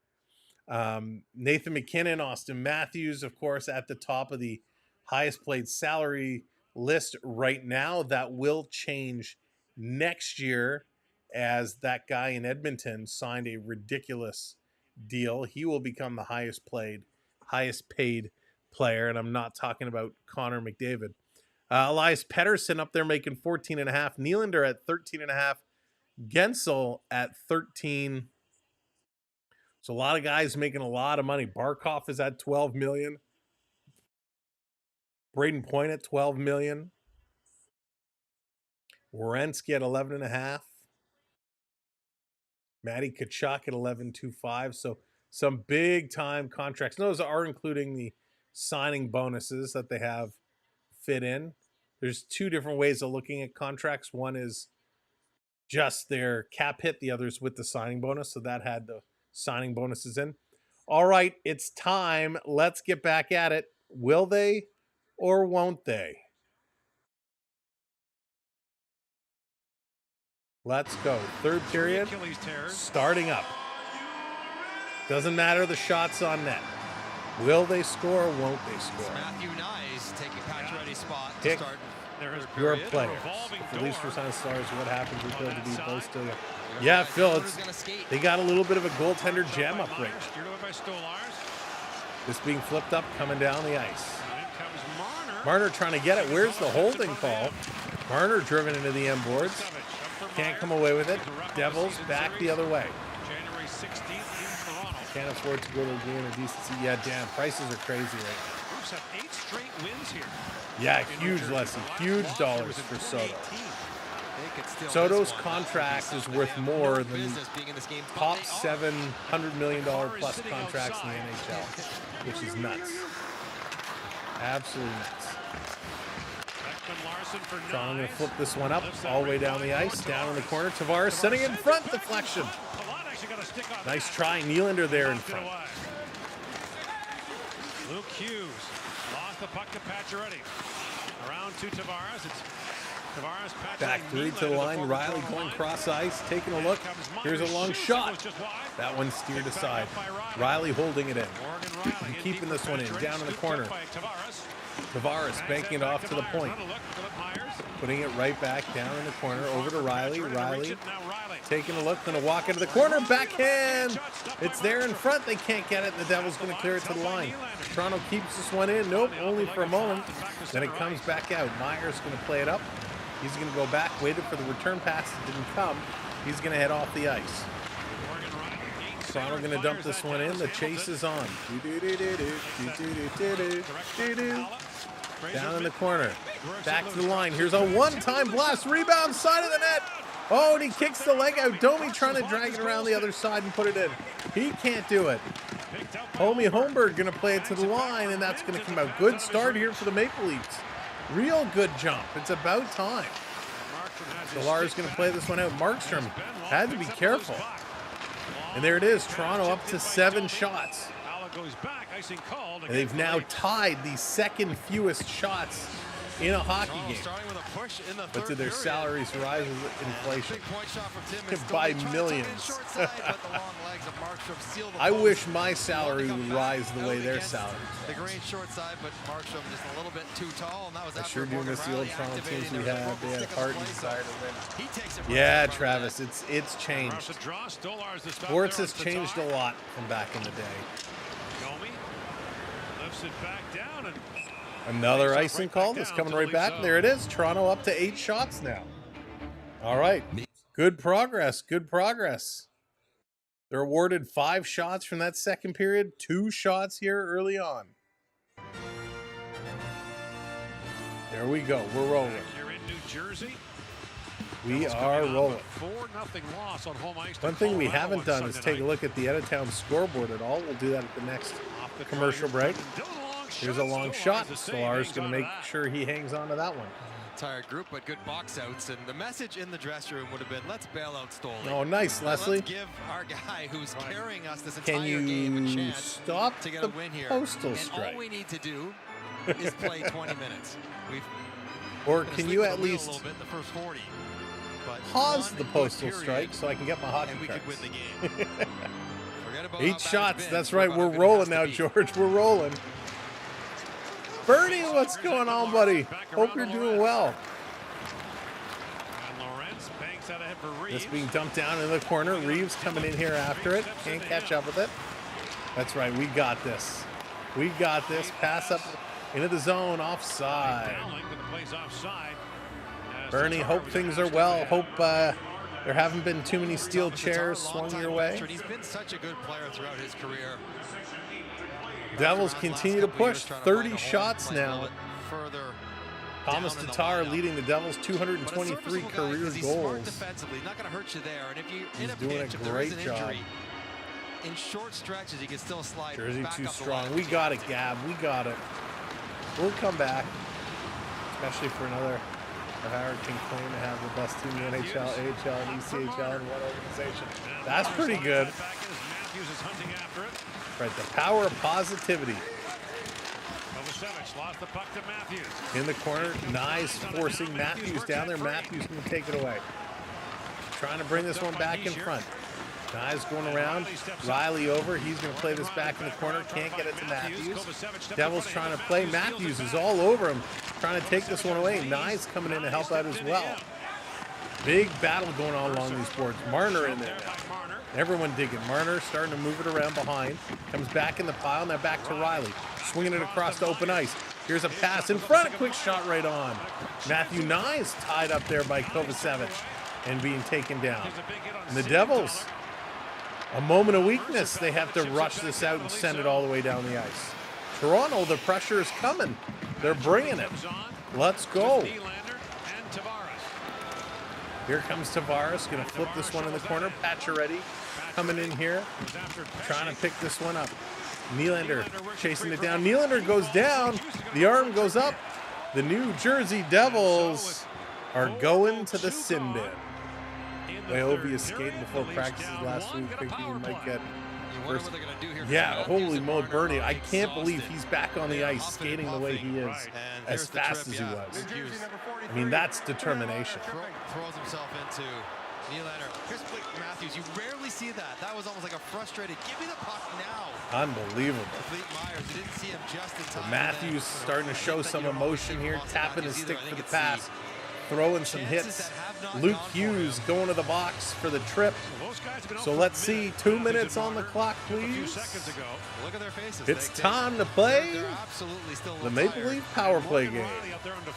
Nathan McKinnon, Austin Matthews, of course, at the top of the highest paid salary list right now. That will change next year, as that guy in Edmonton signed a ridiculous deal. He will become the highest paid player, and I'm not talking about Connor McDavid. Elias Pettersson up there making 14.5. Nylander at 13.5. Gensel at 13. So a lot of guys making a lot of money. Barkov is at 12 million. Braden Point at 12 million. Werenski at 11.5. Matty Tkachuk at 11.25. So some big time contracts. Those are including the signing bonuses that they have fit in. There's two different ways of looking at contracts. One is just their cap hit. The other is with the signing bonus. So that had the signing bonuses in. All right, it's time. Let's get back at it. Will they or won't they? Let's go. Third period, starting up. Doesn't matter the shots on net. Will they score or won't they score? Matthew Nyes taking Pacioretty's spot to Pick start. your players. If the Leafs for Sun Stars, what happens? We feel to be close to it. Yeah, Phil, they got a little bit of a goaltender jam up right. This being flipped up, coming down the ice. Marner trying to get it. Where's the holding call? Marner driven into the end boards. Can't come away with it. Devils back the other way. January 16th in Toronto. Can't afford to go to a game of decency. Yeah, damn. Prices are crazy right now. Leafs have 8 straight wins here. Yeah, huge lesson. Huge dollars for Soto. Soto's contract is worth more than top $700 million plus contracts in the NHL, which is nuts. Absolutely nuts. So I'm going to flip this one up all the way down the ice, down in the corner. Tavares sitting in front, deflection. Nice try, Nylander there in front. Luke Hughes lost the puck to Pacioretty. Around to Tavares. It's Tavares, Pacioretty. Back three to the line. Riley going cross ice, taking a look. Here's a long shot. That one steered aside. Riley holding it in. And keeping this one in, down in the corner. Tavares banking it off to the point. Putting it right back down in the corner. Over to Riley. Riley taking a look. Going to walk into the corner. Backhand. It's there in front. They can't get it. The Devils going to clear it to the line. Toronto keeps this one in. Nope. Only for a moment. Then it comes back out. Myers going to play it up. He's going to go back. Waited for the return pass. It didn't come. He's going to head off the ice. Toronto going to dump this one in. The chase is on. Down in the corner. Back to the line. Here's a one-time blast. Rebound, side of the net. Oh, and he kicks the leg out. Domi trying to drag it around the other side and put it in. He can't do it. Homie Holmberg going to play it to the line, and that's going to come out. Good start here for the Maple Leafs. Real good jump. It's about time. Stolar's going to play this one out. Markstrom had to be careful. And there it is. Toronto up to 7 shots. And they've now tied the second fewest shots in a hockey game. But did their salaries rise with inflation? By millions. I wish my salary would rise the way their salary. The green short side, but Markstrom just a little bit too tall, and that was I sure do miss the old Toronto teams we had. They had heart and desire to win. it. Yeah, Travis, it's changed. Sports has changed a lot from back in the day. Lifts it back down and Another icing call that's coming right back. There it is. Toronto up to 8 shots now. All right. Good progress. Good progress. They're awarded 5 shots from that second period. 2 shots here early on. There we go. We're rolling. You're in New Jersey. We are rolling. 4-0 loss on home ice. One thing we haven't done is take a look at the out-of-town scoreboard at all. We'll do that at the next commercial break. Here's a long shot. Stolar's going to make sure he hangs on to that one. Tired group, but good box outs. And the message in the dressing room would have been, let's bail out Stoli. Oh, nice, Leslie. Let's give our guy who's carrying us this entire game a chance stop to get the a win here. postal strike? And all we need to do is play 20 minutes. Or can you at least a little bit the first 40, pause the postal strike so I can get my hockey and we cards? could win the game. Forget about 8 how shots. bad it's been. That's right. We're How good it rolling has to now, be. George. We're rolling. Bernie, what's going on, buddy? Hope you're doing well. This being dumped down in the corner. Reeves coming in here after it. Can't catch up with it. That's right. We got this. We got this. Pass up. Into the zone, offside. Dowling to the place offside. Bernie, hope things are well. Hope there haven't been too many steel chairs swung your way. He's been such a good player throughout his career. Devils continue to push. 30 shots now. Thomas Tatar leading the Devils 223 career goals. Defensively, not going to hurt you there. And if you He's doing a great job. In short stretches, he can still slide. Jersey back too up the strong. line. We got it, Gab. We got it. We'll come back, especially for another American claim to have the best team in the NHL, AHL, and ECHL in one organization. That's pretty good. Matthews is hunting after it. Right, the power of positivity. Kovacevic lost the puck to Matthews. In the corner, Nyes forcing Matthews down there. Matthews going to take it away. Trying to bring this one back in front. Nyes going around. Riley over. He's going to play this back in the corner. Can't get it to Matthews. Devils trying to play. Matthews is all over him. Trying to take this one away. Nyes coming in to help out as well. Big battle going on along these boards. Marner in there now. Everyone digging. Marner starting to move it around behind. Comes back in the pile. Now back to Riley. Swinging it across to open ice. Here's a pass in front. A quick shot right on. Matthew Nyes tied up there by Kovacevic and being taken down. And the Devils, a moment of weakness. They have to rush this out and send it all the way down the ice. Toronto, the pressure is coming. They're bringing it. Let's go. Here comes Tavares, going to flip this one in the corner. Pacioretty coming in here, trying to pick this one up. Nylander chasing it down. Nylander goes down. The arm goes up. The New Jersey Devils are going to the sin bin. Leovi is skating before practices last week, thinking he might get first. Yeah, holy moly, Bernie. I can't believe he's back on the ice skating the way he is, as fast as he was. I mean, that's determination. Throws himself into Nylander. Here's Matthews. You rarely see that. That was almost like a frustrated, give me the puck now. Unbelievable. Fleet Myers, you didn't see him just in time. Matthews starting to show some emotion here, tapping his stick for the pass, throwing some hits. Luke Hughes going to the box for the trip. So let's see, 2 minutes on the clock, please. Look at their faces. It's time to play the Maple Leaf power play game.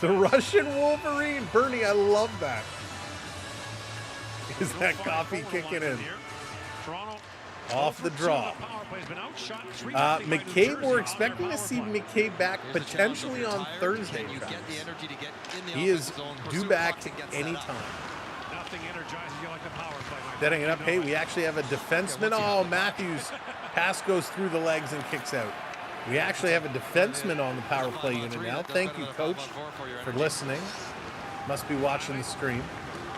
The Russian Wolverine. Bernie, I love that. Is that coffee kicking in? Off the draw. McCabe, we're expecting to see McCabe back potentially on Thursday. He is due back anytime. Setting it up. Hey, we actually have a defenseman. Oh, Matthews. Pass goes through the legs and kicks out. We actually have a defenseman on the power play unit now. Thank you, Coach, for listening. Must be watching the stream.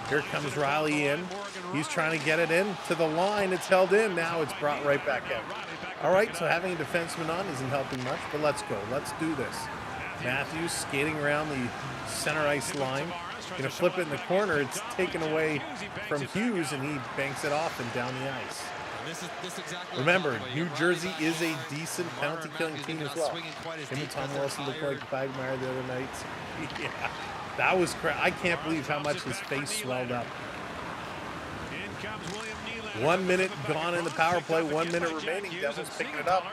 Here comes Riley in. He's trying to get it in to the line. It's held in. Now it's brought right back out. All right, so having a defenseman on isn't helping much, but let's go. Let's do this. Matthews skating around the center ice line. Going to flip it in the corner. It's taken away from Hughes, and he banks it off and down the ice. Remember, New Jersey is a decent penalty-killing team as well. Him and Tom Wilson looked like Quagmire the other night. Yeah, that was crazy. I can't believe how much his face swelled up. 1 minute gone in the power play, 1 minute remaining. Devils picking it up.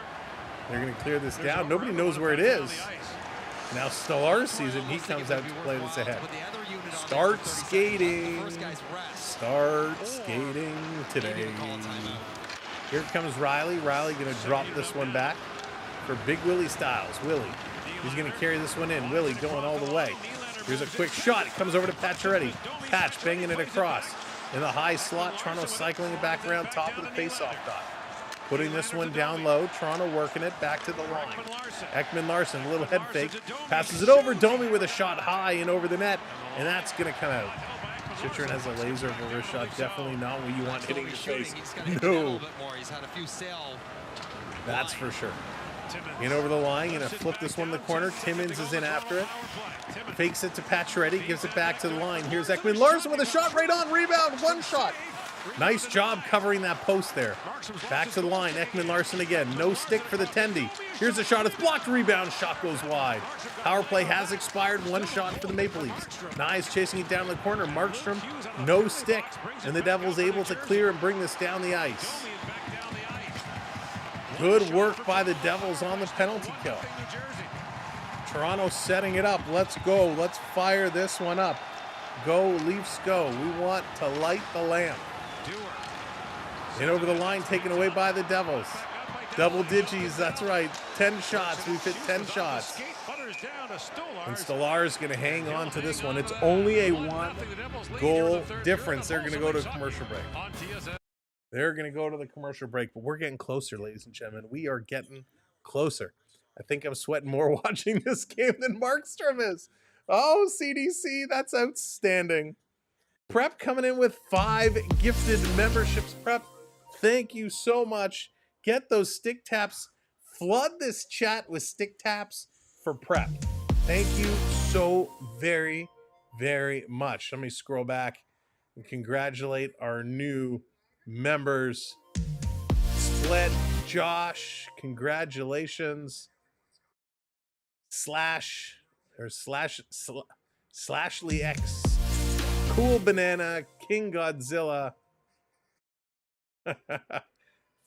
They're going to clear this down. Nobody knows where it is. Now Stolarz sees it, and he comes out to play this ahead. Start skating. Start skating today. Here comes Riley. Riley going to drop this one back for Big Willie Styles. Willie, he's going to carry this one in. Willie going all the way. Here's a quick shot. It comes over to Pacioretty. Patch banging it across. In the high slot, Toronto cycling it back around top of the faceoff dot. Putting this one down low. Toronto working it back to the line. Ekman-Larsson, a little head fake. Passes it over. Domi with a shot high and over the net. And that's going to come out. Chychrun has a laser over a shot. Definitely not what you want hitting your face. No. That's for sure. In over the line. Going to flip this one in the corner. Timmins is in after it. Fakes it to Pacioretty. Gives it back to the line. Here's Ekman-Larsson with a shot right on. Rebound. One shot. Nice job covering that post there. Back to the line. Ekman-Larsson again. No stick for the Tendy. Here's a shot. It's blocked. Rebound. Shot goes wide. Power play has expired. One shot for the Maple Leafs. Nyes chasing it down the corner. Markstrom, no stick. And the Devils able to clear and bring this down the ice. Good work by the Devils on the penalty kill. Toronto setting it up. Let's go. Let's fire this one up. Go, Leafs, go. We want to light the lamp. In over the line, taken away by the Devils. Double digits, that's right. 10 shots. We've hit 10 shots. And Stolar's going to hang on to this one. It's only a 1-goal difference. They're going to go to a commercial break. They're going to go to the commercial break, but we're getting closer, ladies and gentlemen. We are getting closer. I think I'm sweating more watching this game than Markstrom is. Oh, CDC, that's outstanding. Prep coming in with 5 gifted memberships. Prep, thank you so much. Get those stick taps. Flood this chat with stick taps for Prep. Thank you so very, very much. Let me scroll back and congratulate our new members. Split, Josh, congratulations. Slashly X, Cool Banana, King Godzilla.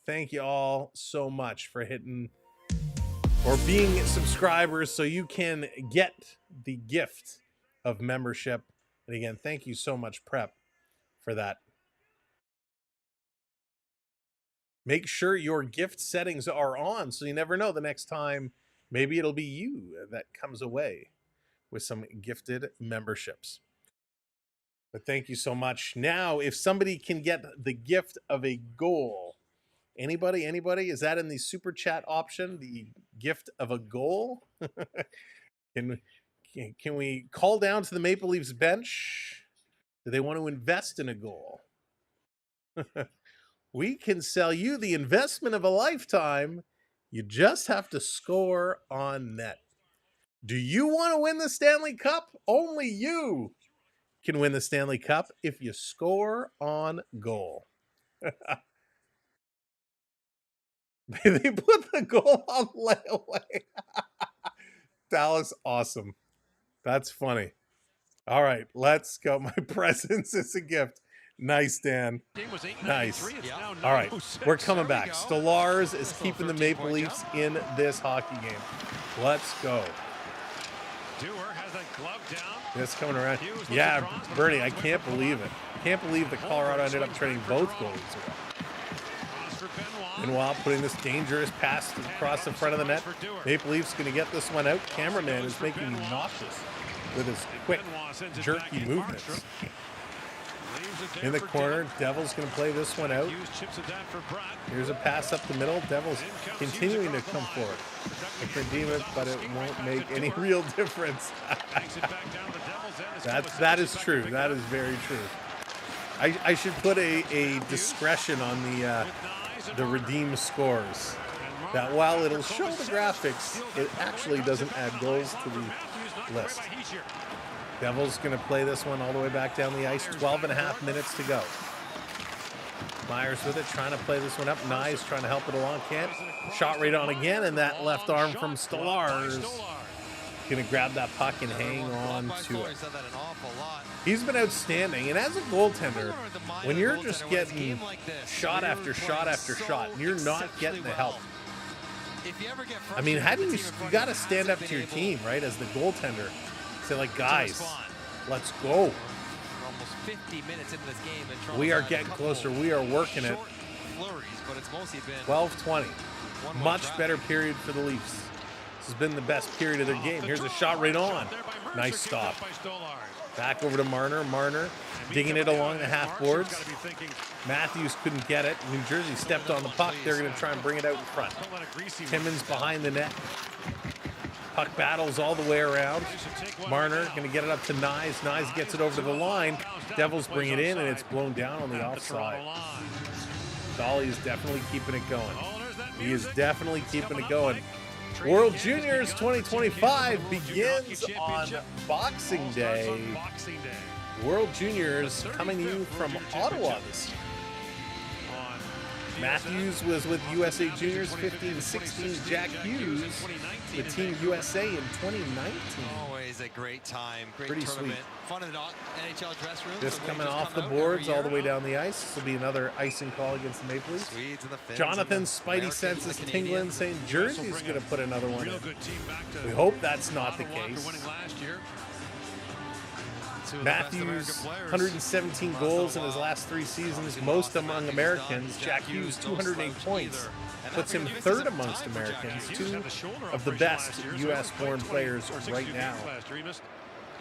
Thank you all so much for hitting or being subscribers so you can get the gift of membership. And again, thank you so much, Prep, for that. Make sure your gift settings are on so you never know the next time. Maybe it'll be you that comes away with some gifted memberships. But thank you so much. Now, if somebody can get the gift of a goal, anybody? Is that in the super chat option? The gift of a goal? Can we call down to the Maple Leafs bench? Do they want to invest in a goal? We can sell you the investment of a lifetime. You just have to score on net. Do you want to win the Stanley Cup? Only you can win the Stanley Cup if you score on goal. They put the goal on layaway. Dallas, awesome. That's funny. All right, let's go. My presence is a gift. Nice, Dan. Nice. All right, we're coming back. Stolarz is keeping the Maple Leafs in this hockey game. Let's go. This coming around. Yeah, Bernie, I can't believe it. Can't believe that Colorado ended up trading both goalies away. Meanwhile, putting this dangerous pass across the front of the net. Maple Leafs going to get this one out. Cameraman is making me nauseous with his quick, jerky movements. In the corner, Devils going to play this one out. Here's a pass up the middle. Devils continuing to come forward. They can redeem it, but it won't make any real difference. That is true. That is very true. I should put a discretion on the redeem scores. That while it'll show the graphics, it actually doesn't add goals to the list. Devils going to play this one all the way back down the ice. 12.5 minutes to go. Myers with it, trying to play this one up. Nyes trying to help it along. Can't. Shot right on again, and that left arm from Stolarz. Going to grab that puck and hang on to it. He's been outstanding. And as a goaltender, when you're just getting shot after shot after shot, and you're not getting the help. I mean, how do you got to stand up to your team, right, as the goaltender. Say, like, guys, let's go. Almost 50 minutes into this game, and we are getting closer. We are working it. 12-20. Much better period for the Leafs. This has been the best period of their game. Here's a shot right on. Nice stop. Back over to Marner. Marner digging it along the half boards. Matthews couldn't get it. New Jersey stepped on the puck. They're going to try and bring it out in front. Timmins behind the net. Puck battles all the way around. Marner going to get it up to Nyes. Nyes gets it over to the line. Devils bring it in, and it's blown down on the offside. Dolly is definitely keeping it going. He is definitely keeping it going. World Juniors 2025 begins on Boxing Day. World Juniors coming to you from Ottawa this year. Matthews was with USA Juniors 15-16. Jack Hughes with Team USA in 2019. Always a great time. Great Pretty tournament. sweet. Fun in the NHL dress room. Just coming off the boards all the way down the ice. This will be another icing call against the Maple Leafs. Swedes and the Finns Jonathan's and the spidey Americans and senses the tingling, Canadians. saying Jersey's going to put another one in. Real good team back to We hope that's not the Ottawa case. after winning last year. Two of the best Matthews, American players. 117 Last goals little in his while. last 3 seasons, Obviously most lost to among Matthews, Americans. Dunn, Jack Hughes, no 208 slouch points. either. And Puts that him brings third us amongst time to Jack Americans, Hughes. 2 of the best U.S. born players right now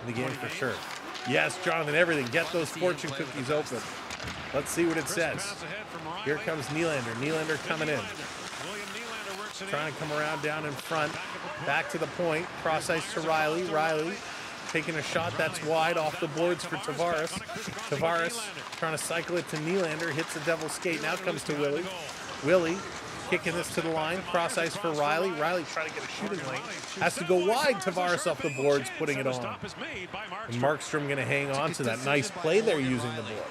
in the game for sure. Yes, Jonathan, everything. Get those fortune cookies open. Let's see what it says. Here comes Nylander. Nylander coming in. Trying to come around down in front. Back to the point. Cross ice to Riley. Riley taking a shot that's wide off the boards for Tavares. Tavares trying to cycle it to Nylander. Hits the Devil's skate. Now comes to Willie. Willie kicking this to the line. Cross ice for Riley. Riley trying to get a shooting lane. Has to go wide. Tavares off the boards, putting it on. And Markstrom going to hang on to that nice play there using the boards.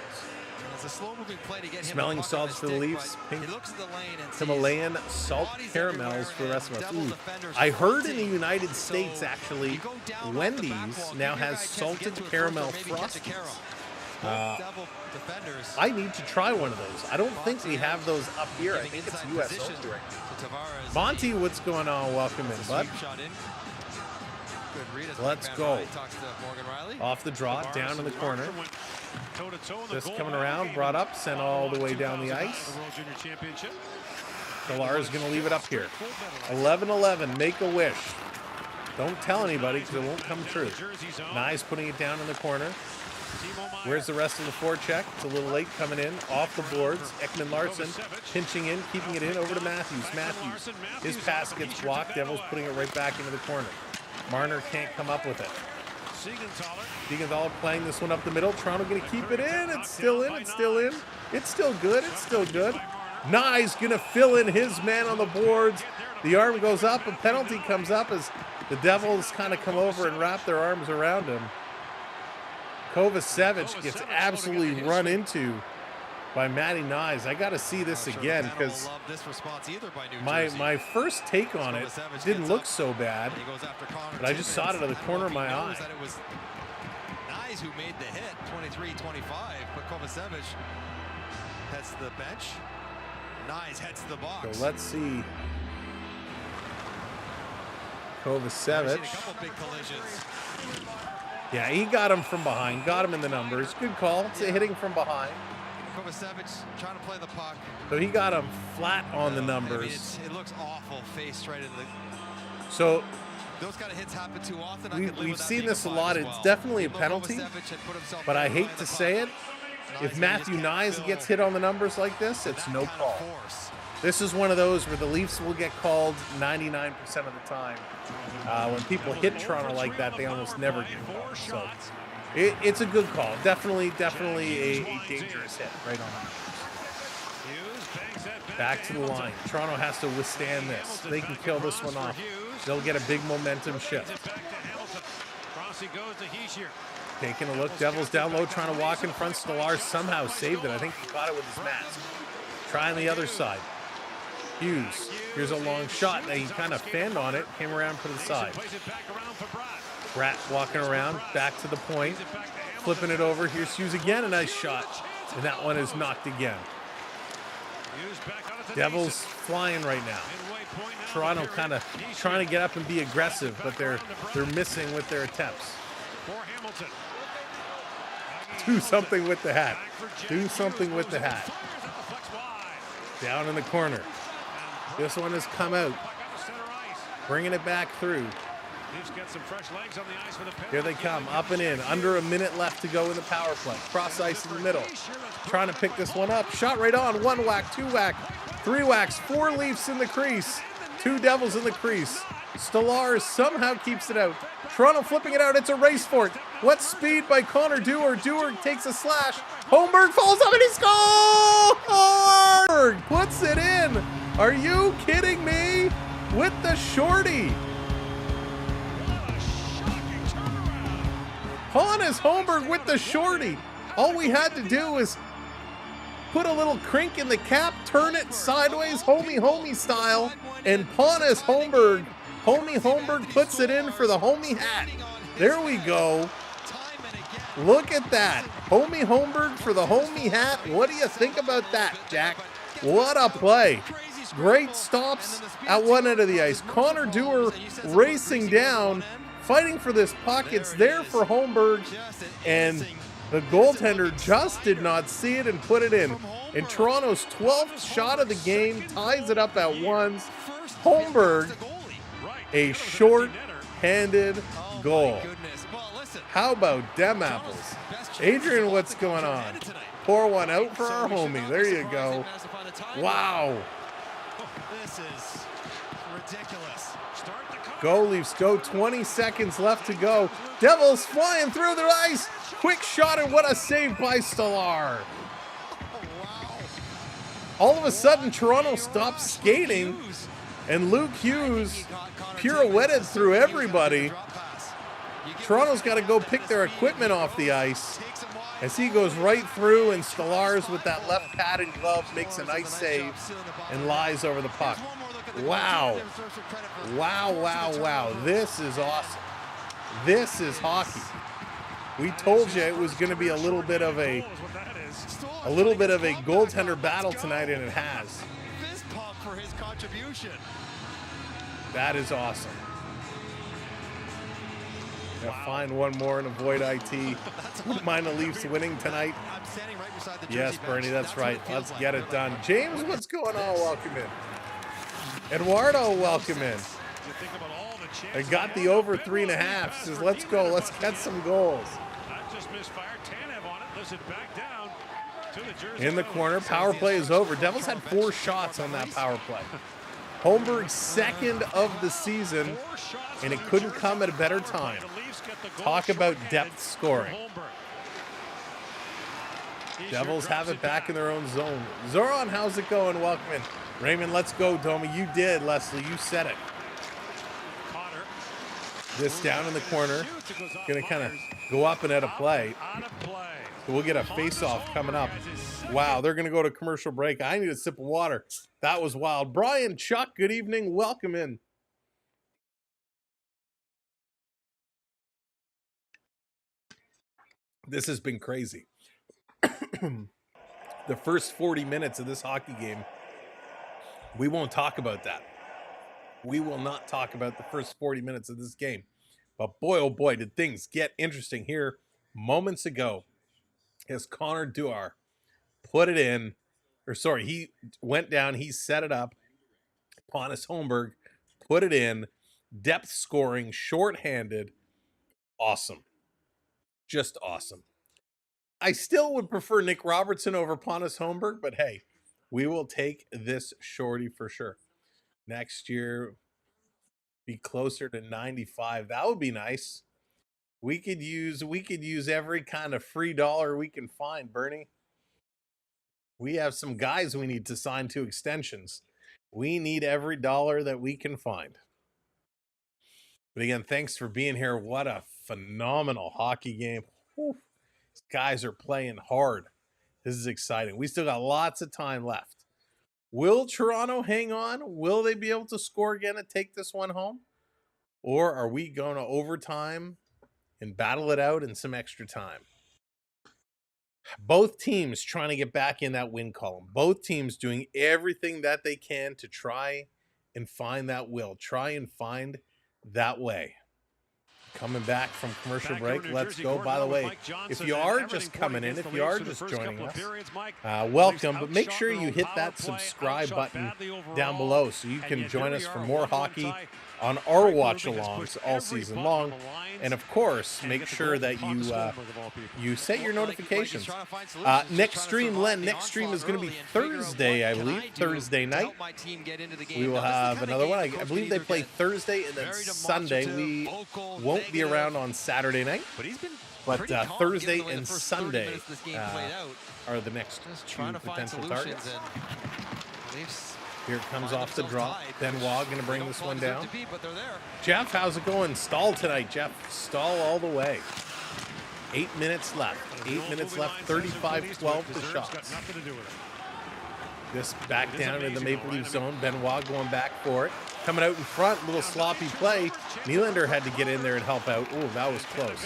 It's a slow-moving play to get him Smelling the puck salts on for the stick, Leafs. but Pink he looks at the lane and sees Himalayan salt bodies caramels everywhere, for the rest of and us. Devil Ooh. defenders I are heard in the hunting. United So States, actually, you go down off the Wendy's back wall, now give your has guy a chance to salted get to it caramel first, or maybe catch a frosties. carrel. Both Devil defenders I need to try one of those. I don't think we have those up here. I giving think it's inside U.S. position only right now. to Tavares. Monty, what's going on? Welcome in, bud. Sweep shot in. Good read as Let's Van go. Riley talks to Morgan Riley. Off the draw, down in the corner. Just coming around, brought up, sent all the way down the ice. Pilar's going to leave it up here. 11-11, make a wish. Don't tell anybody because it won't come true. Nyes putting it down in the corner. Where's the rest of the forecheck? It's a little late coming in. Off the boards. Ekman Larson pinching in, keeping it in over to Matthews. Matthews, his pass gets blocked. Devils putting it right back into the corner. Marner can't come up with it. Siegenthaler playing this one up the middle. Toronto going to keep it in. It's still in. It's still in. It's still good. It's still good. Nyes going to fill in his man on the boards. The arm goes up. A penalty comes up as the Devils kind of come over and wrap their arms around him. Kovacevic gets absolutely run into by Matty Nyes. I got to see this again because my first take on it didn't look so bad, but I just saw it out of the corner of my eye. It was Nyes who made the hit, 23-25, but Kovacevic heads to the bench. Nyes heads to the box. So let's see. We've seen a Kovacevic. couple big collisions. Yeah, he got him from behind. Got him in the numbers. Good call. It's a hitting from behind. Kovacevic trying to play the puck. So he got him flat on the I mean, numbers. it looks awful, face right into the... So Those kind of hits happen too often. I could live we've with that seen being this a flag lot. as It's well. definitely a Even though penalty, Kovacevic had put himself but I right hate behind to the say puck, it. Nyes If Matthew just can't Nyes fill gets hit on the numbers like this, it's that no kind of call. force. This is one of those where the Leafs will get called 99% of the time. When people hit Toronto like that, they almost never get called. So it's a good call. Definitely a dangerous hit right on that. Back to the line. Toronto has to withstand this. They can kill this one off. They'll get a big momentum shift. Taking a look. Devils down low, trying to walk in front. Stolar somehow saved it. I think he caught it with his mask. Trying the other side. Hughes. Here's a long shot. He kind of fanned on it. Came around to the side. Bratt walking around. Back to the point. Flipping it over. Here's Hughes again. A nice shot. And that one is knocked again. Devils flying right now. Toronto kind of trying to get up and be aggressive, but they're missing with their attempts. Do something with the hat. Do something with the hat. Down in the corner. This one has come out. Bringing it back through. Here they come, up and in. Under a minute left to go in the power play. Cross ice in the middle. Trying to pick this one up. Shot right on. 1 whack, 2 whack, 3 whacks. 4 Leafs in the crease. 2 Devils in the crease. Stolar somehow keeps it out. Toronto flipping it out. It's a race for it. What speed by Connor Dewar. Dewar takes a slash. Holmberg falls up and he scores! Holmberg puts it in. Are you kidding me? With the shorty. Hannes Holmberg with the shorty. All we had to do was put a little crink in the cap, turn it sideways, homie style, and Pontus Holmberg. Homie Holmberg puts it in for the homie hat. There we go. Look at that. Homie Holmberg for the homie hat. What do you think about that, Jack? What a play. Great stops at one end of the ice. Connor Dewar racing down, fighting for this puck. It's there for Holmberg, and the goaltender just did not see it and put it in. And Toronto's 12th shot of the game ties it up at ones. Holmberg, a short-handed goal. How about dem apples? Adrian, what's going on? Pour one out for our homie. There you go. Wow. This is ridiculous. Go Leafs, go. 20 seconds left to go. Devils flying through their ice. Quick shot, and what a save by Stolar. All of a sudden, Toronto stopped skating, and Luke Hughes pirouetted through everybody. Toronto's got to go pick their equipment off the ice as he goes right through, and Stolarz with that left pad and glove makes a nice save and lies over the puck. Wow. Wow, wow, wow. This is awesome. This is hockey. We told you it was going to be a little bit of a goaltender battle tonight, and it has. Fist pump for his contribution. That is awesome. Gotta find one more and avoid IT. Wouldn't mind the Leafs winning tonight. I'm standing right beside the Yes, jersey Bernie, bench. that's right. what it Let's feels get like. it done. James, what's going on? Welcome in. Eduardo, welcome in. I got the over 3.5. Says, let's go. Let's get some goals. In the corner, power play is over. Devils had 4 shots on that power play. Holmberg's second of the season, and it couldn't come at a better time. Talk about depth scoring. Devils have it back in their own zone. Zoran, how's it going? Welcome in. Raymond, let's go, Domi. You did, Leslie. You said it. This down in the corner. Going to kind of go up and at a play. So we'll get a face-off coming up. Wow, they're going to go to commercial break. I need a sip of water. That was wild. Brian, Chuck, good evening. Welcome in. This has been crazy. The first 40 minutes of this hockey game, we won't talk about that. We will not talk about the first 40 minutes of this game. But boy, oh boy, did things get interesting here moments ago as Connor Dewar put it in. Or sorry, he went down, he set it up. Pontus Holmberg put it in. Depth scoring, shorthanded. Awesome. Just awesome. I still would prefer Nick Robertson over Pontus Holmberg, but hey, we will take this shorty for sure. Next year, be closer to 95. That would be nice. We could use every kind of free dollar we can find, Bernie. We have some guys we need to sign to extensions. We need every dollar that we can find. But again, thanks for being here. What a phenomenal hockey game. Whew. These guys are playing hard. This is exciting. We still got lots of time left. Will Toronto hang on? Will they be able to score again and take this one home? Or are we going to overtime and battle it out in some extra time? Both teams trying to get back in that win column. Both teams doing everything that they can to try and find that will. Try and find that way. Coming back from commercial break, let's go. By the way, if you are just coming in, if you are just joining us, welcome. But make sure you hit that subscribe button down below so you can join us for more hockey on our watch-alongs all season long. And of course, make sure that you set your notifications. Next stream, Len, next stream is going to be Thursday, I believe, Thursday night. We will have another one. I believe they play Thursday and then Sunday. We won't be around on Saturday night, but Thursday and Sunday are the next 2 potential targets. Here it comes off the drop. Benoit going to bring this one down. Jeff, how's it going? Stall tonight, Jeff. Stall all the way. 8 minutes left. 8 minutes left. 35-12 the shots. This back down in the Maple Leaf zone. Benoit going back for it. Coming out in front, little sloppy play. Nylander had to get in there and help out. Oh, that was close.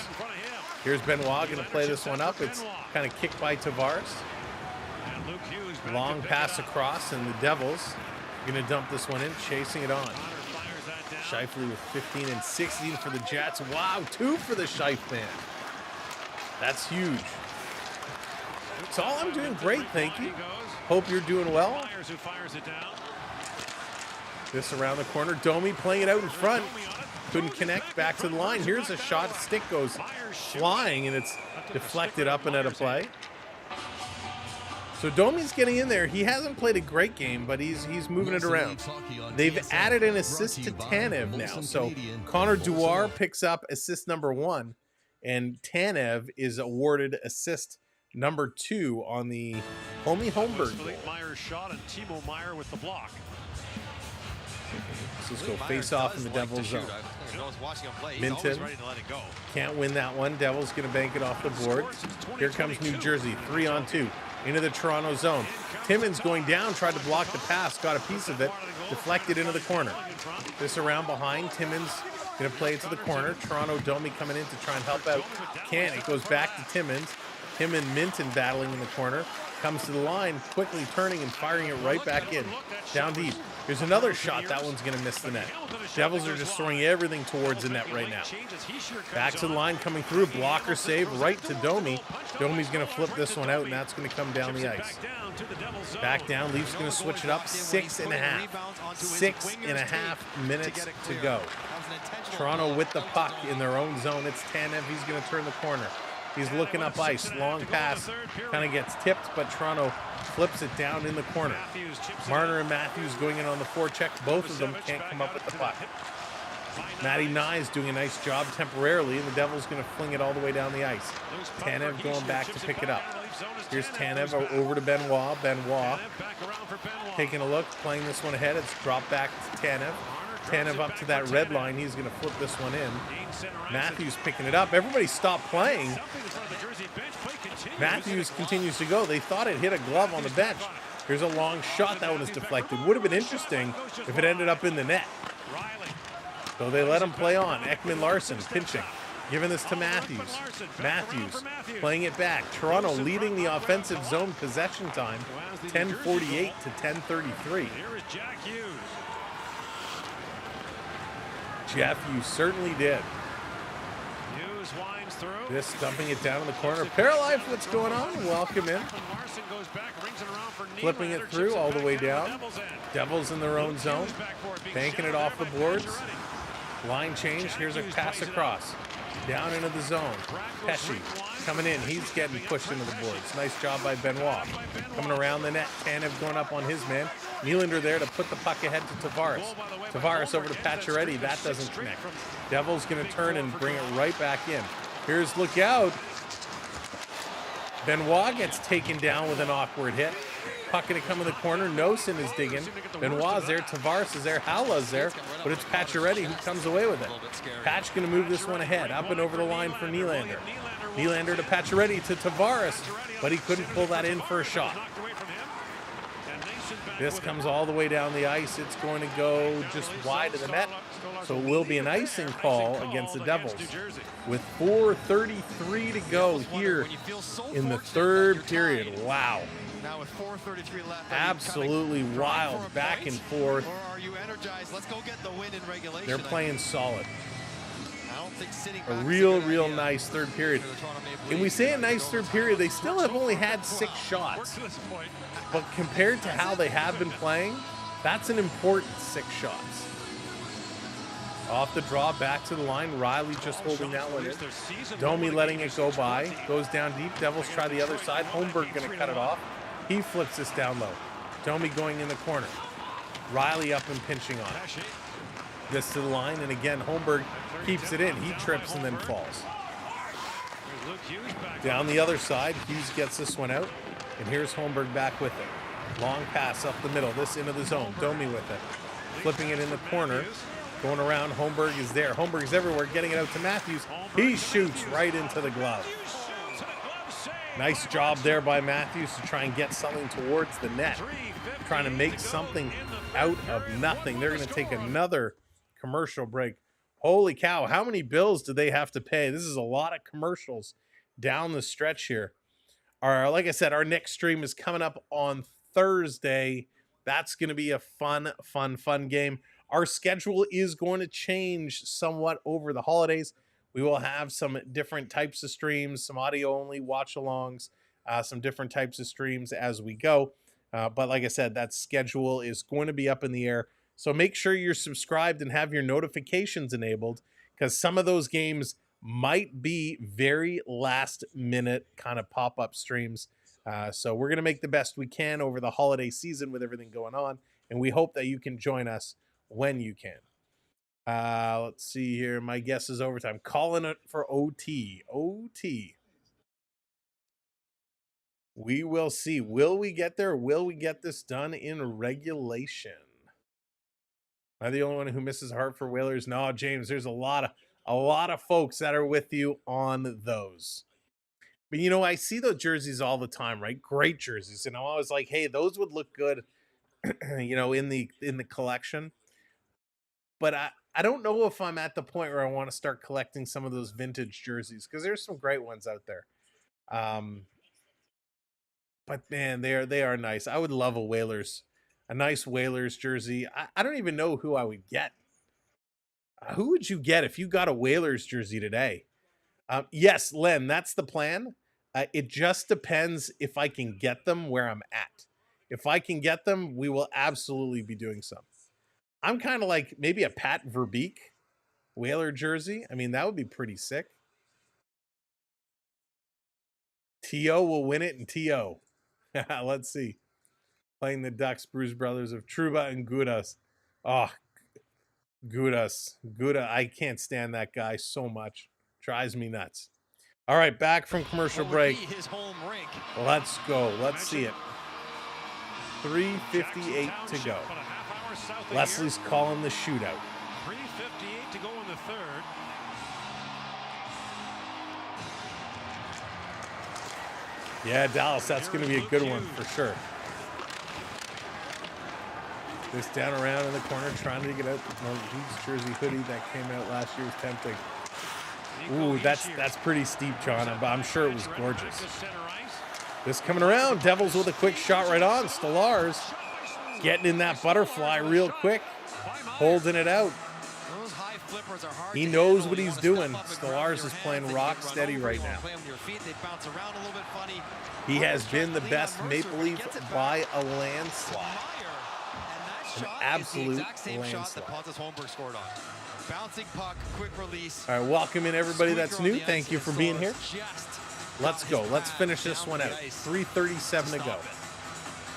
Here's Benoit going to play this one up. It's kind of kicked by Tavares. Long pass across, and the Devils going to dump this one in, chasing it on. Scheifele with 15 and 16 for the Jets. Wow, 2 for the Scheif band. That's huge. So all I'm doing great, thank you. Hope you're doing well. This around the corner. Domi playing it out in front. Couldn't connect. Back to the line. Here's a shot. Stick goes flying, and it's deflected up and out of play. So Domi's getting in there. He hasn't played a great game, but he's moving it around. They've added an assist to Tanev now. So Connor Dewar picks up assist number 1, and Tanev is awarded assist number 2 on the Homie Holmberg goal. Meyer's shot and Timo Meier with the block. Let's go face off in the Devils zone. Minton can't win that one. Devils going to bank it off the board. Here comes New Jersey, 3-on-2 into the Toronto zone. Timmins going down, tried to block the pass, got a piece of it, deflected into the corner. This around behind, Timmins going to play it to the corner. Toronto Domi coming in to try and help out. Can't. It goes back to Timmins. Him and Minton battling in the corner. Comes to the line, quickly turning and firing it right back in. Down deep. There's another shot. That one's going to miss the net. Devils are just throwing everything towards the net right now. Back to the line, coming through. Blocker save right to Domi. Domi's going to flip this one out, and that's going to come down the ice. Back down. Leafs going to switch it up. 6.5. 6.5 minutes to go. Toronto with the puck in their own zone. It's Tanev. He's going to turn the corner. He's looking up ice. Long pass. Kind of gets tipped, but Toronto flips it down in the corner. Marner and Matthews going in on the forecheck. Both of them can't come up with the puck. Matty Nye's doing a nice job temporarily, and the Devils going to fling it all the way down the ice. Tanev going back to pick it up. Here's Tanev over to Benoit. Benoit taking a look, playing this one ahead. It's dropped back to Tanev. Tanev up to that red line. He's going to flip this one in. Matthews picking it up. Everybody stopped playing. Matthews continues to go. They thought it hit a glove on the bench. Here's a long shot. That one is deflected. Would have been interesting if it ended up in the net. So they let him play on. Ekman Larson pinching. Giving this to Matthews. Matthews playing it back. Toronto leading the offensive zone possession time. 10:48 to 10:33. Jeff, you certainly did. This dumping it down in the corner. Paralife, what's going on? Welcome in. Flipping it through all the way down. Devils in their own zone. Banking it off the boards. Line change. Here's a pass across. Down into the zone. Pesci coming in. He's getting pushed into the boards. Nice job by Benoit. Coming around the net. Tanev going up on his man. Nylander there to put the puck ahead to Tavares. Tavares over to Pacioretty. That doesn't connect. Devils going to turn and bring it right back in. Here's look out. Benoit gets taken down with an awkward hit. Puck going to come in the corner. Nosen is digging. Benoit's there. Tavares is there. Hala's there. But it's Pacioretty who comes away with it. Patch going to move this one ahead. Up and over the line for Nylander. Nylander to Pacioretty to Tavares. But he couldn't pull that in for a shot. This comes all the way down the ice. It's going to go just wide of the net. So it will be an icing call against the Devils. With 4:33 to go here in the third period. Wow. Now with 4:33 left. Absolutely wild. Back and forth. Or are you energized? Let's go get the win in regulation. They're playing solid. I don't think sitting A back real nice third period. And we say a nice third period, they still have only had 6 shots. But compared to how they have been playing, that's an important 6 shots. Off the draw, back to the line. Riley just holding that one in. Domi letting it go by. Goes down deep. Devils try the other side. Holmberg going to cut it off. He flips this down low. Domi going in the corner. Riley up and pinching on it. This to the line, and again, Holmberg keeps it in. He trips and then falls. Down the other side, Hughes gets this one out, and here's Holmberg back with it. Long pass up the middle, this into the zone. Domi with it. Flipping it in the corner. Going around, Holmberg is there. Holmberg's everywhere, getting it out to Matthews. He shoots right into the glove. Nice job there by Matthews to try and get something towards the net. Trying to make something out of nothing. They're going to take another commercial break. Holy cow, how many bills do they have to pay? This is a lot of commercials down the stretch here. Like I said, our next stream is coming up on Thursday. That's going to be a fun game. Our schedule is going to change somewhat over the holidays. We will have some different types of streams, some audio only watch alongs, some different types of streams as we go. But like I said, that schedule is going to be up in the air. So make sure you're subscribed and have your notifications enabled, because some of those games might be very last minute kind of pop-up streams. So we're going to make the best we can over the holiday season with everything going on. And we hope that you can join us when you can. Let's see here. My guess is overtime. Calling it for OT. OT. We will see. Will we get there? Will we get this done in regulation? Am I the only one who misses Hartford Whalers? No, James, there's a lot of folks that are with you on those. But, you know, I see those jerseys all the time, right? Great jerseys. And I'm always like, hey, those would look good, you know, in the collection. But I don't know if I'm at the point where I want to start collecting some of those vintage jerseys, because there's some great ones out there. But man, they are nice. I would love a nice Whalers jersey. I don't even know who I would get. Who would you get if you got a Whalers jersey today? Yes, Len, that's the plan. It just depends if I can get them where I'm at. If I can get them, we will absolutely be doing some. I'm kind of like maybe a Pat Verbeek Whaler jersey. I mean, that would be pretty sick. T.O. will win it, and T.O. Let's see. Playing the Ducks, Bruce Brothers of Truba and Gudas. Oh, Guda, I can't stand that guy so much. Drives me nuts. All right, back from commercial break. His home rink. Let's go. Let's see it. 3:58 to go. Leslie's calling the shootout. 3:58 to go in the third. Yeah, Dallas, that's going to be a good one for sure. This down around in the corner, trying to get out. No, Heat's jersey hoodie that came out last year was tempting. Ooh, that's pretty steep, John, but I'm sure it was gorgeous. This coming around, Devils with a quick shot right on. Stolars getting in that butterfly real quick, holding it out. He knows what he's doing. Stolars is playing rock steady right now. He has been the best Maple Leaf by a landslide. An absolute landslide. Bouncing puck, quick release. All right, welcome in everybody that's new. Thank you for being here. Let's go. Let's finish this one out. 3:37 to go.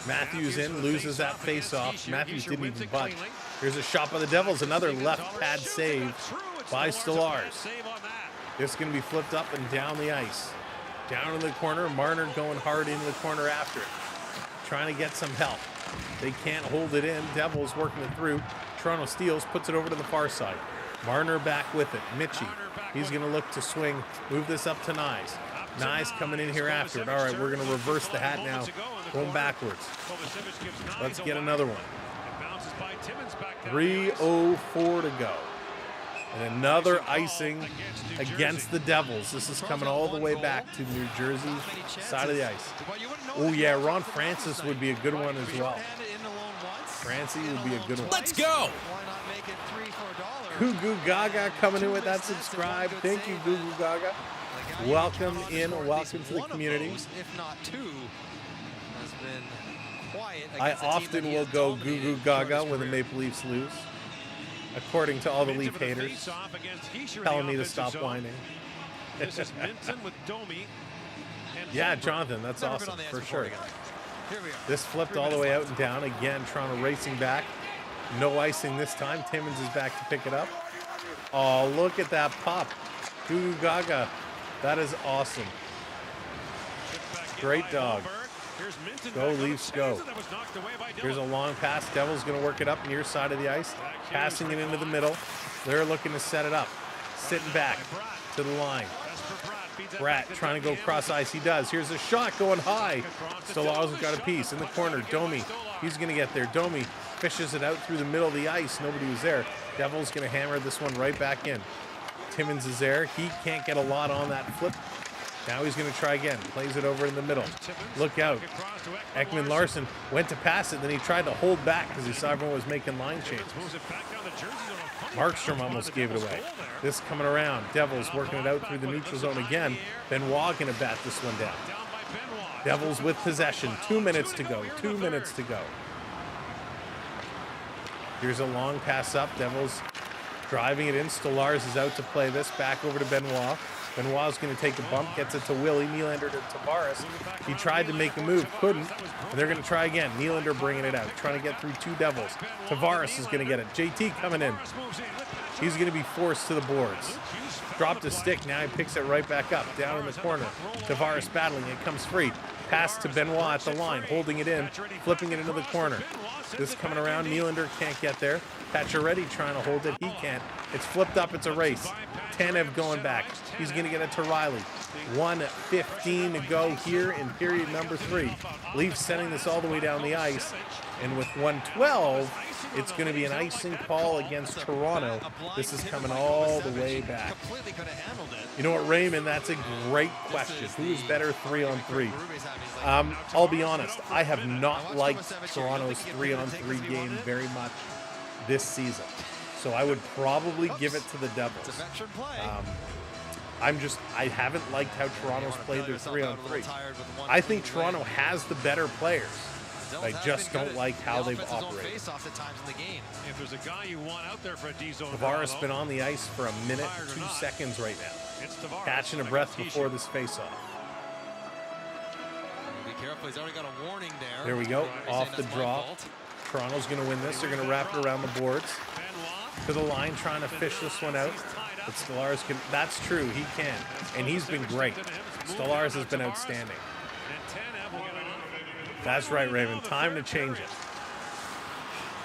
Matthews in, loses that face-off. Matthews didn't even budge. Here's a shot by the Devils. Another left pad save by Stolars. This is going to be flipped up and down the ice. Down in the corner. Marner going hard into the corner after it. Trying to get some help. They can't hold it in. Devils working it through. Toronto steals, puts it over to the far side. Marner back with it. Mitchie, he's going to look to swing. Move this up to Nyes. Nyes coming in here after it. All right, we're going to reverse the hat now. Going backwards. Let's get another one. 3:04 to go. And another icing against the Devils. This is coming all the way back to New Jersey side of the ice. Oh, yeah, Ron Francis would be a good one as well. Francie would be a good one. Let's go! Goo Goo Gaga coming in with that subscribe. Thank you, Goo Goo Gaga. Welcome in. Welcome to the community. If not two, has been quiet. I often will go Goo Goo Gaga when the Maple Leafs lose, according to all the Leaf haters, telling me to stop whining. This is Minton with Domi. Yeah, Jonathan, that's awesome for sure. This flipped all the way out and down. Again, Toronto racing back. No icing this time. Timmins is back to pick it up. Oh, look at that pop. Goo Goo Gaga. That is awesome. Great dog. Here's Minton Go, back on Leafs, the go. stanza that was knocked away by Here's a Dillon. long pass. Devils going to work it up near side of the ice. Passing it into the middle. They're looking to set it up. Sitting back to the line. Bratt trying to go cross ice. He does. Here's a shot going high. Stolar's got a piece in the corner. Domi, he's going to get there. Domi fishes it out through the middle of the ice. Nobody was there. Devils going to hammer this one right back in. Timmins is there. He can't get a lot on that flip. Now he's going to try again. Plays it over in the middle. Look out. Ekman Larson went to pass it, then he tried to hold back because he saw everyone was making line changes. Markstrom almost gave it away. This coming around. Devils working it out through the neutral zone again. Benoit going to bat this one down. Devils with possession. 2 minutes to go. 2 minutes to go. Here's a long pass up. Devils driving it in. Stolarz is out to play this. Back over to Benoit. Benoit's going to take a bump. Gets it to Willie. Nylander to Tavares. He tried to make a move. Couldn't. And they're going to try again. Nylander bringing it out. Trying to get through two Devils. Tavares is going to get it. JT coming in. He's going to be forced to the boards. Dropped a stick. Now he picks it right back up. Down in the corner. Tavares battling. It comes free. Pass to Benoit at the line. Holding it in. Flipping it into the corner. This coming around. Nylander can't get there. Pacioretty trying to hold it. He can't. It's flipped up. It's a race. Tanev going back. He's going to get it to Riley. 1:15 to go here in period number 3. Leafs sending this all the way down the ice. And with 1:12, it's going to be an icing call against Toronto. This is coming all the way back. You know what, Raymond? That's a great question. Who is better 3-on-3? I'll be honest. I have not liked Toronto's 3-on-3 game very much this season. So I would probably give it to the Devils. I haven't liked how Toronto's played their 3-on-3. I think Toronto has the better players. I just don't like how they've operated. If there's a guy you want out there for a D-zone, Tavares been on the ice for 1 minute, 2 seconds right now. Catching a breath before this face-off. Be careful, he's already got a warning there. There we go, off the draw. Toronto's going to win this. They're going to wrap it around the boards. To the line, trying to fish this one out. But Stolarz can, that's true, he can. And he's been great. Stolarz has been outstanding. That's right, Raymond. Time to change it.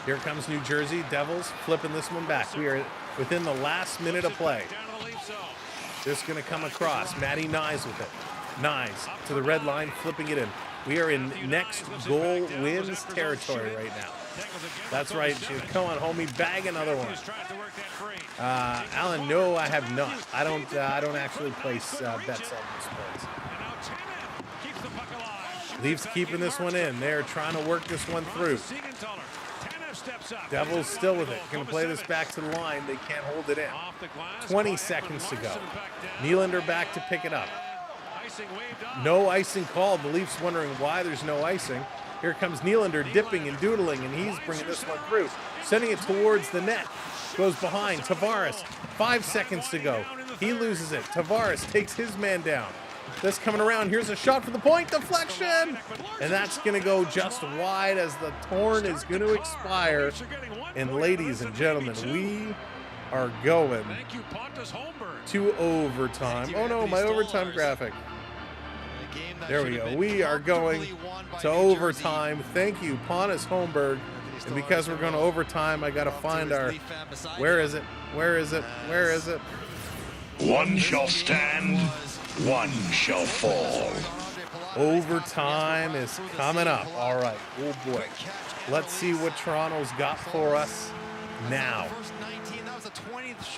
Here comes New Jersey. Devils flipping this one back. We are within the last minute of play. This is going to come across. Matty Nyes with it. Nyes to the red line, flipping it in. We are in next goal wins territory right now. That's right. Come on, homie. Bag another one. Alan, no, I have not. I don't actually place bets on these sports. Leafs keeping this one in. They're trying to work this one through. Devils still with it. Going to play this back to the line. They can't hold it in. 20 seconds to go. Nylander back to pick it up. No icing called. The Leafs wondering why there's no icing. Here comes Nylander dipping and doodling, and he's bringing this one through. Sending it towards the net. Goes behind. Tavares. 5 seconds to go. He loses it. Tavares takes his man down. This coming around. Here's a shot for the point. Deflection! And that's going to go just wide as the torn is going to expire. And ladies and gentlemen, we are going to overtime. Oh no, my overtime graphic. There we go. We are going to overtime. Thank you, Pontus Holmberg. And because we're going to overtime, I got to find our... Where is it? Where is it? Where is it? One shall stand, one shall fall. Overtime is coming up. All right. Oh, boy. Let's see what Toronto's got for us now.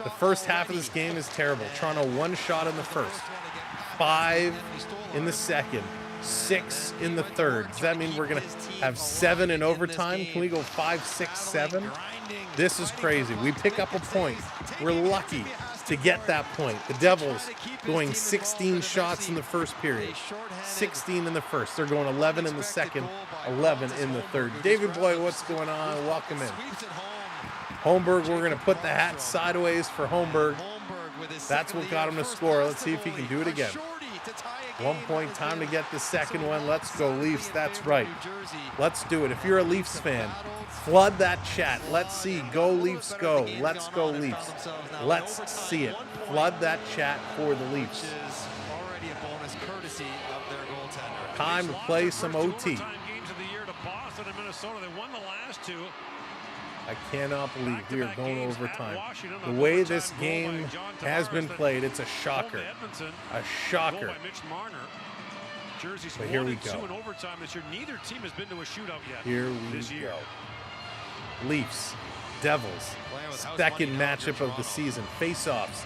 The first half of this game is terrible. Toronto 1 shot in the first, 5 in the second, 6 in the third. Does that mean we're going to have 7 in overtime? Can we go 5, 6, 7? This is crazy. We pick up a point. We're lucky to get that point. The Devils going 16 shots in the first period, 16 in the first. They're going 11 in the second, 11 in the third. David Boyd, what's going on? Welcome in. Holmberg, we're going to put the hat sideways for Holmberg. That's what got him to score. Let's see if he can do it again. 1 point, time to get the second one. Let's go Leafs. That's right. Let's do it. If you're a Leafs fan, flood that chat. Let's see. Go Leafs, go. Let's go Leafs. Let's see it. Flood that chat for the Leafs. Time to play some OT. Games of the year to Boston and Minnesota. They won the last two. I cannot believe we are going overtime. The way this game has been played, it's a shocker. A shocker. But here we go. Neither team has been to a shootout yet. Here we go. Leafs, Devils, second matchup of the season. Face-offs,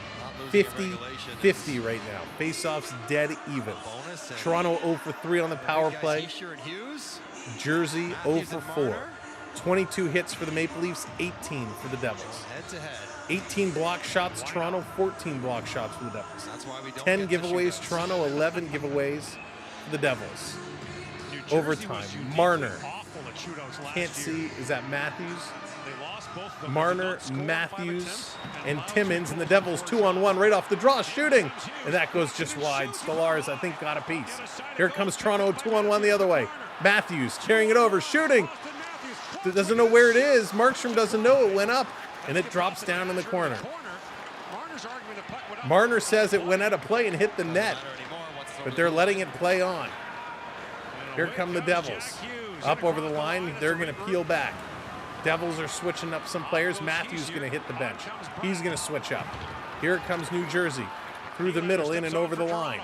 50-50 right now. Face-offs dead even. Toronto 0 for 3 on the power play. Jersey 0 for 4. 22 hits for the Maple Leafs, 18 for the Devils. 18 block shots, Toronto, 14 block shots for the Devils. 10 giveaways, Toronto, 11 giveaways for the Devils. Overtime, Marner. Can't see, is that Matthews? Marner, Matthews, and Timmins, and the Devils 2-on-1 right off the draw, shooting, and that goes just wide. Stolarz, I think, got a piece. Here comes Toronto, 2-on-1 the other way. Matthews carrying it over, shooting. Doesn't know where it is. Markstrom doesn't know it went up, and it drops down in the corner. Marner says it went out of play and hit the net, but they're letting it play on. Here come the Devils. Up over the line, they're going to peel back. Devils are switching up some players. Matthews going to hit the bench. He's going to switch up. Here comes New Jersey. Through the middle, in and over the line.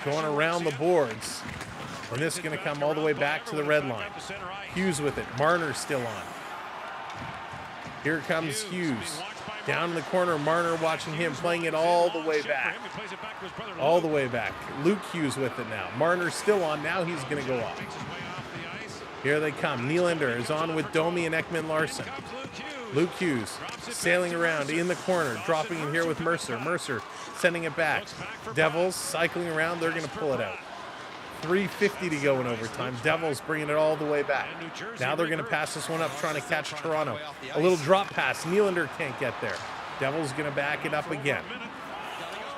Going around the boards. And this is going to come all the way back to the red line. Hughes with it. Marner's still on. Here comes Hughes. Down in the corner, Marner watching him, playing it all the way back. All the way back. Luke Hughes with it now. Marner's still on. Now he's going to go off. Here they come. Nylander is on with Domi and Ekman-Larsson. Luke Hughes sailing around in the corner, dropping in here with Mercer. Mercer sending it back. Devils cycling around. They're going to pull it out. 3:50 to go in overtime. Devils bringing it all the way back. Now they're going to pass this one up, trying to catch Toronto. A little drop pass. Nylander can't get there. Devils going to back it up again.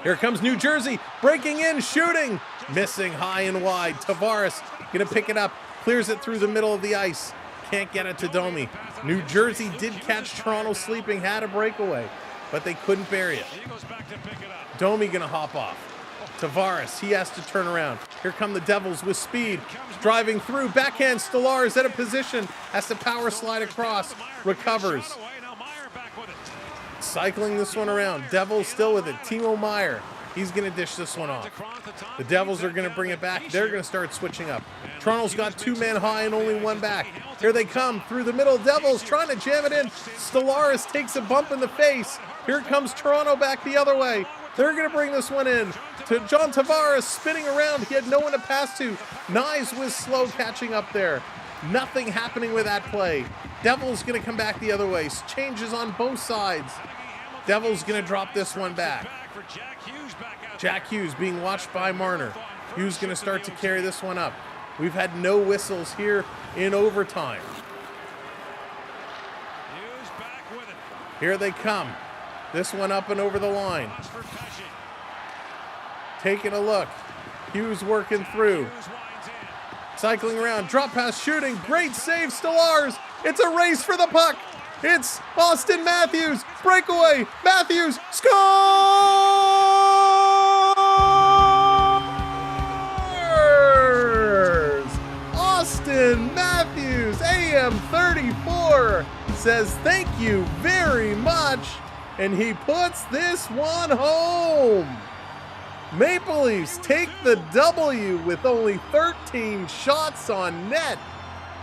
Here comes New Jersey, breaking in, shooting. Missing high and wide. Tavares going to pick it up. Clears it through the middle of the ice. Can't get it to Domi. New Jersey did catch Toronto sleeping, had a breakaway, but they couldn't bury it. Domi going to hop off. Tavares, he has to turn around. Here come the Devils with speed. Driving through, backhand, Stolarz at a position. Has to power slide across. Recovers. Cycling this one around. Devils still with it. Timo Meier. He's going to dish this one off. The Devils are going to bring it back. They're going to start switching up. Toronto's got 2 men high and only 1 back. Here they come through the middle. Devils trying to jam it in. Stolarz takes a bump in the face. Here comes Toronto back the other way. They're going to bring this one in to John Tavares, spinning around. He had no one to pass to. Knies was slow catching up there. Nothing happening with that play. Devils going to come back the other way. Changes on both sides. Devils going to drop this one back. Jack Hughes being watched by Marner. Hughes going to start to carry this one up. We've had no whistles here in overtime. Here they come. This one up and over the line. Taking a look. Hughes working through. Cycling around. Drop pass shooting. Great save, Stolarz. It's a race for the puck. It's Austin Matthews. Breakaway. Matthews scores! Austin Matthews, AM 34, says thank you very much. And he puts this one home. Maple Leafs take the W with only 13 shots on net.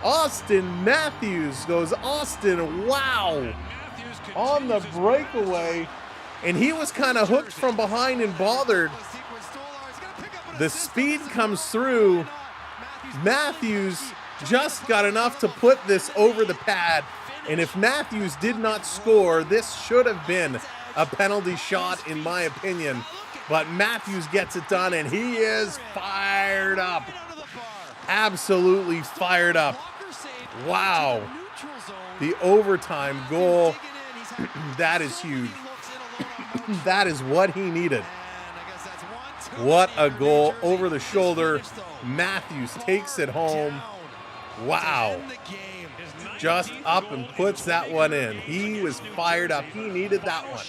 Austin Matthews goes Austin, wow, on the breakaway. And he was kind of hooked from behind and bothered. The speed comes through. Matthews just got enough to put this over the pad. And if Matthews did not score, this should have been a penalty shot, in my opinion. But Matthews gets it done, and he is fired up. Absolutely fired up. Wow. The overtime goal, that is huge. That is what he needed. What a goal over the shoulder. Matthews takes it home. Wow. Just up and puts that one in. He was fired up. He needed that one.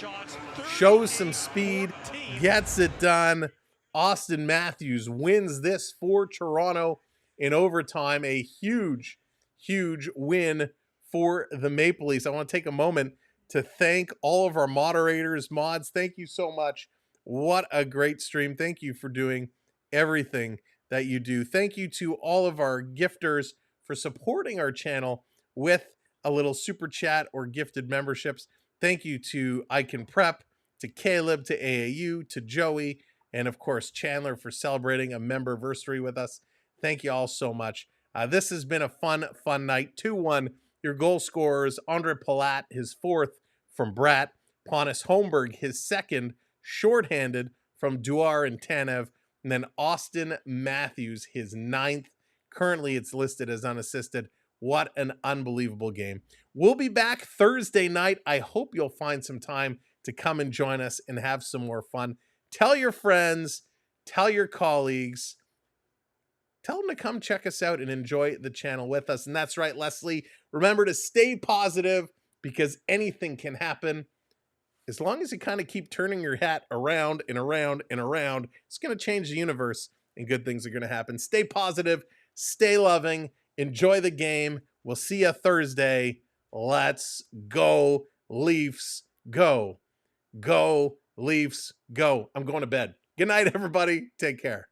Shows some speed, gets it done. Austin Matthews wins this for Toronto in overtime. A huge, huge win for the Maple Leafs. I want to take a moment to thank all of our moderators, mods. Thank you so much. What a great stream. Thank you for doing everything that you do. Thank you to all of our gifters for supporting our channel with a little super chat or gifted memberships. Thank you to I Can Prep, to Caleb, to AAU, to Joey, and of course Chandler for celebrating a memberversary with us. Thank you all so much. This has been a fun night. 2-1. Your goal scorers, Andre Palat, his fourth from Bratt, Pontus Holmberg, his second, shorthanded from Duar and Tanev, and then Austin Matthews, his ninth. Currently, it's listed as unassisted. What an unbelievable game. We'll be back Thursday night. I hope you'll find some time to come and join us and have some more fun. Tell your friends, tell your colleagues, tell them to come check us out and enjoy the channel with us. And that's right, Leslie. Remember to stay positive because anything can happen. As long as you kind of keep turning your hat around and around and around, it's going to change the universe and good things are going to happen. Stay positive, stay loving, enjoy the game. We'll see you Thursday. Let's go, Leafs, go. Go, Leafs, go. I'm going to bed. Good night, everybody. Take care.